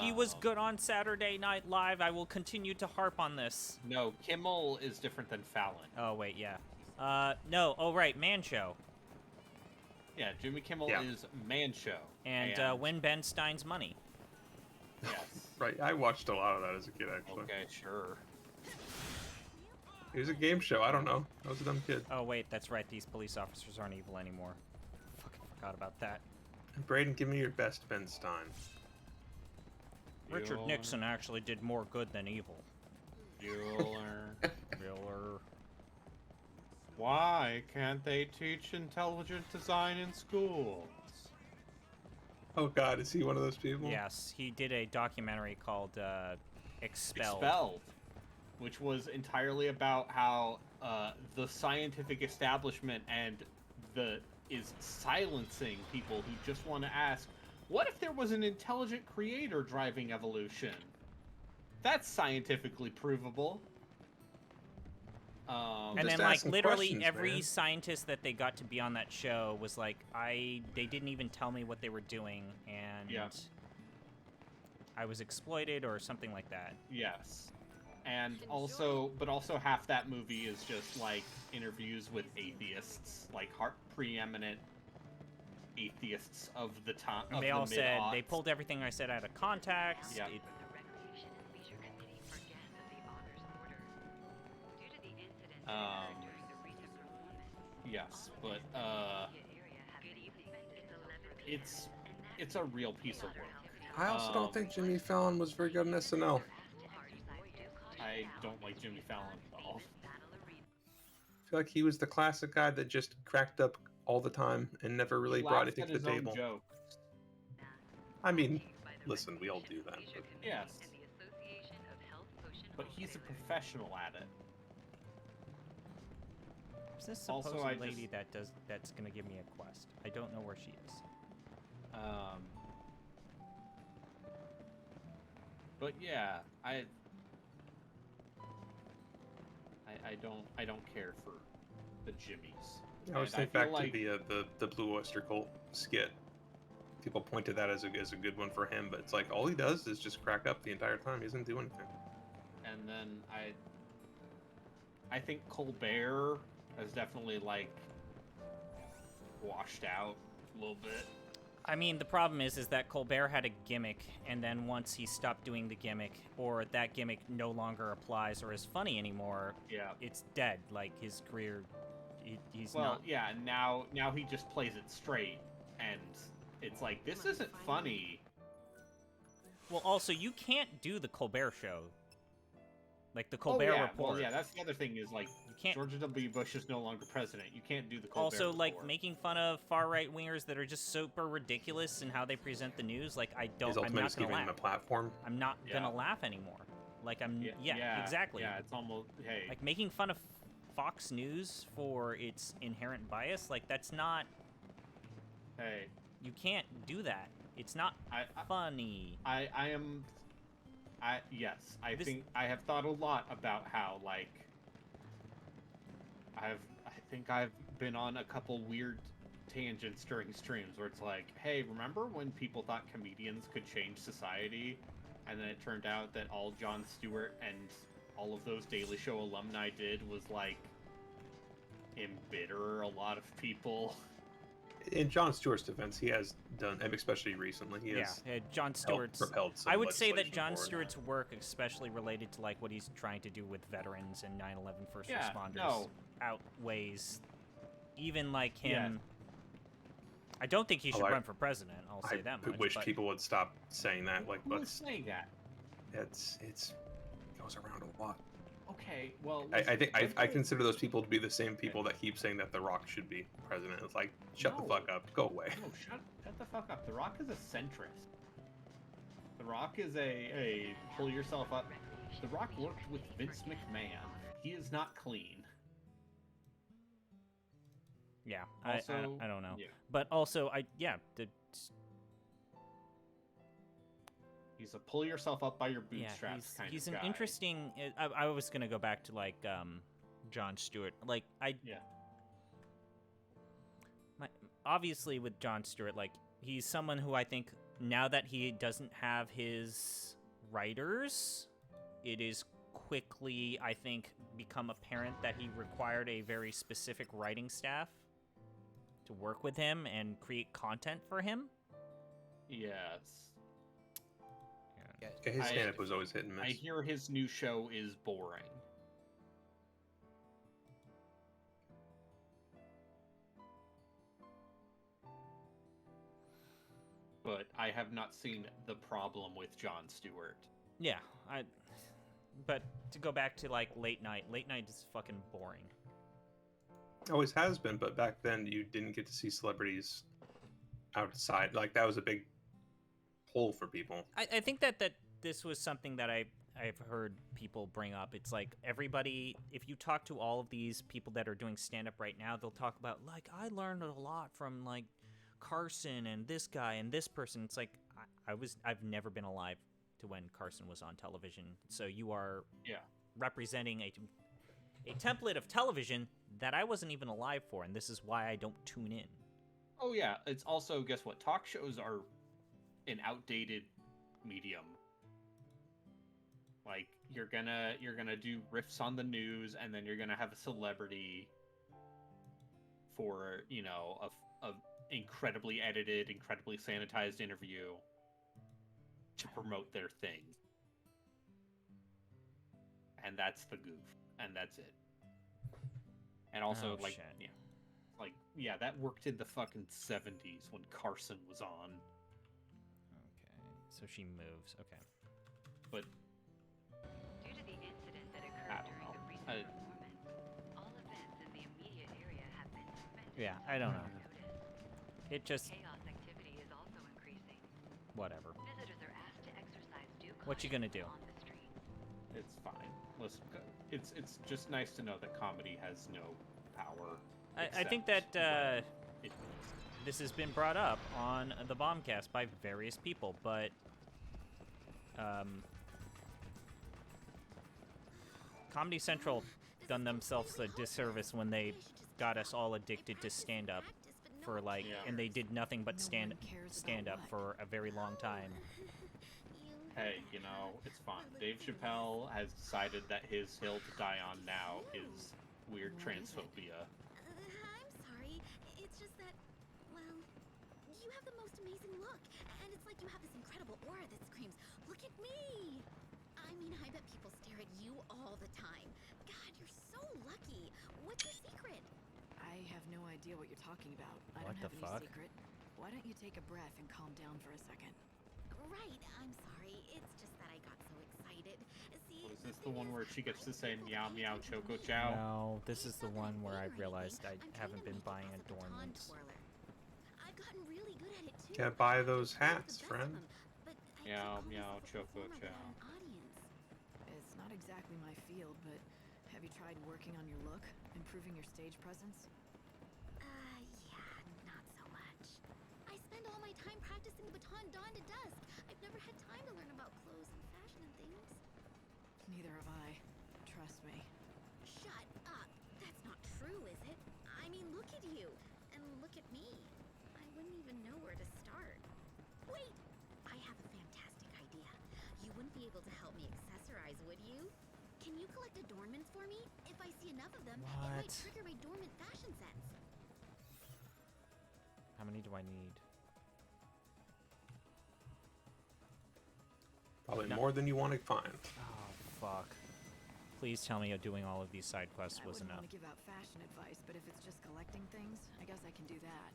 He was good on Saturday Night Live. I will continue to harp on this. No, Kimmel is different than Fallon. Oh, wait, yeah. No. Oh, right, Man Show. Yeah, Jimmy Kimmel is Man Show. And Win Ben Stein's Money. Yes. Right, I watched a lot of that as a kid, actually. Okay, sure. It was a game show, I don't know. I was a dumb kid. Oh, wait, that's right. These police officers aren't evil anymore. Fucking forgot about that. Braden, give me your best Ben Stein. Richard Nixon actually did more good than evil. Bueller. Bueller. Why can't they teach intelligent design in schools? Oh god, is he one of those people? Yes, he did a documentary called Expelled. Expelled, which was entirely about how the scientific establishment is silencing people who just want to ask, what if there was an intelligent creator driving evolution? That's scientifically provable. And then, like, literally every scientist that they got to be on that show was like, they didn't even tell me what they were doing, and I was exploited or something like that. Yes. And also half that movie is just, like, interviews with atheists, like, preeminent atheists of the time. And they all said, they pulled everything I said out of context. Yeah. Yes, but it's a real piece of work. I also don't think Jimmy Fallon was very good in SNL. I don't like Jimmy Fallon at all. I feel like he was the classic guy that just cracked up all the time and never really brought anything to the table. I mean, listen, we all do that. But... Yes. But he's a professional at it. Is this supposed lady that's gonna give me a quest? I don't know where she is. But yeah, I don't care for the Jimmies. I always think back to the Blue Oyster Cult skit. People point to that as a good one for him, but it's like all he does is just crack up the entire time. He doesn't do anything. And then I think Colbert has definitely, like, washed out a little bit. I mean, the problem is that Colbert had a gimmick, and then once he stopped doing the gimmick, or that gimmick no longer applies or is funny anymore, it's dead. Like, his career, he's not... Well, yeah, now he just plays it straight, and it's like, this isn't funny. Well, also, you can't do the Colbert Show. Like, the Colbert Report. Well, yeah, that's the other thing is, like, you can't... George W. Bush is no longer president. You can't do the Colbert Also, Report. like, making fun of far-right wingers that are just super ridiculous in how they present the news, like, I'm not gonna laugh. Giving them a platform. I'm not gonna laugh anymore. Like, exactly. Yeah, it's almost, hey. Like, making fun of Fox News for its inherent bias, like, that's not... Hey. You can't do that. It's not funny. I think I have thought a lot about how, like, I think I've been on a couple weird tangents during streams where it's like, hey, remember when people thought comedians could change society? And then it turned out that all Jon Stewart and all of those Daily Show alumni did was, like, embitter a lot of people. In Jon Stewart's defense, he has done, especially recently, he has Jon Stewart's propelled some I would say that Jon forward. Stewart's work, especially related to, like, what he's trying to do with veterans and 9/11 first responders, outweighs even, like, him. Yeah. I don't think he should run for president. I'll say that much. I wish people would stop saying that. Like, who's saying that? It goes around a lot. Okay, well, I think I consider those people to be the same people that keep saying that The Rock should be president. It's like, shut the fuck up, go away. No, shut the fuck up. The Rock is a centrist. The Rock is a pull yourself up. The Rock worked with Vince McMahon. He is not clean. Yeah, also, I don't know. Yeah. But also, He's a pull yourself up by your Yeah, bootstraps kind he's of an guy. interesting. I was gonna go back to like Jon Stewart. Like Yeah. Obviously with Jon Stewart, like he's someone who I think now that he doesn't have his writers, it is quickly, I think, become apparent that he required a very specific writing staff to work with him and create content for him. Yes. Yeah, his stand-up was always hit and miss. I hear his new show is boring. But I have not seen the problem with Jon Stewart. Yeah, but to go back to like late night is fucking boring. Always has been, but back then you didn't get to see celebrities outside. Like that was a big pull for people. I think that this was something that I've heard people bring up. It's like everybody, if you talk to all of these people that are doing stand-up right now, they'll talk about like, I learned a lot from like Carson and this guy and this person. It's like I've never been alive to when Carson was on television, so you are representing a template of television that I wasn't even alive for, and this is why I don't tune in. Oh yeah, it's also, guess what, talk shows are an outdated medium. Like you're gonna do riffs on the news, and then you're gonna have a celebrity for, you know, a incredibly edited, incredibly sanitized interview to promote their thing. And that's the goof. And that's it. And also, that worked in the fucking 70s when Carson was on. Okay, so she moves. Okay. But due to the incident that occurred during the recent performance, all events in the immediate area have been suspended. Yeah, I don't know. It just... Chaos activity is also increasing. Whatever. Visitors are asked to exercise due caution what you gonna do? on the street. It's fine. Listen, it's just nice to know that comedy has no power. I think that this has been brought up on the Bombcast by various people, but Comedy Central done themselves a disservice when they got us all addicted to stand-up for like, and they did nothing but stand up for a very long time. Hey, you know, it's fine. Dave Chappelle has decided that his hill to die on now is weird transphobia. I'm sorry. It's just that, well, you have the most amazing look. And it's like you have this incredible aura that screams, look at me! I mean, I bet people stare at you all the time. God, you're so lucky. What's your secret? I have no idea what you're talking about. I What don't the have any fuck? secret. Why don't you take a breath and calm down for a second? Right, I'm sorry. It's just that I got so excited. See, What is this, the one where she gets to say meow meow choco chow? No, this is the one where I realized I haven't been buying adornments. I've gotten really good at it too. Can't buy those hats, friend. Meow meow choco chow. It's not exactly my field, but have you tried working on your look? Improving your stage presence? Yeah, not so much. I spend all my time practicing the baton dawn to dusk. I've never had time to learn about clothes and fashion and things. Neither have I. Trust me. Shut up. That's not true, is it? I mean, look at you. And look at me. I wouldn't even know where to start. Wait! I have a fantastic idea. You wouldn't be able to help me accessorize, would you? Can you collect adornments for me? If I see enough of them, it might What? trigger my dormant fashion sense. How many do I need? Probably more than you want to find. Oh, fuck. Please tell me doing all of these side quests I was wouldn't enough. want to give out fashion advice, but if it's just collecting things, I guess I can do that.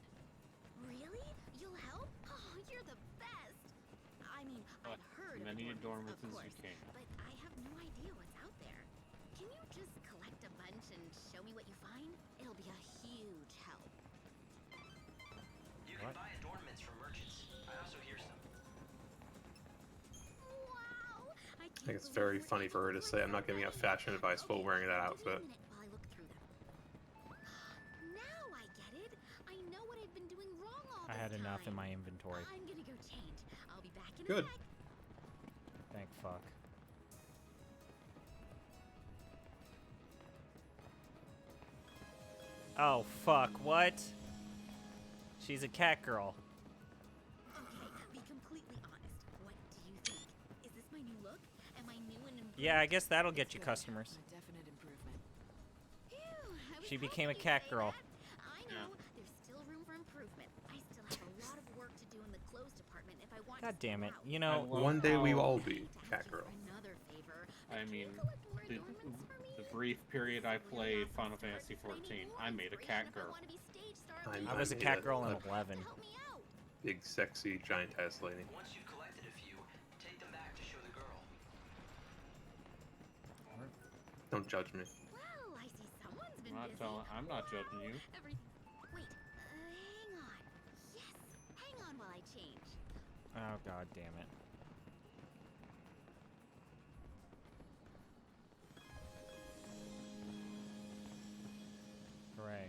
Really? You'll help? Oh, you're the best! I mean, I've heard As many of adornments of as you course, can. but I have no idea what's out there. Can you just collect a bunch and show me what you find? It'll be a huge help. You can buy adornments from merchants. I also hear some. Wow! I think it's very funny for her to say, I'm not giving out fashion advice while wearing that outfit. While I look through them. Now I get it. I know what I've been doing wrong all I this had enough in time. my inventory. I'm gonna go change. I'll be back in Good. a sec. Thank fuck. Oh, fuck. What? She's a cat girl. Okay, be completely honest. What do you think? Is this my new look? Am I new and improved? Yeah, I guess that'll get you customers. A definite improvement. Phew, I was She became a hoping you'd cat say girl. that. I know. There's still room for improvement. I still have a lot of work to do in the clothes department if I want God to damn it. stand out. You know, One day we will all be Ask cat you girl. for another favor. I Can mean, you collect more the, adornments for me? the brief period I This is played really Final awesome Fantasy start to XIV, training I more made a inspiration cat if I girl. wanna be stage star I lead. I was a made cat a- girl in a 11. Help me out. Big, sexy, giant-ass lady. Once you've collected a few, take them back to show the girl. Don't judge me. Well, I see someone's been I'm not busy. telling- I'm not judging you. Everything. Wait, hang on. Yes, hang on while I change. Oh, god damn it. Hooray.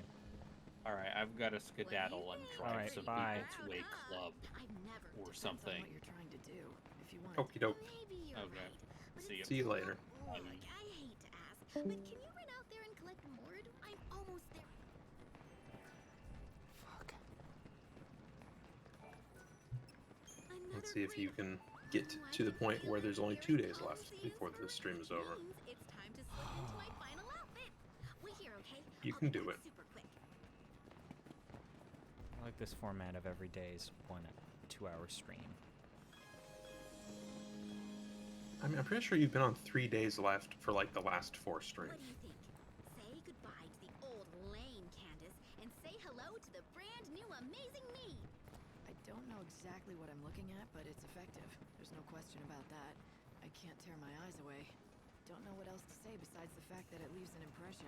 Alright, I've got to skedaddle and drive Alright, some bye. people to a club I've never. or Depends on something. what you're trying to do. If you want Okie doke. Maybe you're Okay. right. But See it's ya. See you later. Look, I hate to ask, but can you run out there and collect more? I'm almost there. Fuck. Let's see if you can get to the point where there's only 2 days left before the stream is over. It's time to slip into my final outfit. Wait here, okay? You I'll can do do it. super quick. I like this format of every day's 1 2-hour stream. I mean, I'm pretty sure you've been on 3 days left for like the last 4 streams. What do you think? Say goodbye to the old lame Candace and say hello to the brand new amazing me. I don't know exactly what I'm looking at, but it's effective. There's no question about that. I can't tear my eyes away. Don't know what else to say besides the fact that it leaves an impression.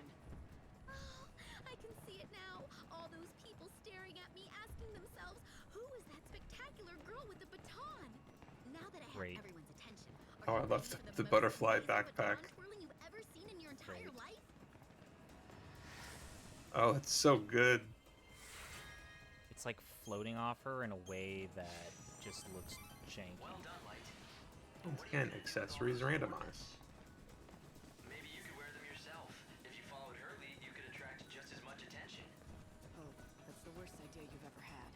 Oh, I can see it now. All those people staring at me, asking themselves, who is that spectacular girl with the baton? Now that I have Great. everyone's attention, Oh, I love the butterfly backpack. twirling you've ever seen in your entire Great. life? Oh, it's so good. It's like floating off her in a way that just looks janky. Well done, Light. Once again, accessories randomized. Maybe you could wear them yourself. If you followed her lead, you could attract just as much attention. Oh, that's the worst idea you've ever had.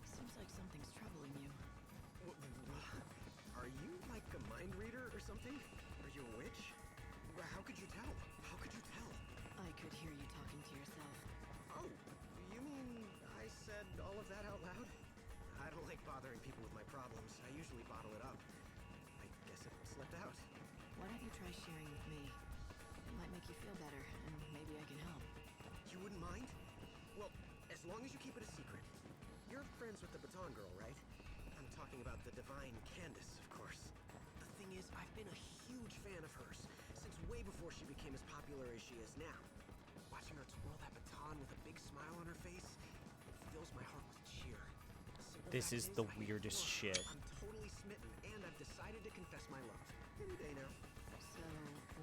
Seems like something's troubling you. Are you like a mind reader or something? Are you a witch? How could you tell? How could you tell? I could hear you talking to yourself. Oh, you mean I said all of that out loud? I don't like bothering people with my problems. I usually bottle it up. I guess it slipped out. Why don't you try sharing with me? It might make you feel better, and maybe I can help. You wouldn't mind? Well, as long as you keep it a secret. You're friends with the baton girl, right? I'm talking about the divine Candace, of course. The thing is, I've been a huge fan of hers since way before she became as popular as she is now. Watching her twirl that baton with a big smile on her face, it fills my heart with cheer. Simple This fact is the I weirdest adore her. shit. I'm totally smitten, and I've decided to confess my love. Any day now. So,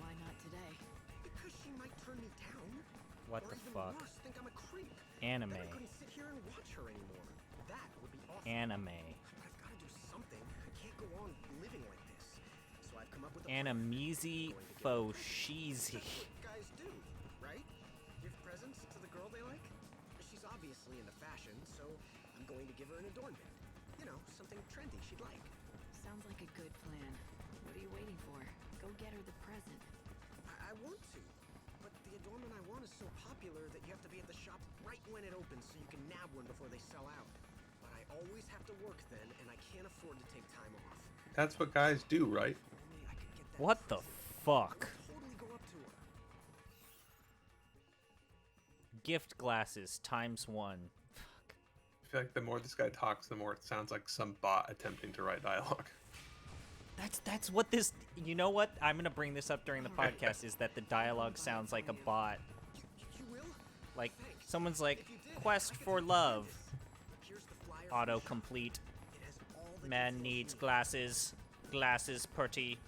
why not today? Because she might turn me down. What or the even fuck? worse, think I'm a creep. Anime. Then I couldn't sit here and watch her anymore. That would be awful. Anime. But I've got to do something. I can't go on living like this. So I've come up with a Animeezy fosheezy. guys do, right? Give presents to the girl they like? She's obviously into fashion, so I'm going to give her an adornment. You know, something trendy she'd like. Sounds like a good plan. What are you waiting for? Go get her the present. I want to. But the adornment I want is so popular that you have to be at the shop right when it opens so you can nab one before they sell out. But I always have to work then, and I can't afford to take time off. That's what guys do, right? Only I could get that What the fuck? totally go up to her. Gift glasses times 1. I feel like the more this guy talks, the more it sounds like some bot attempting to write dialogue. That's what this. You know what? I'm gonna bring this up during the podcast. Is that the dialogue sounds like a bot? You will? Like someone's like, "Quest for love." Here's the flyer. Autocomplete. It has all the Man details needs you need. glasses. Glasses pretty.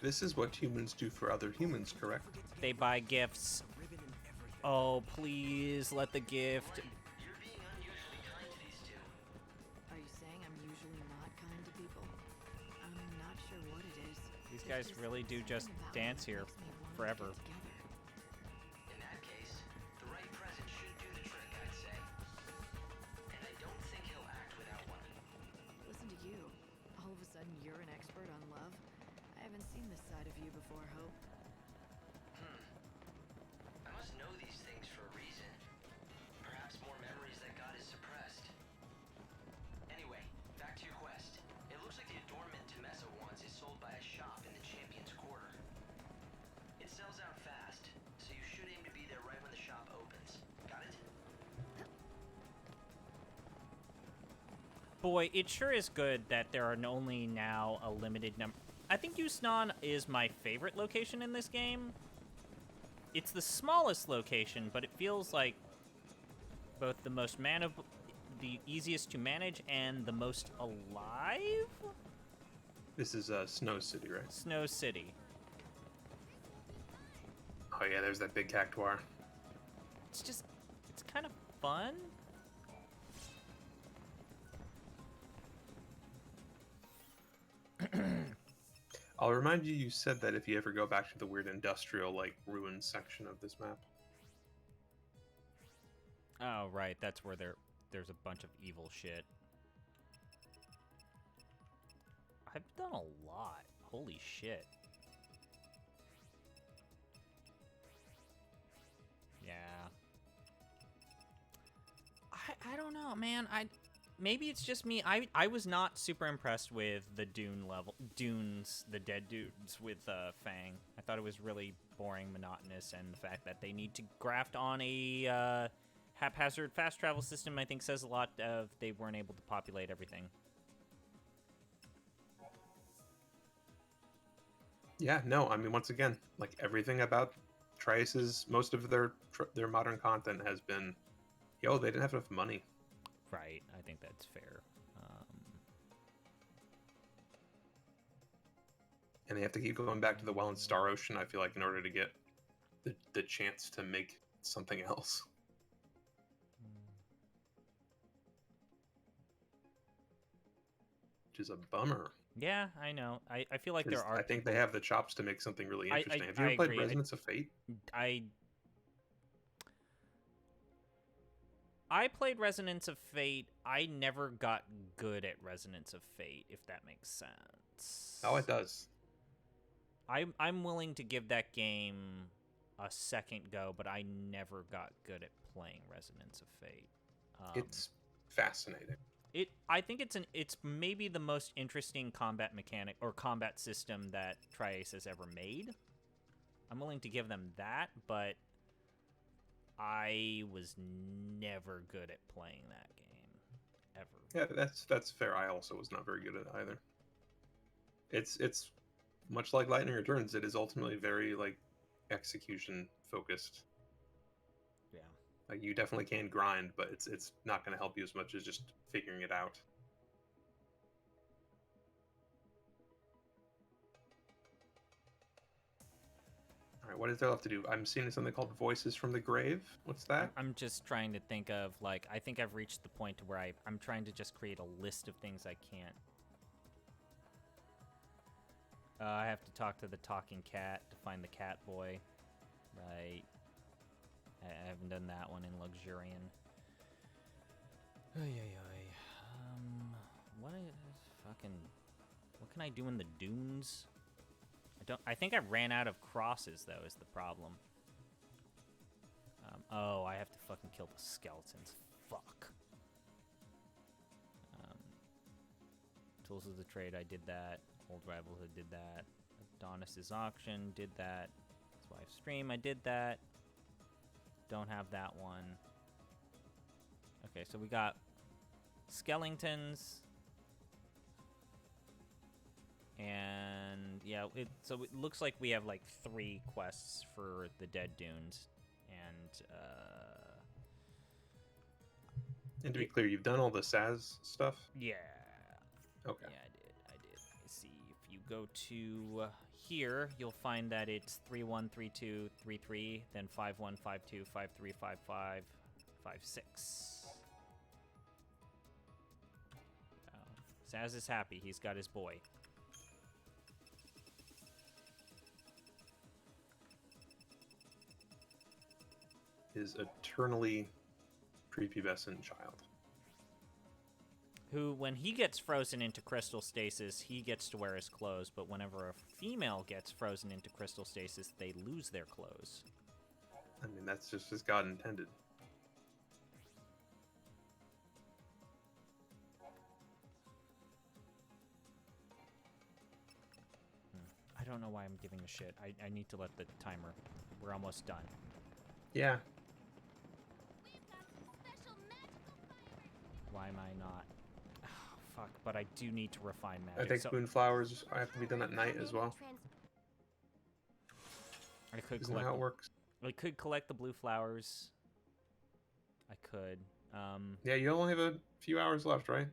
This is what humans do for other humans, correct? They buy gifts. Ribbon and everything. Oh, please let the gift. You're being unusually kind to these two. usually not kind to people. I'm not sure what it is. These There's guys really do just something about dance it here that makes me wanna forever. get together. In that case, the right present should do the trick, I'd say. And I don't think he'll act without one. Listen to you. All of a sudden, you're an expert on love. I haven't seen this side of you before, Hope. I must know these things for a reason. Perhaps more memories that God has suppressed. Anyway, back to your quest. It looks like the adornment Temessa wants is sold by a shop in the Champion's Quarter. It sells out fast, so you should aim to be there right when the shop opens. Got it? Boy, it sure is good that there are only now a limited number. I think Yusnan is my favorite location in this game. It's the smallest location, but it feels like both the most the easiest to manage and the most alive? This is Snow City, right? Snow City. Oh yeah, there's that big cactuar. It's kind of fun. I'll remind you, you said that if you ever go back to the weird industrial, like, ruined section of this map. Oh, right. That's where there's a bunch of evil shit. I've done a lot. Holy shit. Yeah. I don't know, man. Maybe it's just me. I was not super impressed with the Dunes, the dead dudes with Fang. I thought it was really boring, monotonous, and the fact that they need to graft on a haphazard fast travel system, I think, says a lot of they weren't able to populate everything. Yeah, no, I mean, once again, like, everything about Trice's, most of their modern content has been, yo, they didn't have enough money. Right, I think that's fair. And they have to keep going back to the well in Star Ocean, I feel like, in order to get the chance to make something else. Which is a bummer. Yeah, I know. I feel like there are. I think they have the chops to make something really interesting. Have you ever played Resonance of Fate? I played Resonance of Fate. I never got good at Resonance of Fate, if that makes sense. Oh, it does. I'm willing to give that game a second go, but I never got good at playing Resonance of Fate. It's fascinating. I think it's maybe the most interesting combat mechanic or combat system that Tri-Ace has ever made. I'm willing to give them that, but I was never good at playing that game, ever. Yeah, that's fair. I also was not very good at it either. It's much like Lightning Returns. It is ultimately very, like, execution focused. Yeah. Like, you definitely can grind, but it's not going to help you as much as just figuring it out. All right, what is there left to do? I'm seeing something called Voices from the Grave. What's that? I'm just trying to think of, like, I think I've reached the point to where I'm trying to just create a list of things I can't. I have to talk to the talking cat to find the cat boy. Right. I haven't done that one in Luxurian. What can I do in the dunes? I think I ran out of crosses, though, is the problem. Oh, I have to fucking kill the skeletons. Fuck. Tools of the Trade, I did that. Old Rivals, I did that. Adonis's Auction, did that. His Wife's Stream, I did that. Don't have that one. Okay, so we got Skellingtons. And yeah, so it looks like we have like 3 quests for the Dead Dunes. And to be clear, you've done all the Saz stuff? Yeah. Okay. Yeah, I did. Let's see, if you go to here, you'll find that it's 313233, then 5152, 5355, 56. Saz is happy. He's got his boy. His eternally prepubescent child. Who, when he gets frozen into crystal stasis, he gets to wear his clothes, but whenever a female gets frozen into crystal stasis, they lose their clothes. I mean, that's just as God intended. I don't know why I'm giving a shit. I need to let the timer... We're almost done. Yeah. Why am I not? Oh, fuck, but I do need to refine magic. I think moonflowers have to be done at night as well. I could Isn't that how it works? I could collect the blue flowers. I could. Yeah, you only have a few hours left, right?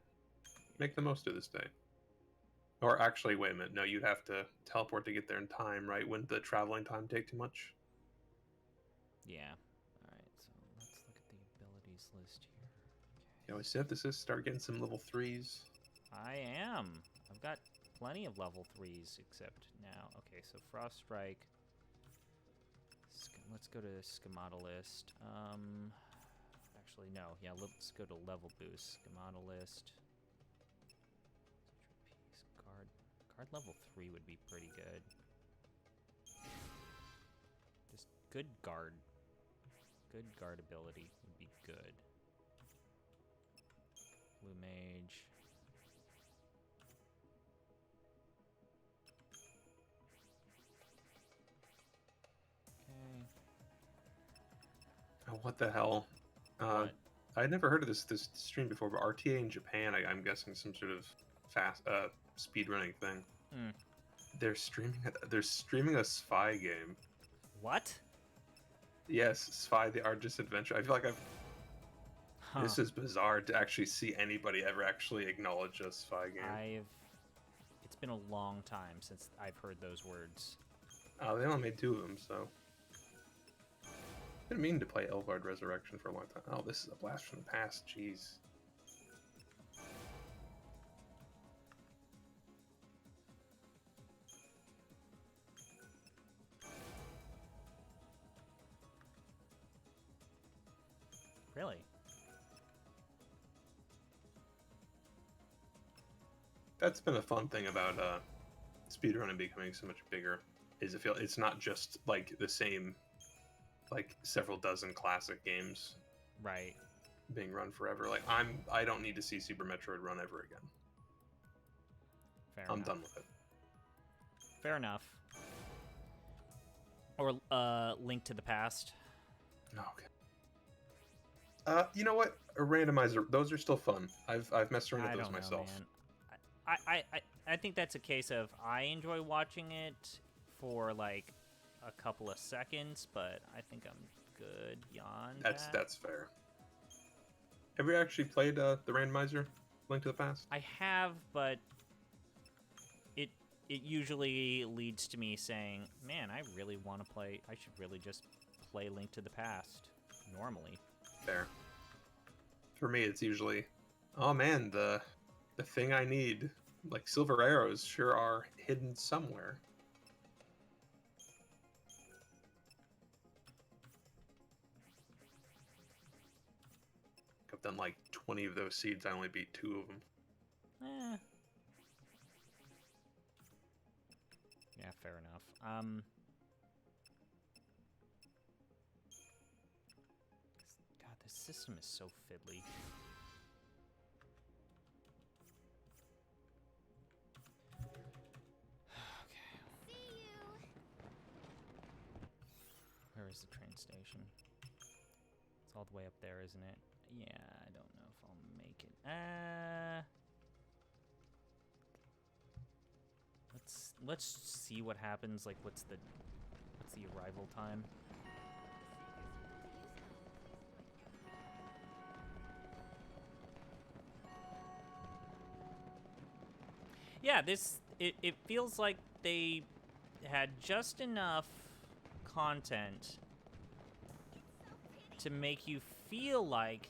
Make the most of this day. Or actually, wait a minute. No, you'd have to teleport to get there in time, right? Wouldn't the traveling time take too much? Yeah. Alright, so let's look at the abilities list here. You know, synthesis, start getting some level 3s. I am. I've got plenty of level 3s, except now. Okay, so Frost Strike. Let's go to Schematalist. Actually, no. Yeah, let's go to level boost. Schematalist. Guard level 3 would be pretty good. Just good guard. Good guard ability would be good. Blue Mage. Okay. Oh, what the hell? I'd never heard of this stream before, but RTA in Japan, I'm guessing some sort of fast speedrunning thing. Mm. They're streaming a spy game. What? Yes, Spy the Artist Adventure. I feel like this is bizarre to actually see anybody ever actually acknowledge a spy game. It's been a long time since I've heard those words. Oh, they only made 2 of them, so. I didn't mean to play Elvard Resurrection for a long time. Oh, this is a blast from the past. Jeez. Really? That's been a fun thing about speedrunning becoming so much bigger. Is it's not just like the same, like several dozen classic games, right, being run forever. Like I don't need to see Super Metroid run ever again. I'm done with it. Fair enough. Or Link to the Past. Okay. You know what? A randomizer. Those are still fun. I've messed around with those myself. Man. I think that's a case of I enjoy watching it for like a couple of seconds, but I think I'm good beyond that. That's fair. Have you actually played the randomizer, Link to the Past? I have, but it usually leads to me saying, "Man, I really want to play. I should really just play Link to the Past normally." Fair. For me, it's usually, oh man, the thing I need, like silver arrows, sure are hidden somewhere. I've done like 20 of those seeds. I only beat 2 of them. Yeah, fair enough. God, this system is so fiddly. Okay. Where is the train station? It's all the way up there, isn't it? Yeah, I don't know if I'll make it. Let's see what happens. Like, what's the arrival time? Yeah, it feels like they had just enough content to make you feel like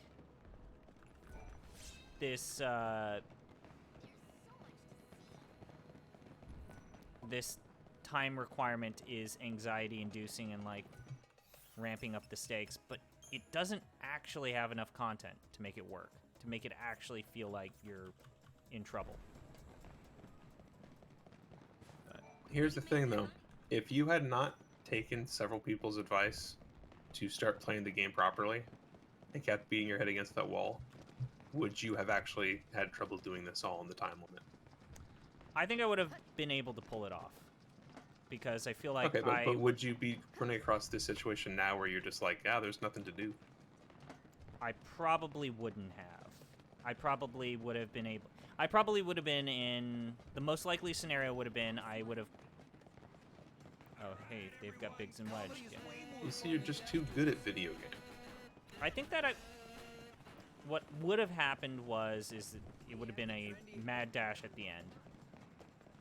this this time requirement is anxiety-inducing and, like, ramping up the stakes, but it doesn't actually have enough content to make it work, to make it actually feel like you're in trouble. But Here's the thing, though. If you had not taken several people's advice to start playing the game properly and kept beating your head against that wall, would you have actually had trouble doing this all in the time limit? I think I would have been able to pull it off, because I feel like Okay, but would you be running across this situation now where you're just like, there's nothing to do? I probably wouldn't have. I probably would have been able... I probably would have been in... The most likely scenario would have been I would have... Oh, hey, they've got Biggs and Wedge again. You see, you're just too good at video games. I think that what would have happened is that it would have been a mad dash at the end.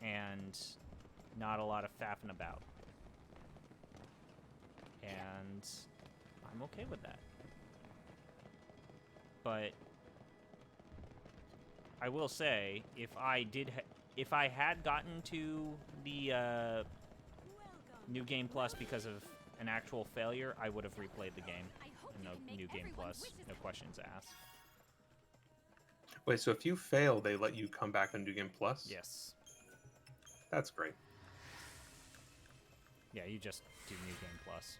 And not a lot of faffing about. And I'm okay with that. But I will say, if I had gotten to the New Game Plus because of an actual failure, I would have replayed the game. No New Game Plus, no questions asked. Wait, so if you fail, they let you come back on New Game Plus? Yes. That's great. Yeah, you just do New Game Plus.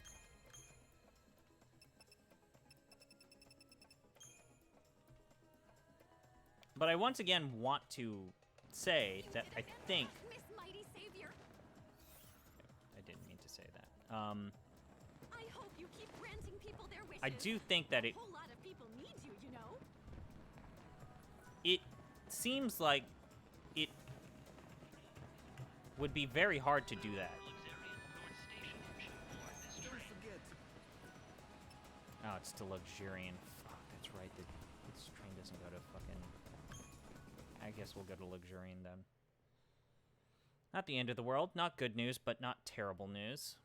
But I once again want to say that I think... I didn't mean to say that. I hope you keep granting people their wishes. I do think that A whole lot of people need you, you know? It seems like it would be very hard to do that. Oh, it's to Luxurian. Fuck, that's right. This train doesn't go to fucking... I guess we'll go to Luxurian then. Not the end of the world. Not good news, but not terrible news.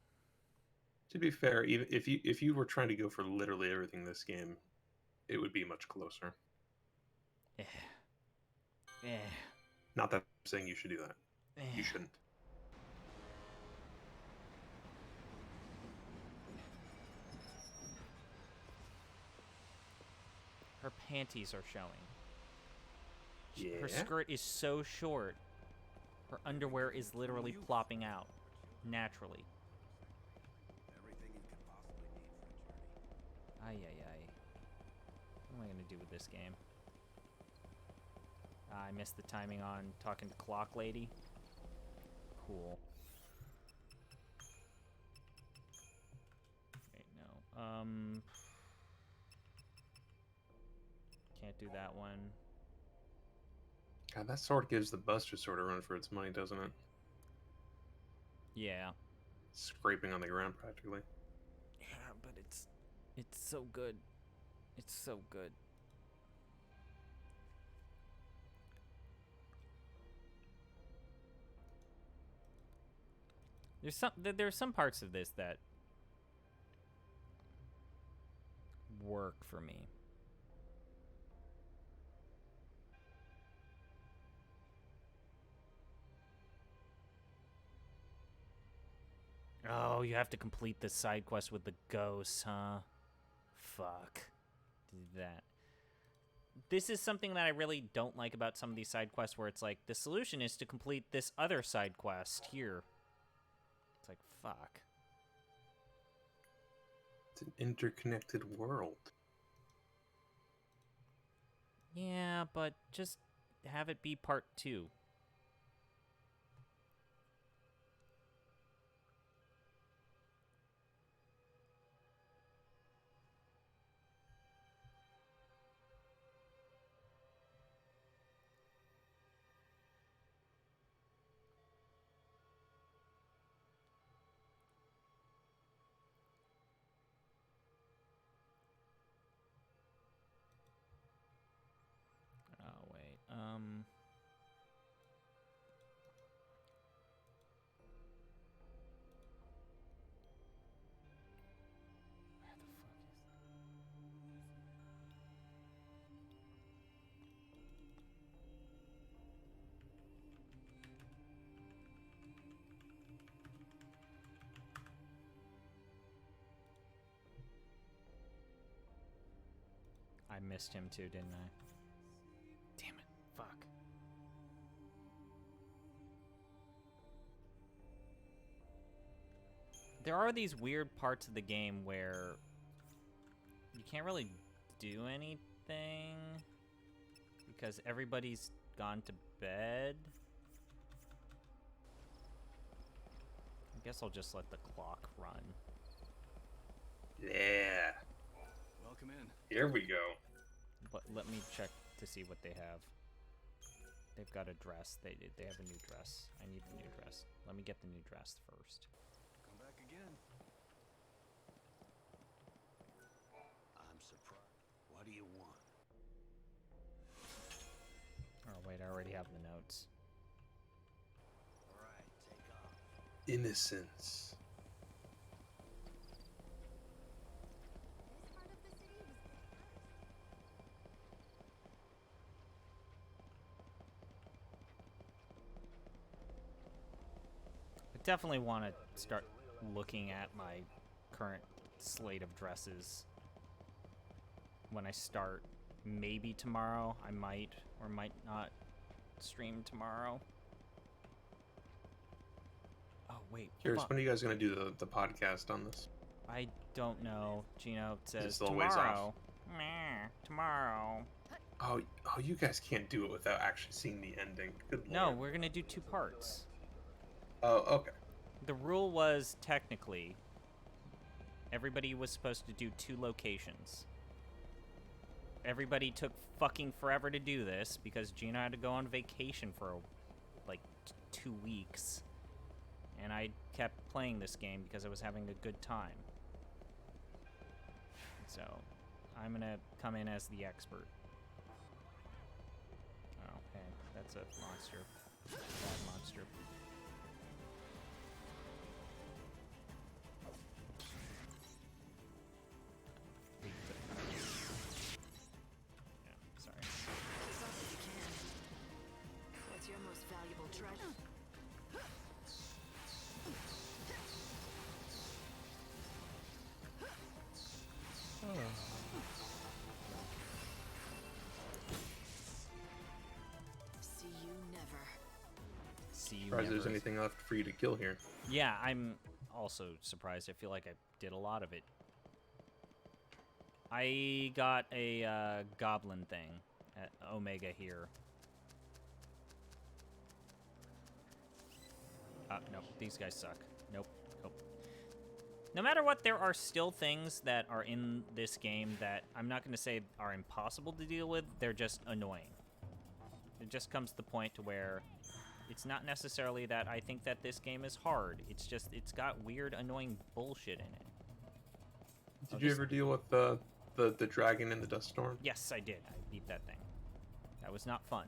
To be fair, even if you were trying to go for literally everything in this game, it would be much closer. Not that I'm saying you should do that. You shouldn't. Her panties are showing. Yeah. Her skirt is so short. Her underwear is literally plopping out. Naturally. Ay, ay, ay. What am I going to do with this game? I missed the timing on talking to Clock Lady. Cool. Wait, no. Can't do that one. God, that sword gives the Buster Sword a run for its money, doesn't it? Yeah. Scraping on the ground, practically. Yeah, but it's so good. It's so good. There's some parts of this that work for me. Oh, you have to complete the side quest with the ghosts, huh? Fuck. Did that. This is something that I really don't like about some of these side quests, where it's like, the solution is to complete this other side quest here. It's like, fuck. It's an interconnected world. Yeah, but just have it be part 2. Oh, wait. Where the fuck is... missed him too, didn't I? Damn it. Fuck. There are these weird parts of the game where you can't really do anything because everybody's gone to bed. I guess I'll just let the clock run. Yeah. Welcome in. Here we go. But let me check to see what they have. They've got a dress. They have a new dress. I need the new dress. Let me get the new dress first. Come back again. I'm surprised. What do you want? Oh wait, I already have the notes. All right, take off. Innocence. I definitely want to start looking at my current slate of dresses when I start. Maybe tomorrow. I might or might not stream tomorrow. Oh wait, Curious, when are you guys gonna do the podcast on this? I don't know. Gino says still a ways off? tomorrow. Meh, tomorrow. Oh, you guys can't do it without actually seeing the ending. Good No, lord. we're gonna do 2 parts. Oh, okay. The rule was technically everybody was supposed to do 2 locations. Everybody took fucking forever to do this because Gina had to go on vacation for like 2 weeks. And I kept playing this game because I was having a good time. So, I'm gonna come in as the expert. Oh, hey, that's a monster. Bad monster. Yeah, sorry. As often as you can. What's your most valuable treasure? See you never. See you Surprised there's never. anything left for you to kill here. Yeah, I'm also surprised. I feel like I did a lot of it. I got a goblin thing at Omega here. No, these guys suck. Nope, nope. No matter what, there are still things that are in this game that I'm not going to say are impossible to deal with. They're just annoying. It just comes to the point to where it's not necessarily that I think that this game is hard. It's just, it's got weird, annoying bullshit in it. Did you ever deal with the dragon in the dust storm? Yes, I did. I beat that thing. That was not fun.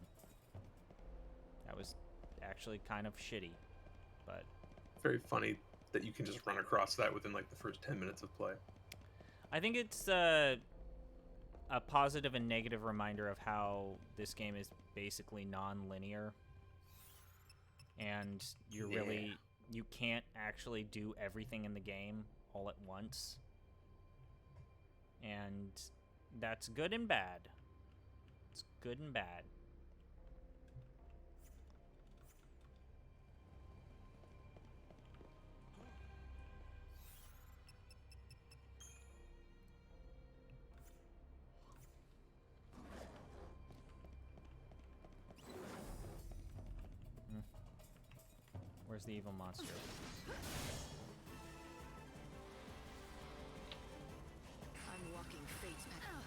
That was actually kind of shitty, but... Very funny that you can just run across that within like the first 10 minutes of play. I think it's a positive and negative reminder of how this game is basically non-linear. And you really, you can't actually do everything in the game all at once. And that's good and bad. It's good and bad. Where's the evil monster? I'm walking fate's path.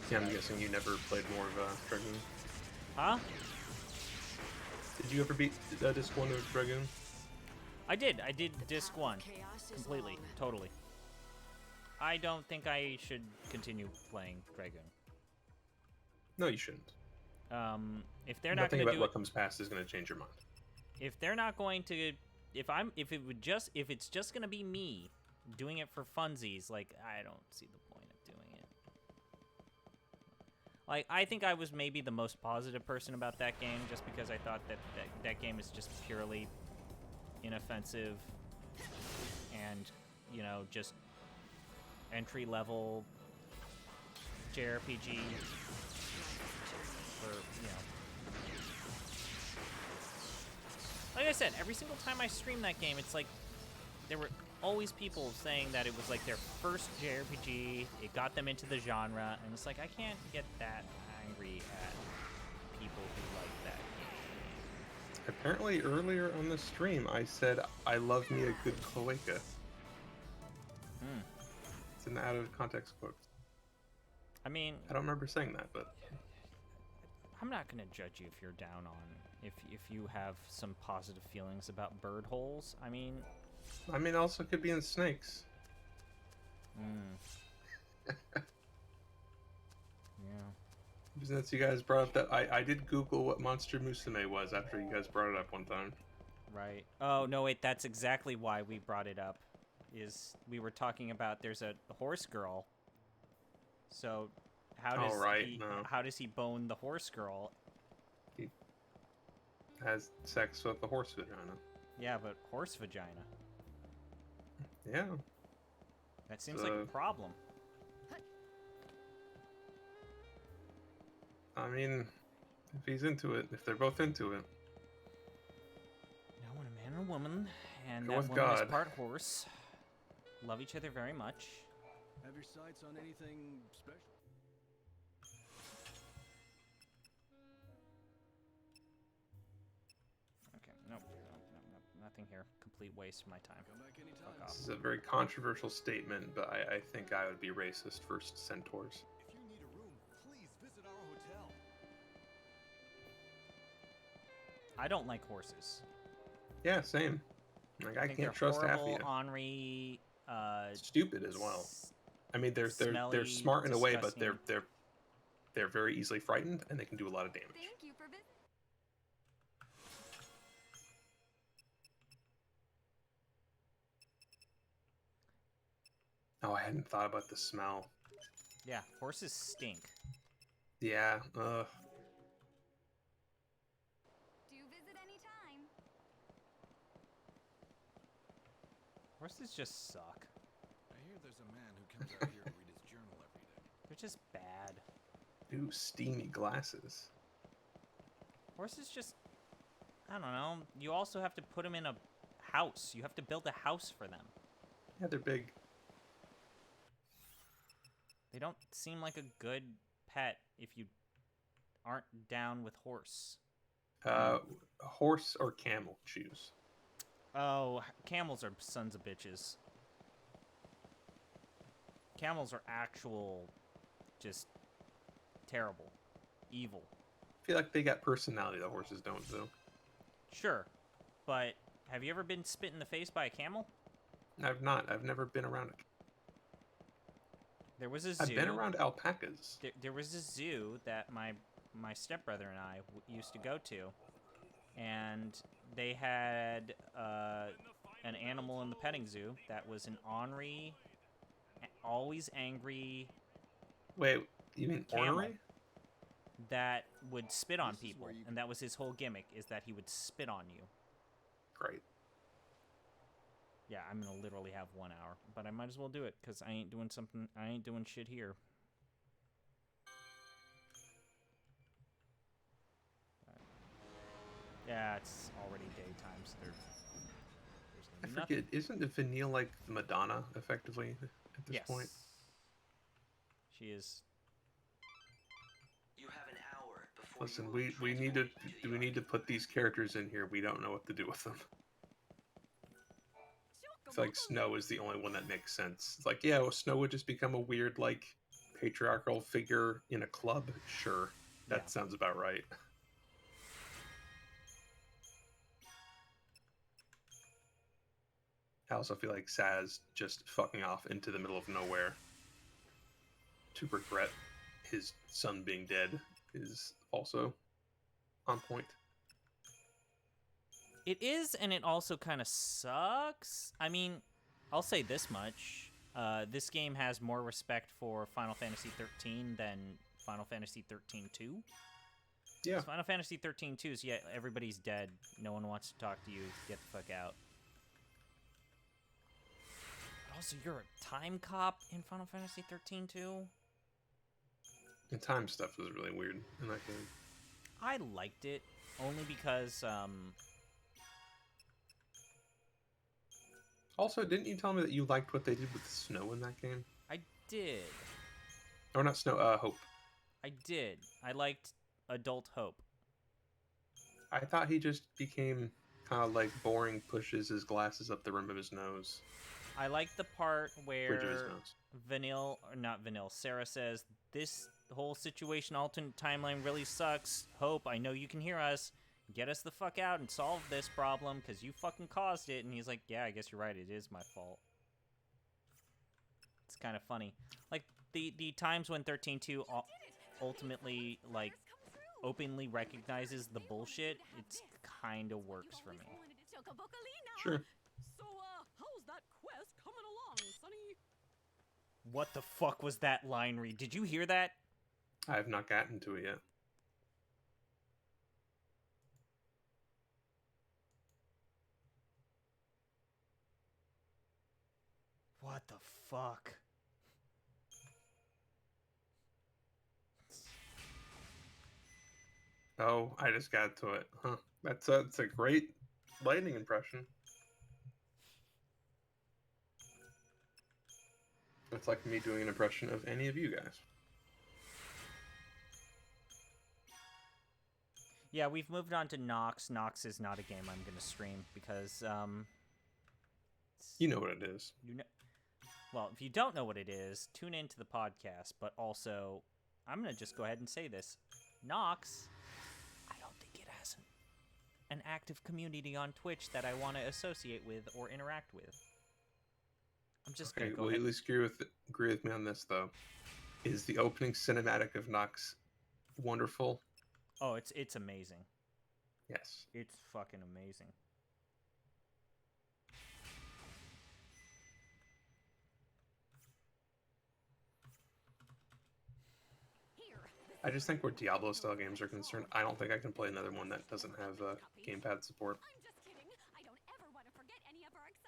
Yeah, I'm guessing you never played more of Dragoon. Huh? Did you ever beat Disc 1 of Dragoon? I did. I did Disc 1. Completely. Totally. I don't think I should continue playing Dragoon. No, you shouldn't. If they're not Nothing going to about do what it, comes past is going to change your mind. if they're not going to, if it's just going to be me doing it for funsies, like, I don't see the point of doing it. Like, I think I was maybe the most positive person about that game, just because I thought that game is just purely inoffensive and, you know, just entry-level JRPG for, you know. Like I said, every single time I stream that game, it's like there were always people saying that it was like their first JRPG, it got them into the genre, and it's like I can't get that angry at people who like that game. Apparently, earlier on the stream, I said I love me a good cloaca. It's an out of context quote. I mean, I don't remember saying that, but I'm not gonna judge you if you're down on if you have some positive feelings about bird holes. I mean, also could be in snakes. Yeah. Since you guys brought up that, I did Google what Monster Musume was after you guys brought it up one time. Right. Oh, no, wait, that's exactly why we brought it up. Is we were talking about there's a horse girl. So how does he bone the horse girl? He has sex with the horse vagina. Yeah, but horse vagina. Yeah. That seems like a problem. I mean, if he's into it, if they're both into it. You know, when a man and a woman, and Go that with woman God. is part horse, love each other very much. Have your sights on anything special? Okay, nope, nothing here. Complete waste of my time. Come back anytime. Fuck off. This is a very controversial statement, but I think I would be racist for centaurs. If you need a room, please visit our hotel. I don't like horses. Yeah, same. Like I think can't they're trust half of horrible, you. ornery, Stupid as well. I mean, they're smelly, smart in a way, but disgusting. they're very easily frightened and they can do a lot of damage. Thank you for visiting. Oh, I hadn't thought about the smell. Yeah, horses stink. Yeah. Do visit anytime. Horses just suck. I hear there's a man who comes out here to read his journal every day. They're just bad. Ooh, steamy glasses. Horses just, I don't know. You also have to put them in a house. You have to build a house for them. Yeah, they're big. They don't seem like a good pet if you aren't down with horse. Horse or camel, choose. Oh, camels are sons of bitches. Camels are actual, just terrible, evil. I feel like they got personality that horses don't, though. Sure, but have you ever been spit in the face by a camel? I've not. I've never been around it. There was a zoo. I've been around alpacas. There was a zoo that my stepbrother and I used to go to, and they had an animal in the petting zoo that was an ornery, always angry. Wait, you mean camel ornery? That would spit on people, and that was his whole gimmick, is that he would spit on you. Great. Yeah, I'm gonna literally have 1 hour, but I might as well do it because I ain't doing shit here. Yeah, it's already daytime, so there's I gonna be forget. nothing. Isn't the Vanille like Madonna, effectively, at this Yes. point? She is. You have an hour before Listen, you we need to put these characters in here. We don't know what to do with them. It's like Snow is the only one that makes sense. It's like, yeah, well, Snow would just become a weird, like, patriarchal figure in a club. Sure, that sounds about right. I also feel like Saz just fucking off into the middle of nowhere to regret his son being dead is also on point. It is, and it also kind of sucks. I mean, I'll say this much. This game has more respect for Final Fantasy XIII than Final Fantasy XIII 2. Yeah. Final Fantasy XIII 2 is, yeah, everybody's dead. No one wants to talk to you. Get the fuck out. But also, you're a time cop in Final Fantasy XIII 2? The time stuff was really weird in that game. I liked it, only because, Also, didn't you tell me that you liked what they did with the snow in that game? I did. Or not snow, Hope. I did. I liked Adult Hope. I thought he just became kind of like boring, pushes his glasses up the rim of his nose. I like the part Bridge of his where nose. Sarah says, this whole situation, alternate timeline really sucks. Hope, I know you can hear us. Get us the fuck out and solve this problem, because you fucking caused it. And he's like, yeah, I guess you're right, it is my fault. It's kind of funny. Like, the times when 13-2 ultimately, like, openly recognizes the bullshit, it's kind of works for me. Sure. So, how's that quest coming along, Sonny? What the fuck was that line read? Did you hear that? I have not gotten to it yet. What the fuck? Oh, I just got to it. Huh. That's a great lightning impression. It's like me doing an impression of any of you guys. Yeah, we've moved on to Nox. Nox is not a game I'm going to stream because, you know what it is. Well, if you don't know what it is, tune into the podcast, but also, I'm going to just go ahead and say this. Nox, I don't think it has an active community on Twitch that I want to associate with or interact with. I'm just going to go will ahead. you at least agree with me on this, though? Is the opening cinematic of Nox wonderful? Oh, it's amazing. Yes. It's fucking amazing. I just think where Diablo-style games are concerned, I don't think I can play another one that doesn't have gamepad support.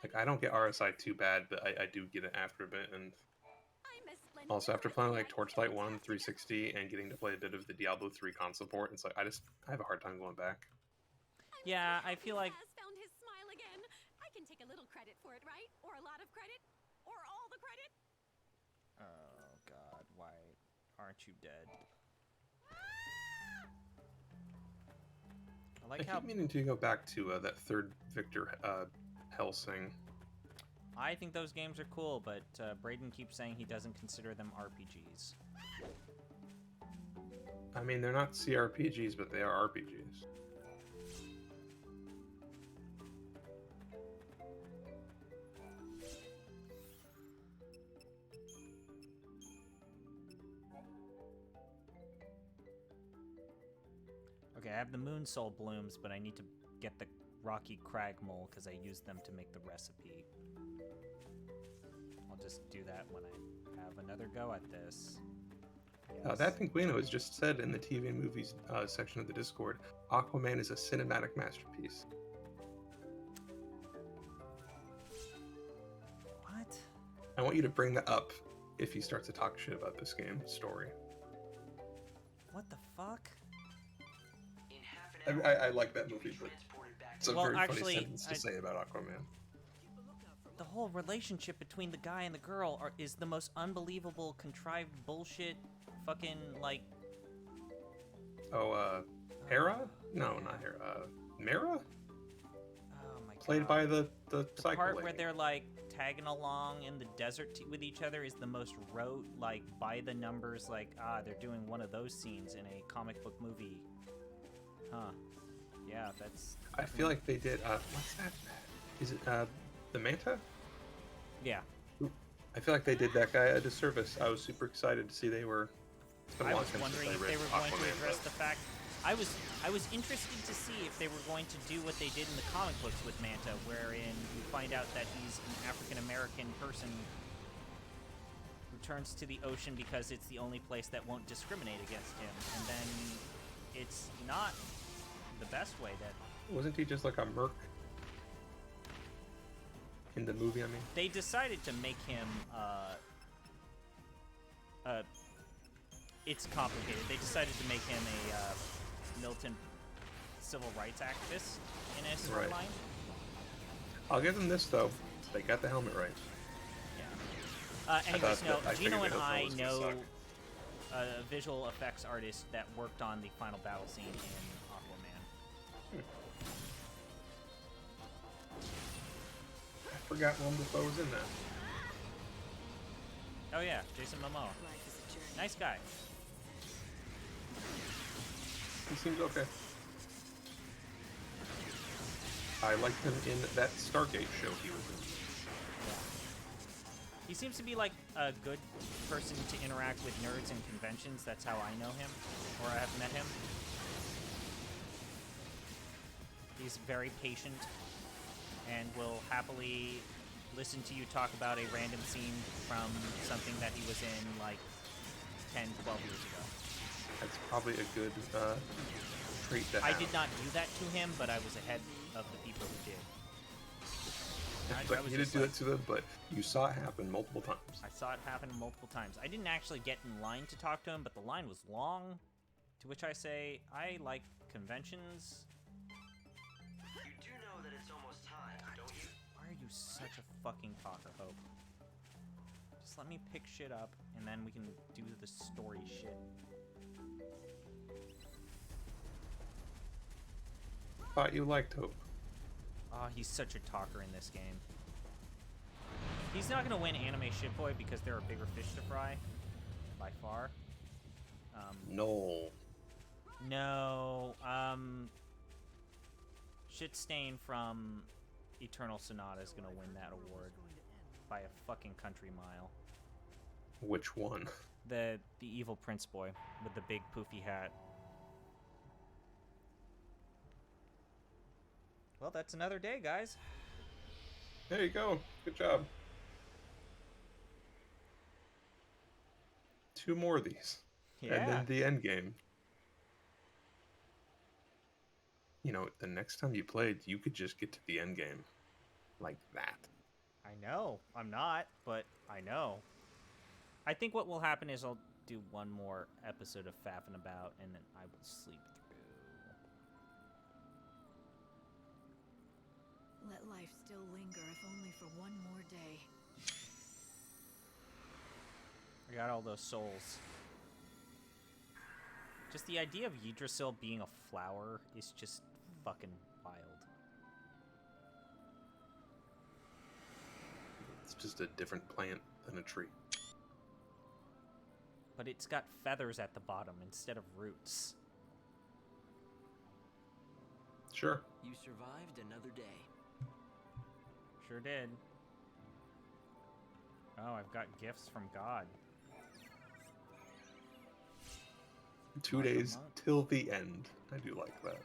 Like, I don't get RSI too bad, but I do get it after a bit, and also after playing like Torchlight 1 on the 360 and getting to play a bit of the Diablo 3 console port, it's like I have a hard time going back. Yeah, I feel like found his smile again. I can take a little credit for it, right? Or a lot of credit? Or all the credit? oh god, why aren't you dead? I like I how keep meaning to go back to that third Victor Helsing. I think those games are cool, but Braden keeps saying he doesn't consider them RPGs. I mean, they're not CRPGs, but they are RPGs. Okay, I have the Moon Soul Blooms, but I need to get the Rocky Crag Mole because I use them to make the recipe. I'll just do that when I have another go at this. Yes. That Pinguino has just said in the TV and movies section of the Discord, Aquaman is a cinematic masterpiece. What? I want you to bring that up if he starts to talk shit about this game story. What the fuck? I like that movie, but it's a very funny sentence to say about Aquaman. The whole relationship between the guy and the girl is the most unbelievable, contrived bullshit fucking, like... Oh, Hera? No, not Hera. Mira? Oh my god. Played by the psycho part lady. where they're, like, tagging along in the desert with each other is the most rote, like, by the numbers, like, they're doing one of those scenes in a comic book movie. Huh. Yeah, that's... I feel like they did, what's that? Is it, the Manta? Yeah. I feel like they did that guy a disservice. I was super excited to see they were... I was wondering if they were going to address the fact... I was interested to see if they were going to do what they did in the comic books with Manta, wherein you find out that he's an African-American person who turns to the ocean because it's the only place that won't discriminate against him. And then it's not the best way that... Wasn't he just like a merc? In the movie, I mean? They decided to make him, it's complicated. They decided to make him a, militant civil rights activist in a storyline. Right. I'll give them this, though. They got the helmet right. Yeah. Anyways, no, Gino and I was know a visual effects artist that worked on the final battle scene in Aquaman. I forgot Willem Dafoe was in that. Oh yeah, Jason Momoa. Nice guy. He seems okay. I liked him in that Stargate show he was in. He seems to be like a good person to interact with nerds and conventions. That's how I know him, or I have met him. He's very patient and will happily listen to you talk about a random scene from something that he was in like 10, 12 years ago. That's probably a good trait to have. I did not do that to him, but I was ahead of the people who did. Like, you didn't do it to them, but you saw it happen multiple times. I saw it happen multiple times. I didn't actually get in line to talk to him, but the line was long, to which I say, I like conventions. You do know that it's almost time, don't you? Why are you such a fucking talker, Hope? Just let me pick shit up, and then we can do the story shit. Thought you liked Hope. Oh, he's such a talker in this game. He's not gonna win Anime Shitboy because there are bigger fish to fry, by far. No. No, Shitstain from Eternal Sonata is gonna win that award by a fucking country mile. Which one? The evil Prince Boy with the big poofy hat. Well, that's another day, guys. There you go. Good job. 2 more of these. Yeah. And then the end game. You know, the next time you played, you could just get to the end game. Like that. I know. I'm not, but I know. I think what will happen is I'll do one more episode of Faffin' About, and then I will sleep through. Let life still linger, if only for one more day. I got all those souls. Just the idea of Yggdrasil being a flower is just fucking wild. It's just a different plant than a tree. But it's got feathers at the bottom instead of roots. Sure. You survived another day. Sure did. Oh, I've got gifts from God. 2 days till the end. I do like that.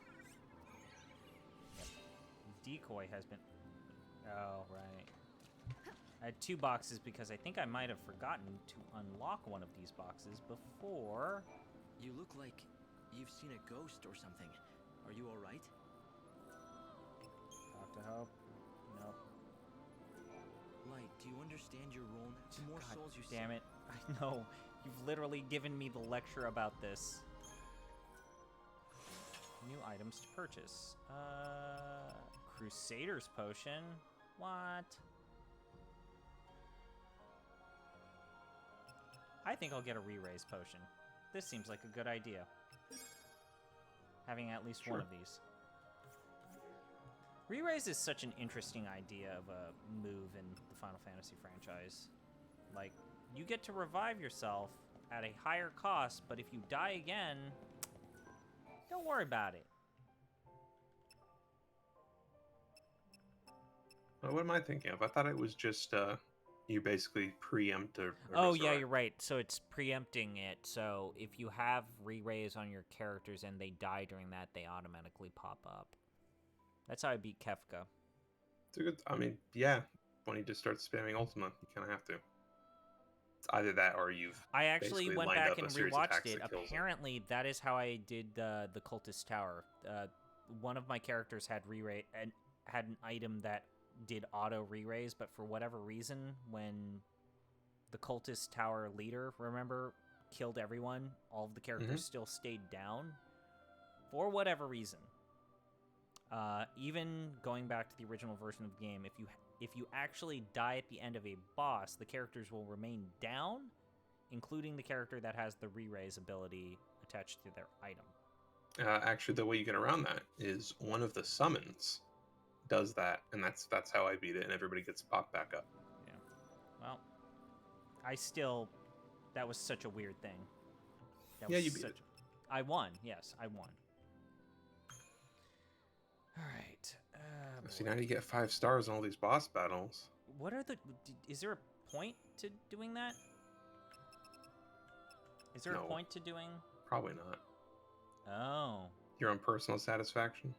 Yep. Decoy has been... Oh, right. I had 2 boxes because I think I might have forgotten to unlock one of these boxes before... You look like you've seen a ghost or something. Are you alright? Talk to Hope. Nope. Light, do you understand your role now? The more God souls you damn it. I know. You've literally given me the lecture about this. New items to purchase. Crusader's Potion? What? I think I'll get a re-raise potion. This seems like a good idea. Having at least one of these. Re-raise is such an interesting idea of a move in the Final Fantasy franchise. Like, you get to revive yourself at a higher cost, but if you die again, don't worry about it. What am I thinking of? I thought it was just you basically preempt a Oh, yeah, resurrect. you're right. So it's preempting it. So if you have re-raise on your characters and they die during that, they automatically pop up. That's how I beat Kefka. It's a good. I mean, yeah. When you just start spamming Ultima, you kind of have to. It's either that or you've I actually basically went lined back up a and series of rewatched attacks it. that kills them. Apparently, that is how I did the cultist tower. One of my characters had had an item that did auto re-raise, but for whatever reason, when the cultist tower leader, remember, killed everyone, all of the characters still stayed down for whatever reason. Even going back to the original version of the game, if you actually die at the end of a boss, the characters will remain down, including the character that has the re-raise ability attached to their item. Actually, the way you get around that is one of the summons does that, and that's how I beat it, and everybody gets popped back up. Yeah. Well, that was such a weird thing. You beat it. I won. Yes, I won. All right. See, now you get 5 stars on all these boss battles. What are is there a point to doing that? Is there a point to doing? Probably not. Oh. Your own personal satisfaction.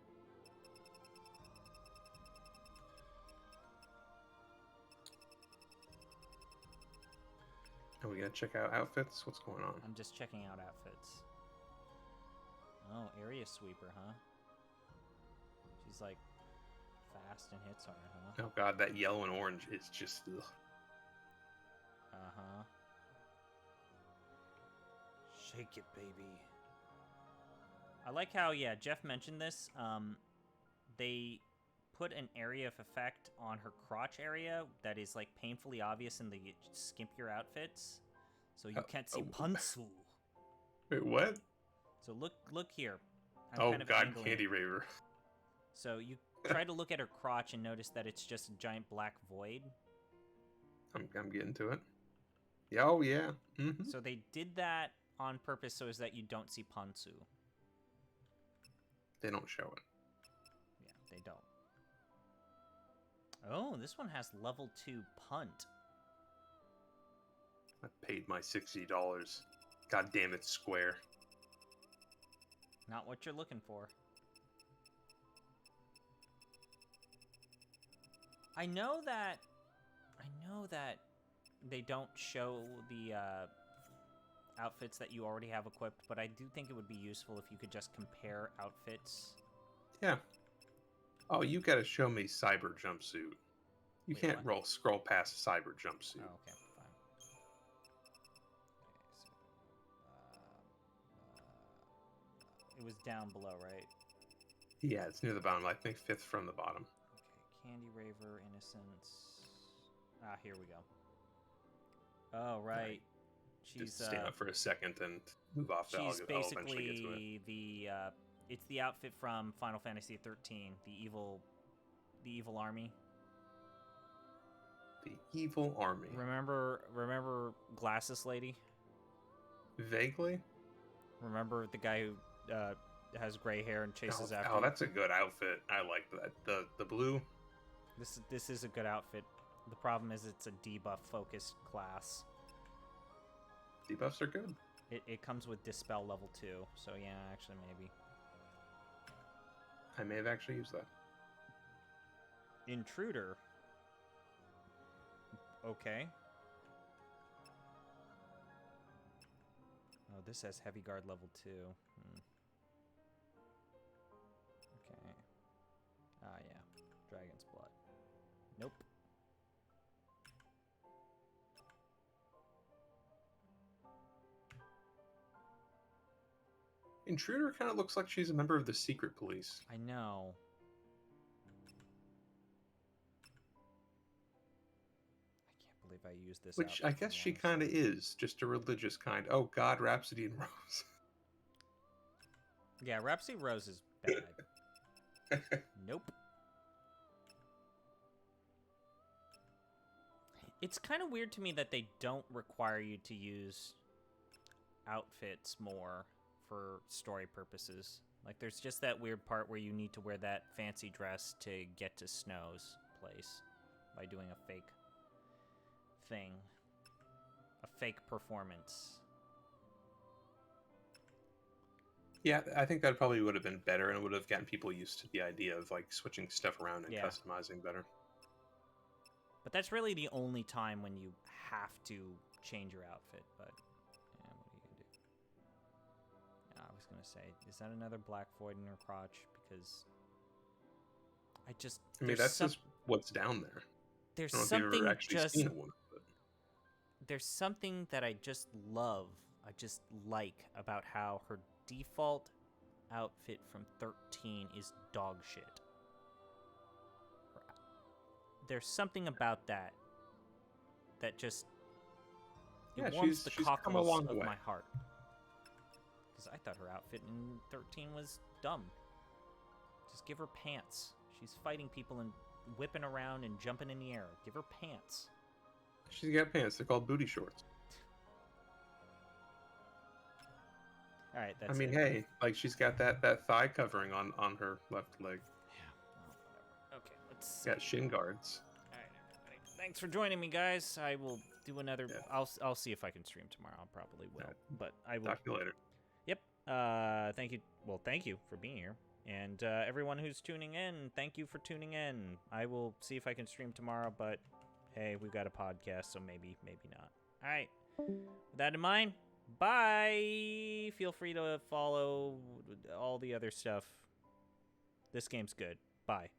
Are we gonna check out outfits? What's going on? I'm just checking out outfits. Oh, area sweeper, huh? She's like fast and hits hard, huh? Oh god, that yellow and orange is just ugh. Uh-huh. Shake it, baby. I like how, yeah, Jeff mentioned this. They put an area of effect on her crotch area that is like painfully obvious in the skimpier outfits, so you can't see Pantsu. Wait, what? So look here. I'm kind of angling. Candy Raver. So you try to look at her crotch and notice that it's just a giant black void. I'm getting to it. Yeah, oh yeah. Mm-hmm. So they did that on purpose so as that you don't see Pantsu. They don't show it. Yeah, they don't. Oh, this one has level 2 punt. I paid my $60. God damn it, Square. Not what you're looking for. I know that they don't show the outfits that you already have equipped, but I do think it would be useful if you could just compare outfits. Yeah. Oh, you gotta show me cyber jumpsuit. You can't scroll past cyber jumpsuit. Oh, okay, fine. Okay, so, it was down below, right? Yeah, it's near the bottom. I think 5th from the bottom. Okay, Candy Raver, Innocence. Ah, here we go. Oh, right. She's just stand up for a second and move off. She's I'll eventually get to basically it's the outfit from Final Fantasy XIII, the evil army. The evil army. Remember Glasses Lady? Vaguely. Remember the guy who has gray hair and chases after. Oh, that's a good outfit. I like that. The blue. This is a good outfit. The problem is it's a debuff focused class. Debuffs are good. It comes with Dispel level 2, so yeah, actually maybe. I may have actually used that. Intruder. Okay. Oh, this has Heavy Guard level 2. Okay. Ah, yeah. Dragon's Blood. Nope. Intruder kind of looks like she's a member of the secret police. I know. I can't believe I used this. Which I guess she kind of is, just a religious kind. Oh God, Rhapsody and Rose. Yeah, Rhapsody Rose is bad. Nope. It's kind of weird to me that they don't require you to use outfits more for story purposes. Like, there's just that weird part where you need to wear that fancy dress to get to Snow's place by doing a fake thing. A fake performance. Yeah, I think that probably would have been better and would have gotten people used to the idea of, like, switching stuff around and customizing better. But that's really the only time when you have to change your outfit, but yeah, what are you gonna do? I was gonna say, is that another black void in her crotch? Because I mean, that's just what's down there. There's I don't know if you've something ever actually just seen a woman, but there's something that I just love. I just like about how her default outfit from 13 is dog shit. There's something about that just warms the cockles of my heart. Because I thought her outfit in 13 was dumb. Just give her pants. She's fighting people and whipping around and jumping in the air. Give her pants. she's got pants. They're called booty shorts. All right, that's I mean, it. hey, like she's got that thigh covering on her left leg. Yeah, well, whatever. Okay, let's Got shin guards. All right, everybody. Thanks for joining me, guys. I will do another. Yeah. I'll see if I can stream tomorrow. I probably will, but I will. Talk to you later. Yep. Thank you. Well, thank you for being here, and everyone who's tuning in. Thank you for tuning in. I will see if I can stream tomorrow, but hey, we've got a podcast, so maybe not. All right. With that in mind, bye. Feel free to follow all the other stuff. This game's good. Bye.